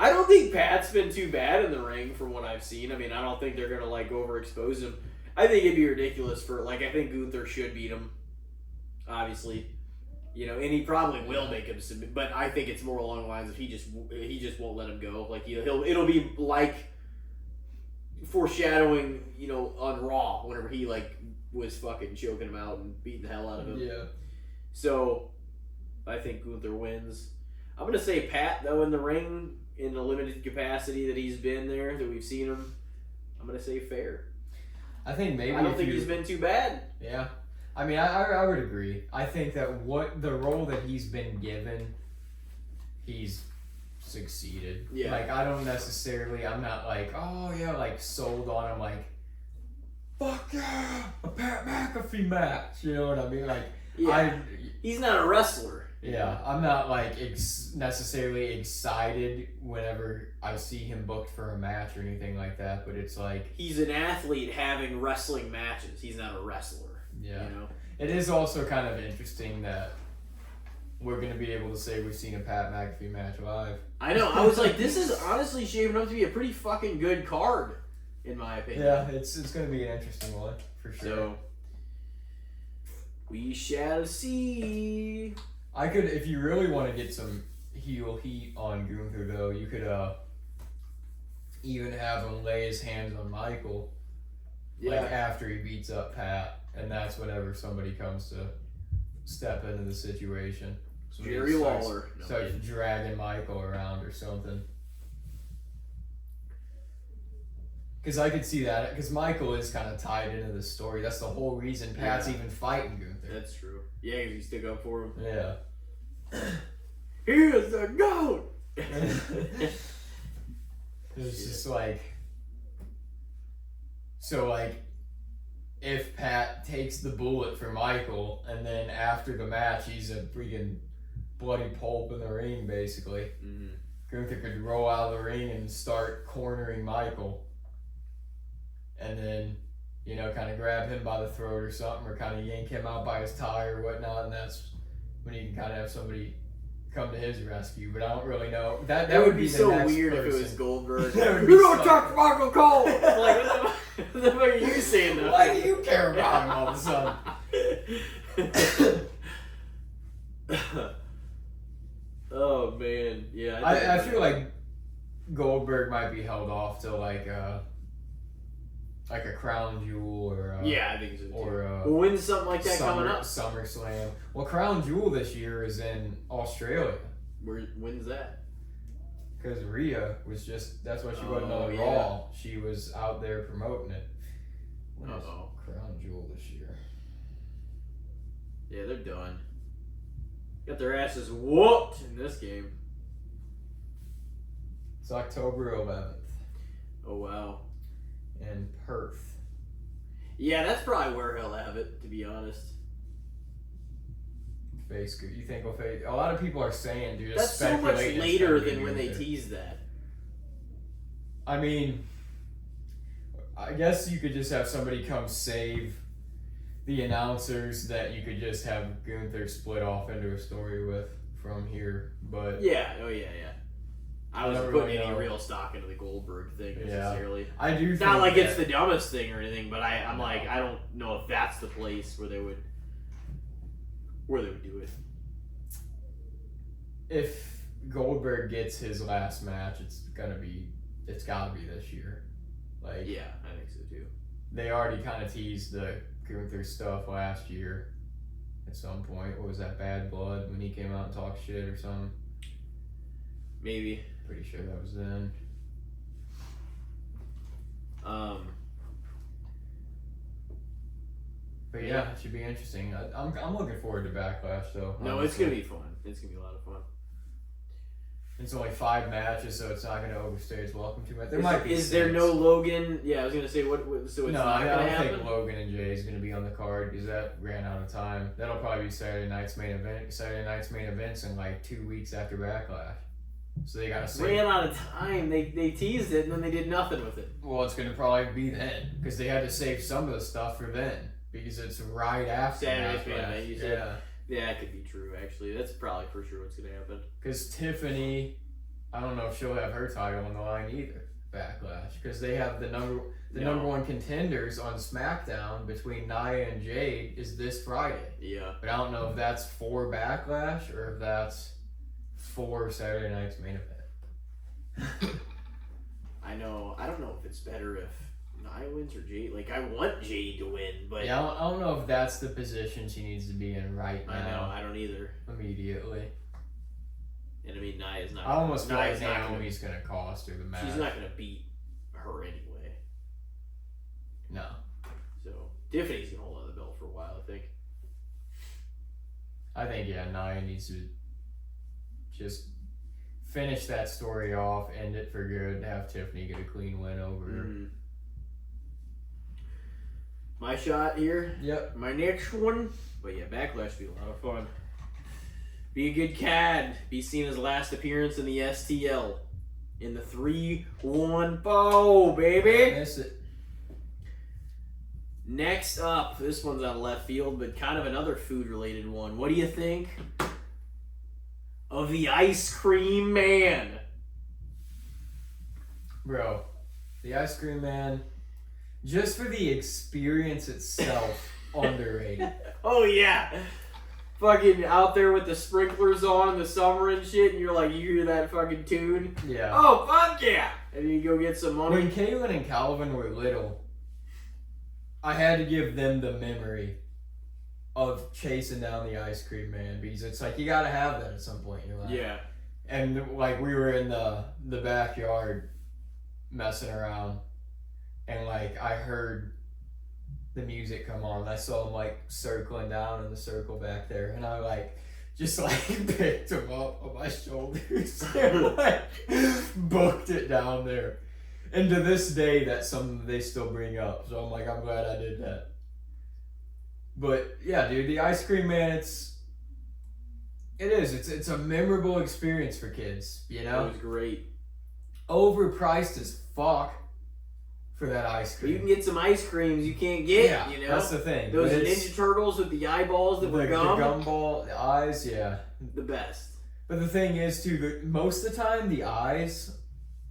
I don't think Pat's been too bad in the ring from what I've seen. I mean, I don't think they're gonna like overexpose him. I think it'd be ridiculous for I think Gunther should beat him. Obviously, you know, and he probably will make him submit. But I think it's more along the lines of he just won't let him go. Like it'll be like foreshadowing, you know, on Raw whenever he was fucking choking him out and beating the hell out of him. Yeah. So I think Gunther wins. I'm gonna say Pat though in the ring in the limited capacity that he's been there, that we've seen him. I'm gonna say fair. I think maybe I don't think he's been too bad. Yeah. I mean, I would agree. I think that the role that he's been given, he's succeeded. Yeah. Like, I don't necessarily, I'm not like, oh yeah, like sold on him, like, fuck yeah, a Pat McAfee match. You know what I mean? Like, Yeah. He's not a wrestler. Yeah, I'm not like necessarily excited whenever I see him booked for a match or anything like that, but it's like He's an athlete having wrestling matches. He's not a wrestler. yeah. You know? It is also kind of interesting that we're going to be able to say we've seen a Pat McAfee match live. I know. I was like, this is honestly shaping up to be a pretty fucking good card, in my opinion. Yeah, it's going to be an interesting one for sure. So we shall see. I could, if you really want to get some heel heat on Gunther, though, you could even have him lay his hands on Michael, like after he beats up Pat, and that's whenever somebody comes to step into the situation. So Jerry Lawler. No, starts dragging Michael around or something. Because I could see that, because Michael is kind of tied into the story. That's the whole reason Pat's even fighting Gunther. That's true. Yeah, you stick up for him. Yeah. He is the GOAT! It's just like, so like, if Pat takes the bullet for Michael, and then after the match he's a freaking bloody pulp in the ring, basically, Gunther could roll out of the ring and start cornering Michael, and then, you know, kind of grab him by the throat or something, or kind of yank him out by his tie or whatnot, and that's when he can kind of have somebody come to his rescue. But I don't really know. That That would be be the so next weird if it person. was Goldberg. That would be You don't so- touch Michael Cole! Like, what the What the fuck are you saying though? Why do you care about him all of a sudden? Oh man, yeah. I feel like Goldberg might be held off to like a crown jewel or yeah, I think so too. or well, when's something like that coming up? SummerSlam. Well, crown jewel this year is in Australia. When's that? Because Rhea was that's why she wasn't on yeah. Raw. She was out there promoting it. When is Uh-oh. crown jewel this year? Yeah, they're done. Got their asses whooped in this game. It's October 11th Oh wow. in Perth. Yeah, that's probably where he'll have it, to be honest. Face, you think he'll face? A lot of people are saying, dude, That's so much speculating it's later gonna be than when they Gunther. teased that. I mean, I guess you could just have somebody come save the announcers that you could just have Gunther split off into a story with from here, but Yeah, oh yeah. I wasn't never putting really any know. real stock into the Goldberg thing Yeah. necessarily. I do It's think not like that, it's the dumbest thing or anything, but I'm No. like, I don't know if that's the place where they would do it. if Goldberg gets his last match, it's gotta be this year. Like, Yeah, I think so too. they already kind of teased the Gunther stuff last year at some point. What was that, Bad Blood, when he came out and talked shit or something? Maybe. Pretty sure that was then. But yeah, it should be interesting. I'm looking forward to Backlash though. No, it's honestly. gonna be fun. It's gonna be a lot of fun. It's only 5 matches, so it's not gonna overstay its welcome too much. There might be. Is there 6. no Logan? Yeah, I was gonna say what so it's No, not I gonna don't happen. think Logan and Jay is gonna be on the card because that ran out of time. That'll probably be Saturday night's main event. Saturday night's main event's in like 2 weeks after Backlash, so they gotta save. Ran out of time. They teased it and then they did nothing with it. Well, it's gonna probably be then because they had to save some of the stuff for then because it's right after Saturday's main Backlash. event, you said? Yeah, that could be true. Actually, that's probably for sure what's gonna happen. Because Tiffany, I don't know if she'll have her title on the line either. Backlash, because they have the number one contenders on SmackDown between Nia and Jade is this Friday. Yeah. But I don't know if that's for Backlash or if that's for Saturday night's main event. I know. I don't know if it's better if Nia wins or Jade. Like, I want Jade to win, but Yeah, I don't know if that's the position she needs to be in right now. I know. I don't either. Immediately. And I mean, Nia's not. I almost feel like Nia's not gonna- Naomi's gonna cost her the match. She's not gonna beat her anyway. No. So Tiffany's gonna hold on the belt for a while, I think. I think Nia needs to just finish that story off, end it for good, have Tiffany get a clean win over her. Mhm. My shot here. Yep. My next one. But yeah, Backlash will be a lot of fun. Be a good cad. Be seen as last appearance in the STL. In the 3-1-4, baby. Miss it. Next up, this one's out of left field, but kind of another food-related one. What do you think of the Ice Cream Man? Bro, the Ice Cream Man, just for the experience itself, underrated. Oh, yeah. Fucking out there with the sprinklers on in the summer and shit, and you're like, you hear that fucking tune? Yeah. Oh, fuck yeah! And you go get some money. When Kaylin and Calvin were little, I had to give them the memory of chasing down the Ice Cream Man because it's like you gotta have that at some point in your life. Yeah. And like we were in the backyard messing around, and like I heard the music come on. And I saw him like circling down in the circle back there, and I like just like picked him up on my shoulders and like booked it down there. And to this day, that's something they still bring up. So I'm like, I'm glad I did that. But yeah, dude, the Ice Cream Man, it's a memorable experience for kids, you know? It was great. Overpriced as fuck for that ice But you cream. can get some ice creams you can't get, Yeah, you know? that's the thing. Those But it's Ninja Turtles with the eyeballs that were the gum. gumball, the eyes, yeah. The best. But the thing is, too, most of the time, the eyes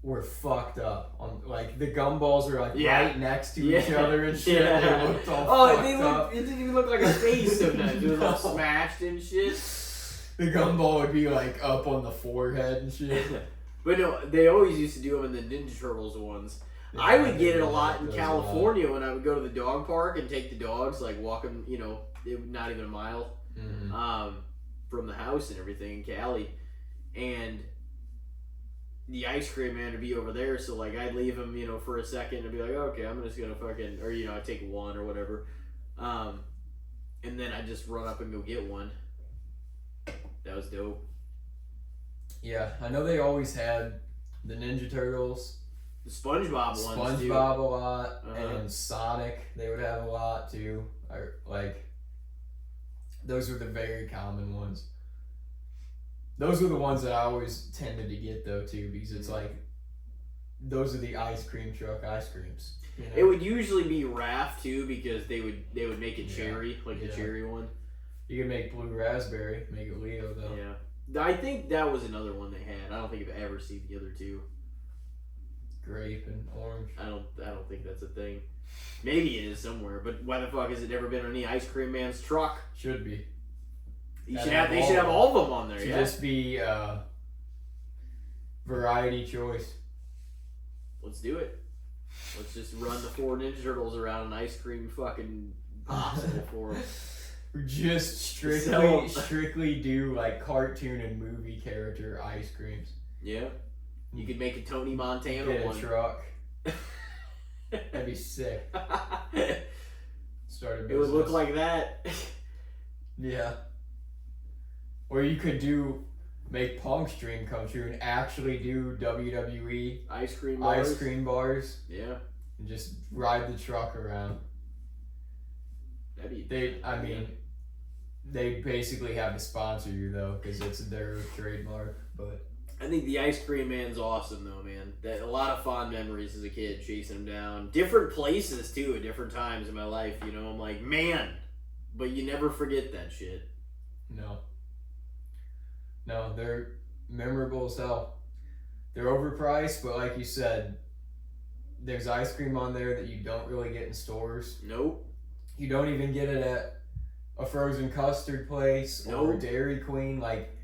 were fucked up. On like the gumballs were like Yeah. right next to Yeah. each other and shit. Yeah. They looked all fucked up. It didn't even look like a face sometimes. It was all No. smashed and shit. The gumball would be like up on the forehead and shit. But no, they always used to do them in the Ninja Turtles ones. Yeah, I would get it a like lot in those California when I would go to the dog park and take the dogs, like walking, not even a mile from the house and everything in Cali. And the ice cream man would be over there, so like I'd leave him, for a second and be like, okay, I'm just gonna fucking, or I'd take one or whatever. And then I'd just run up and go get one. That was dope. Yeah, I know they always had the Ninja Turtles, The SpongeBob ones too. SpongeBob a lot, Uh-huh. and Sonic. They would have a lot too. Those were the very common ones. Those were the ones that I always tended to get though too, because it's like those are the ice cream truck ice creams. It would usually be Raft too, because they would make it cherry, like the Yeah. cherry one. You could make blue raspberry, make it Leo though. Yeah, I think that was another one they had. I don't think I've ever seen the other two. Grape and orange. I don't think that's a thing. Maybe it is somewhere, but why the fuck has it never been on any ice cream man's truck? Should be. They Gotta should have have all of them on there. Should Yeah. just be variety choice. Let's do it. Let's just run the 4 Ninja Turtles around an ice cream fucking popsicle for them. Just Sell- strictly do like cartoon and movie character ice creams. Yeah. You could make a Tony Montana Get a one. truck. That'd be sick. Start a business. It would look like that. Yeah. Or you could make Punk's dream come true and actually do WWE Ice cream bars. ice cream bars Yeah. and just ride the truck around. That'd be. They basically have to sponsor you though, because it's their trademark. But I think the ice cream man's awesome though, man. That a lot of fond memories as a kid chasing him down, different places too, at different times in my life. I'm like, man, but you never forget that shit. no, they're memorable as hell. They're overpriced, but like you said, there's ice cream on there that you don't really get in stores. Nope. You don't even get it at a frozen custard place or Nope. Dairy Queen. Like,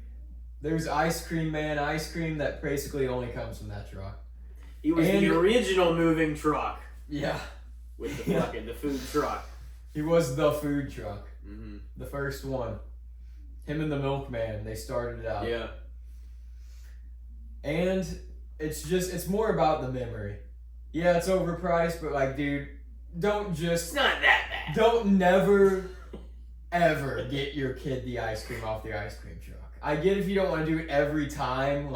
there's ice cream that basically only comes from that truck. He was And- the original moving truck Yeah. with the fucking the food truck. He was the food truck. Mm-hmm. The first one. Him and the milkman, they started it out. Yeah. And it's more about the memory. Yeah, it's overpriced, but like, dude, It's not that bad. don't never, ever get your kid the ice cream off the ice cream truck. I get if you don't want to do it every time,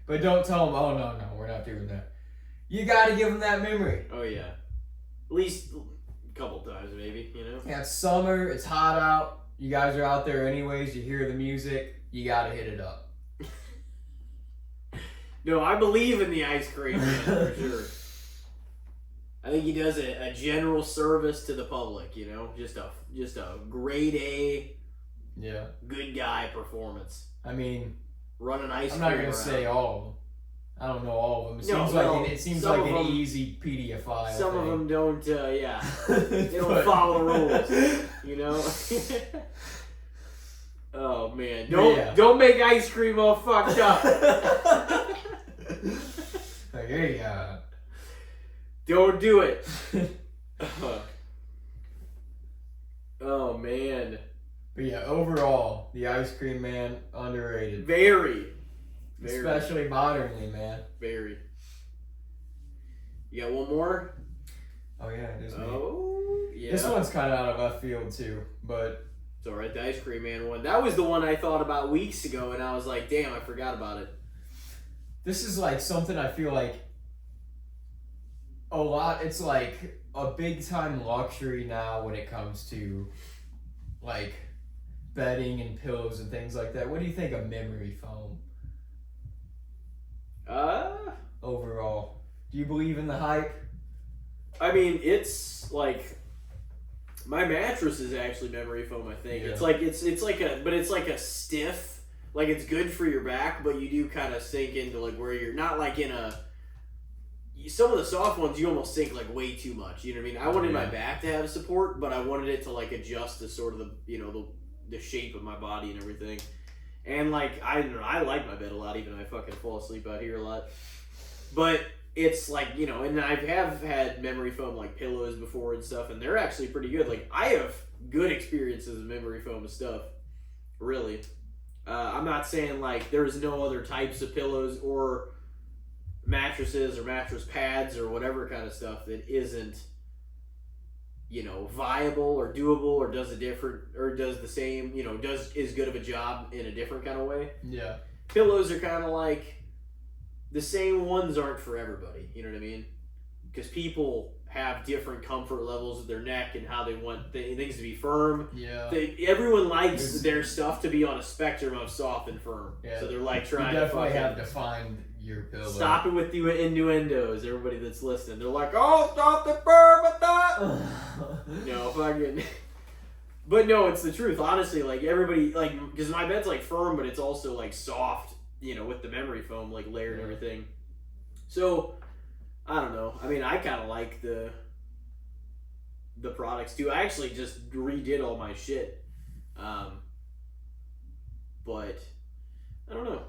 but don't tell them, oh, no, we're not doing that. You got to give them that memory. Oh yeah. At least a couple times maybe, Yeah, it's summer, it's hot out. You guys are out there anyways, you hear the music, you got to hit it up. No, I believe in the ice cream man for sure. I think he does a general service to the public, just a grade A Yeah. good guy performance. I mean, Running ice I'm cream not going to around. say all of them. I don't know all of them. It seems some like of an them- easy PDF. Some of them don't, they They don't follow the rules, Oh man, don't make ice cream all fucked up. Like, hey, Don't do it. Oh man, but yeah, overall, the ice cream man underrated, very, especially modernly, man. very. You got one more? Oh yeah, it is me. Oh yeah. This one's kind of out of left field too, but It's alright, the ice cream man one. That was the one I thought about weeks ago, and I was like, damn, I forgot about it. this is like something I feel like a lot. It's like a big time luxury now when it comes to like bedding and pillows and things like that. What do you think of memory foam overall? Do you believe in the hype? I mean, it's like my mattress is actually memory foam. I think Yeah. it's like a stiff. Like it's good for your back, but you do kind of sink into like where you're not like in a some of the soft ones you almost sink like way too much. You know what I mean? I wanted my back to have support, but I wanted it to like adjust to sort of the shape of my body and everything. And like I don't know, I like my bed a lot, even though I fucking fall asleep out here a lot. But it's like, and I have had memory foam like pillows before and stuff, and they're actually pretty good. Like I have good experiences with memory foam and stuff. Really. I'm not saying like there's no other types of pillows or mattresses or mattress pads or whatever kind of stuff that isn't viable or doable or does a different or does the same, does as good of a job in a different kind of way. Yeah. Pillows are kind of like the same ones aren't for everybody, you know what I mean? Because people have different comfort levels with their neck and how they want things to be firm. Yeah. Everyone likes their stuff to be on a spectrum of soft and firm. Yeah. So they're like trying you to definitely have to find your pillow. Stop it with the innuendos, everybody that's listening. They're like, oh, stop the firm with that. No, fucking. But no, it's the truth. Honestly, like everybody, like, because my bed's like firm, but it's also like soft, with the memory foam like layer and everything. So, I don't know. I mean, I kind of like the products too. I actually just redid all my shit. But I don't know.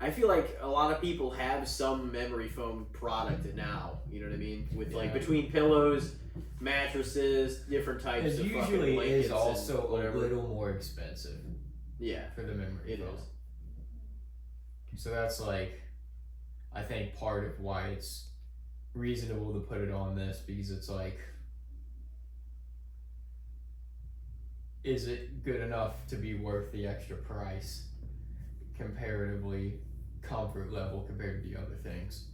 I feel like a lot of people have some memory foam product now. You know what I mean? With like between pillows, mattresses, different types of fucking usually blankets is also and whatever. a little more expensive. Yeah, for the memory it foam. is. So that's like, I think part of why it's reasonable to put it on this, because it's like, is it good enough to be worth the extra price comparatively, comfort level compared to the other things?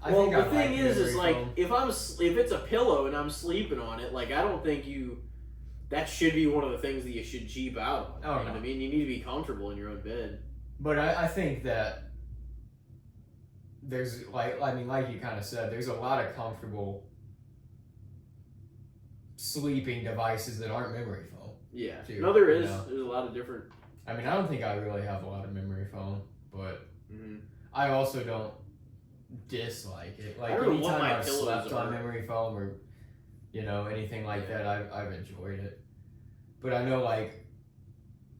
The thing is like if it's a pillow and I'm sleeping on it, like I don't think that should be one of the things that you should cheap out on. You know what I mean? You need to be comfortable in your own bed. But I think that there's like you kind of said, there's a lot of comfortable sleeping devices that aren't memory foam. Yeah. Too, No, there is. There's a lot of different. I mean, I don't think I really have a lot of memory foam, but I also don't dislike it. Like anytime I've slept on memory foam or anything like that, I've enjoyed it. But I know like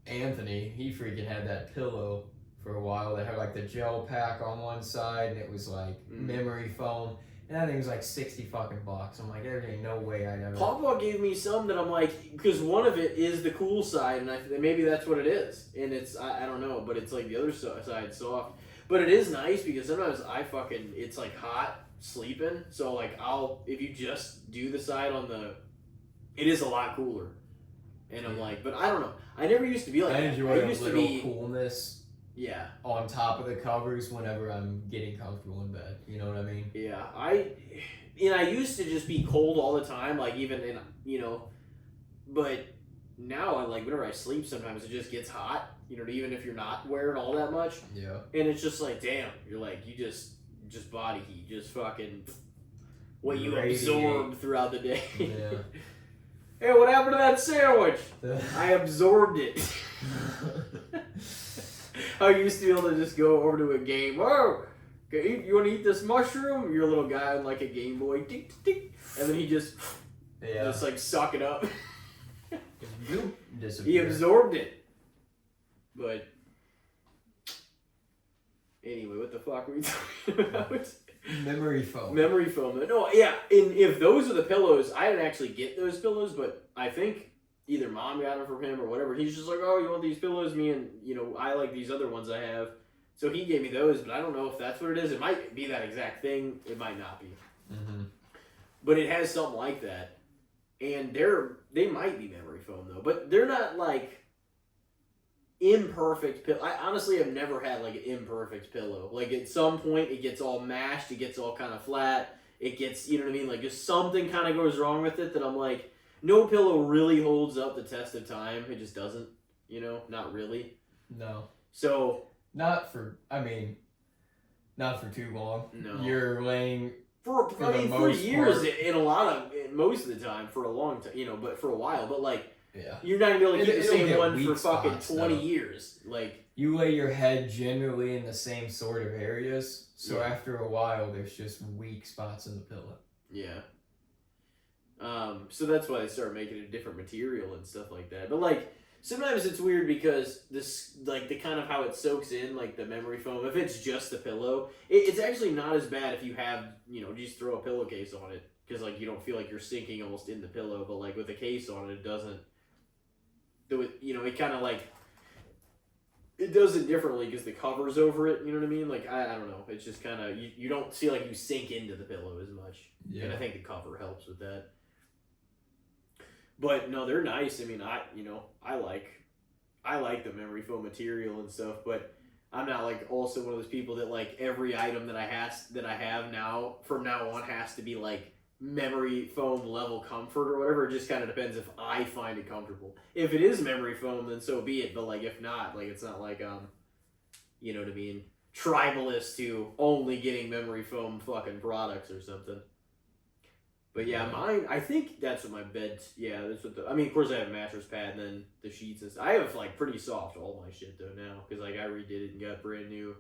Anthony, he freaking had that pillow for a while that had like the gel pack on one side and it was like memory foam. And that thing was like $60 fucking bucks. I'm like, there ain't no way I'd ever. Papa gave me some that I'm like, because one of it is the cool side, and maybe that's what it is. And it's, I don't know, but it's like the other side soft. But it is nice because sometimes it's like hot sleeping. So like if you just do the side it is a lot cooler. And I'm like, but I don't know. I never used to be like I that. enjoy a little coolness. Yeah. On top of the covers whenever I'm getting comfortable in bed. You know what I mean? Yeah. I used to just be cold all the time, like even in, but now I like whenever I sleep sometimes it just gets hot, even if you're not wearing all that much. Yeah. And it's just like, damn, you're like, you just body heat, just fucking what you absorb throughout the day. Yeah. Hey, what happened to that sandwich? I absorbed it. I used to be able to just go over to a game. Whoa, you want to eat this mushroom? You're a little guy on like a Game Boy. Tick, tick, tick. And then he just like suck it up. He absorbed it. But anyway, what the fuck were we talking about? Memory foam. Memory foam. No, yeah. And if those are the pillows, I didn't actually get those pillows, but I think either mom got them from him or whatever. He's just like, oh, you want these pillows? Me and, I like these other ones I have. So he gave me those, but I don't know if that's what it is. It might be that exact thing. It might not be. Mm-hmm. But it has something like that. And they might be memory foam, though. But they're not, like, imperfect pillow. I honestly have never had, like, an imperfect pillow. Like, at some point, it gets all mashed. It gets all kind of flat. It gets, you know what I mean? Like, just something kind of goes wrong with it that I'm like, no pillow really holds up the test of time. It just doesn't, not really. No. So. Not for too long. No. You're laying for years most of the time for a long time, but for a while. But like, you're not gonna be able to keep the same one for fucking 20 years. Like, you lay your head generally in the same sort of areas. So Yeah. after a while, there's just weak spots in the pillow. Yeah. So that's why they start making a different material and stuff like that. But like sometimes it's weird because this like the kind of how it soaks in like the memory foam. If it's just a pillow, it's actually not as bad if you have just throw a pillowcase on it because like you don't feel like you're sinking almost in the pillow. But like with a case on it, it doesn't. It kind of like it does it differently because the cover's over it. You know what I mean? Like I don't know. It's just kind of you don't feel like you sink into the pillow as much. Yeah. And I think the cover helps with that. But no, they're nice. I mean, I like the memory foam material and stuff, but I'm not like also one of those people that like every item that I have now from now on has to be like memory foam level comfort or whatever. It just kind of depends if I find it comfortable. If it is memory foam, then so be it. But like if not, like it's not like you know what I mean, tribalist to only getting memory foam fucking products or something. But yeah, mine, I think that's what my bed, that's what I mean, of course I have a mattress pad and then the sheets and stuff. I have like pretty soft all my shit though now, because like I redid it and got brand new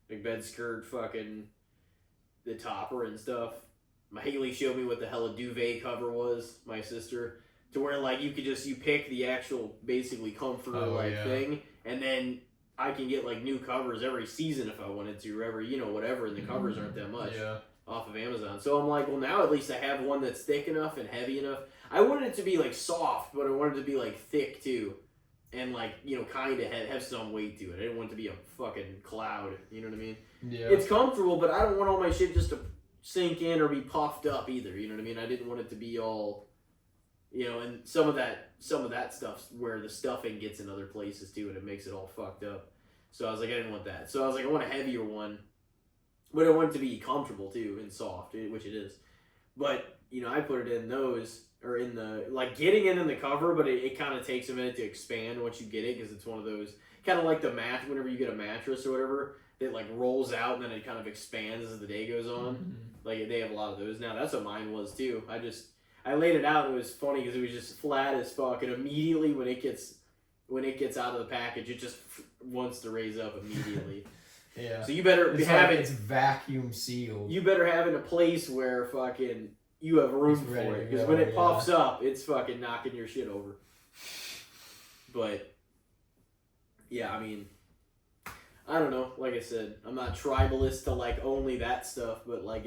like bed skirt, fucking the topper and stuff. My Haley showed me what the hell a duvet cover was, my sister, to where like you pick the actual basically comforter thing, and then I can get like new covers every season if I wanted to, or every, whatever, and the covers aren't that much. Yeah. Off of Amazon. So I'm like, well, now at least I have one that's thick enough and heavy enough. I wanted it to be like soft, but I wanted it to be like thick too. And like, kind of have some weight to it. I didn't want it to be a fucking cloud. You know what I mean? Yeah. It's comfortable, but I don't want all my shit just to sink in or be puffed up either. You know what I mean? I didn't want it to be all, and some of that stuff where the stuffing gets in other places too, and it makes it all fucked up. So I was like, I didn't want that. So I was like, I want a heavier one. But I want it to be comfortable too and soft, which it is. But, I put it in those, or in the, like getting it in the cover, but it kind of takes a minute to expand once you get it, because it's one of those, kind of like the mat, whenever you get a mattress or whatever, that like rolls out and then it kind of expands as the day goes on. Mm-hmm. Like they have a lot of those now. That's what mine was too. I laid it out and it was funny because it was just flat as fuck, and immediately when it gets out of the package, it just wants to raise up immediately. Yeah. So you better it's vacuum sealed. You better have it in a place where fucking you have room for it, because when it puffs up, it's fucking knocking your shit over. But yeah, I mean, I don't know. Like I said, I'm not tribalist to like only that stuff, but like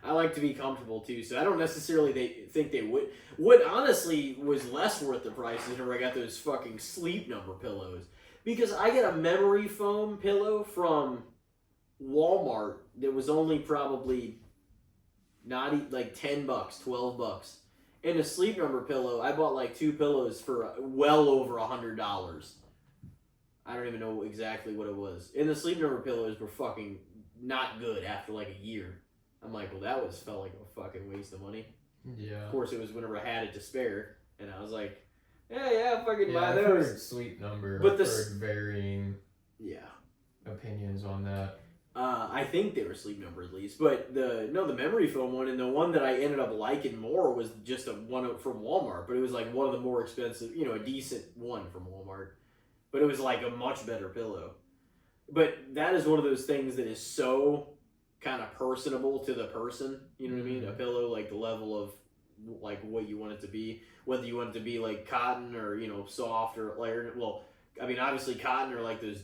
I like to be comfortable too. So I don't necessarily think they would. What honestly was less worth the price is whenever I got those fucking Sleep Number pillows. Because I get a memory foam pillow from Walmart that was only probably not like $10, $12. And a Sleep Number pillow, I bought like 2 pillows for well over $100. I don't even know exactly what it was. And the Sleep Number pillows were fucking not good after like a year. I'm like, well, that felt like a fucking waste of money. Yeah. Of course, it was whenever I had it to spare, and I was like, yeah, fucking buy I've those. Heard Sleep Number. But I've heard varying opinions on that. I think they were Sleep Number at least, but the memory foam one, and the one that I ended up liking more was just one from Walmart, but it was like one of the more expensive, a decent one from Walmart, but it was like a much better pillow. But that is one of those things that is so kind of personable to the person, you know what I mean? A pillow, like the level of like what you want it to be, whether you want it to be like cotton or soft or layered. Well, I mean obviously cotton or like those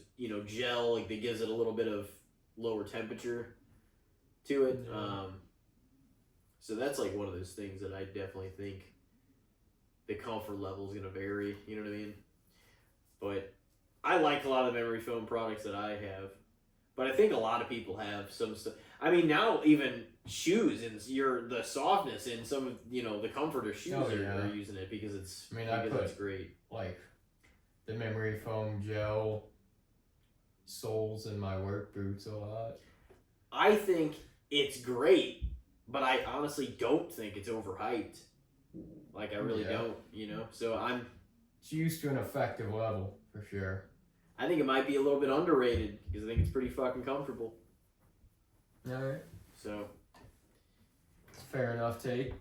gel, like that gives it a little bit of lower temperature to it. So that's like one of those things that I definitely think the comfort level is going to vary, you know what I mean? But I like a lot of the memory foam products that I have, but I think a lot of people have some stuff. I mean, now even shoes and the softness in some of the comforter shoes are using it because it's it's great. Like the memory foam gel soles in my work boots a lot. I think it's great, but I honestly don't think it's overhyped. Like I really don't, So it's used to an effective level for sure. I think it might be a little bit underrated because I think it's pretty fucking comfortable. Alright. So. Fair enough take.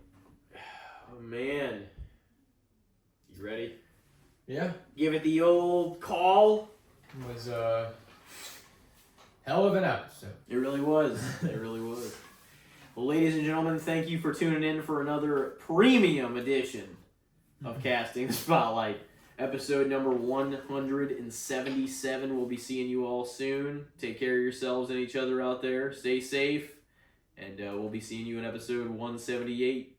Oh man. You ready? Yeah. Give it the old call. It was a hell of an episode. It really was. It really was. Well, ladies and gentlemen, thank you for tuning in for another premium edition of Casting the Spotlight. Episode number 177. We'll be seeing you all soon. Take care of yourselves and each other out there. Stay safe. And we'll be seeing you in episode 178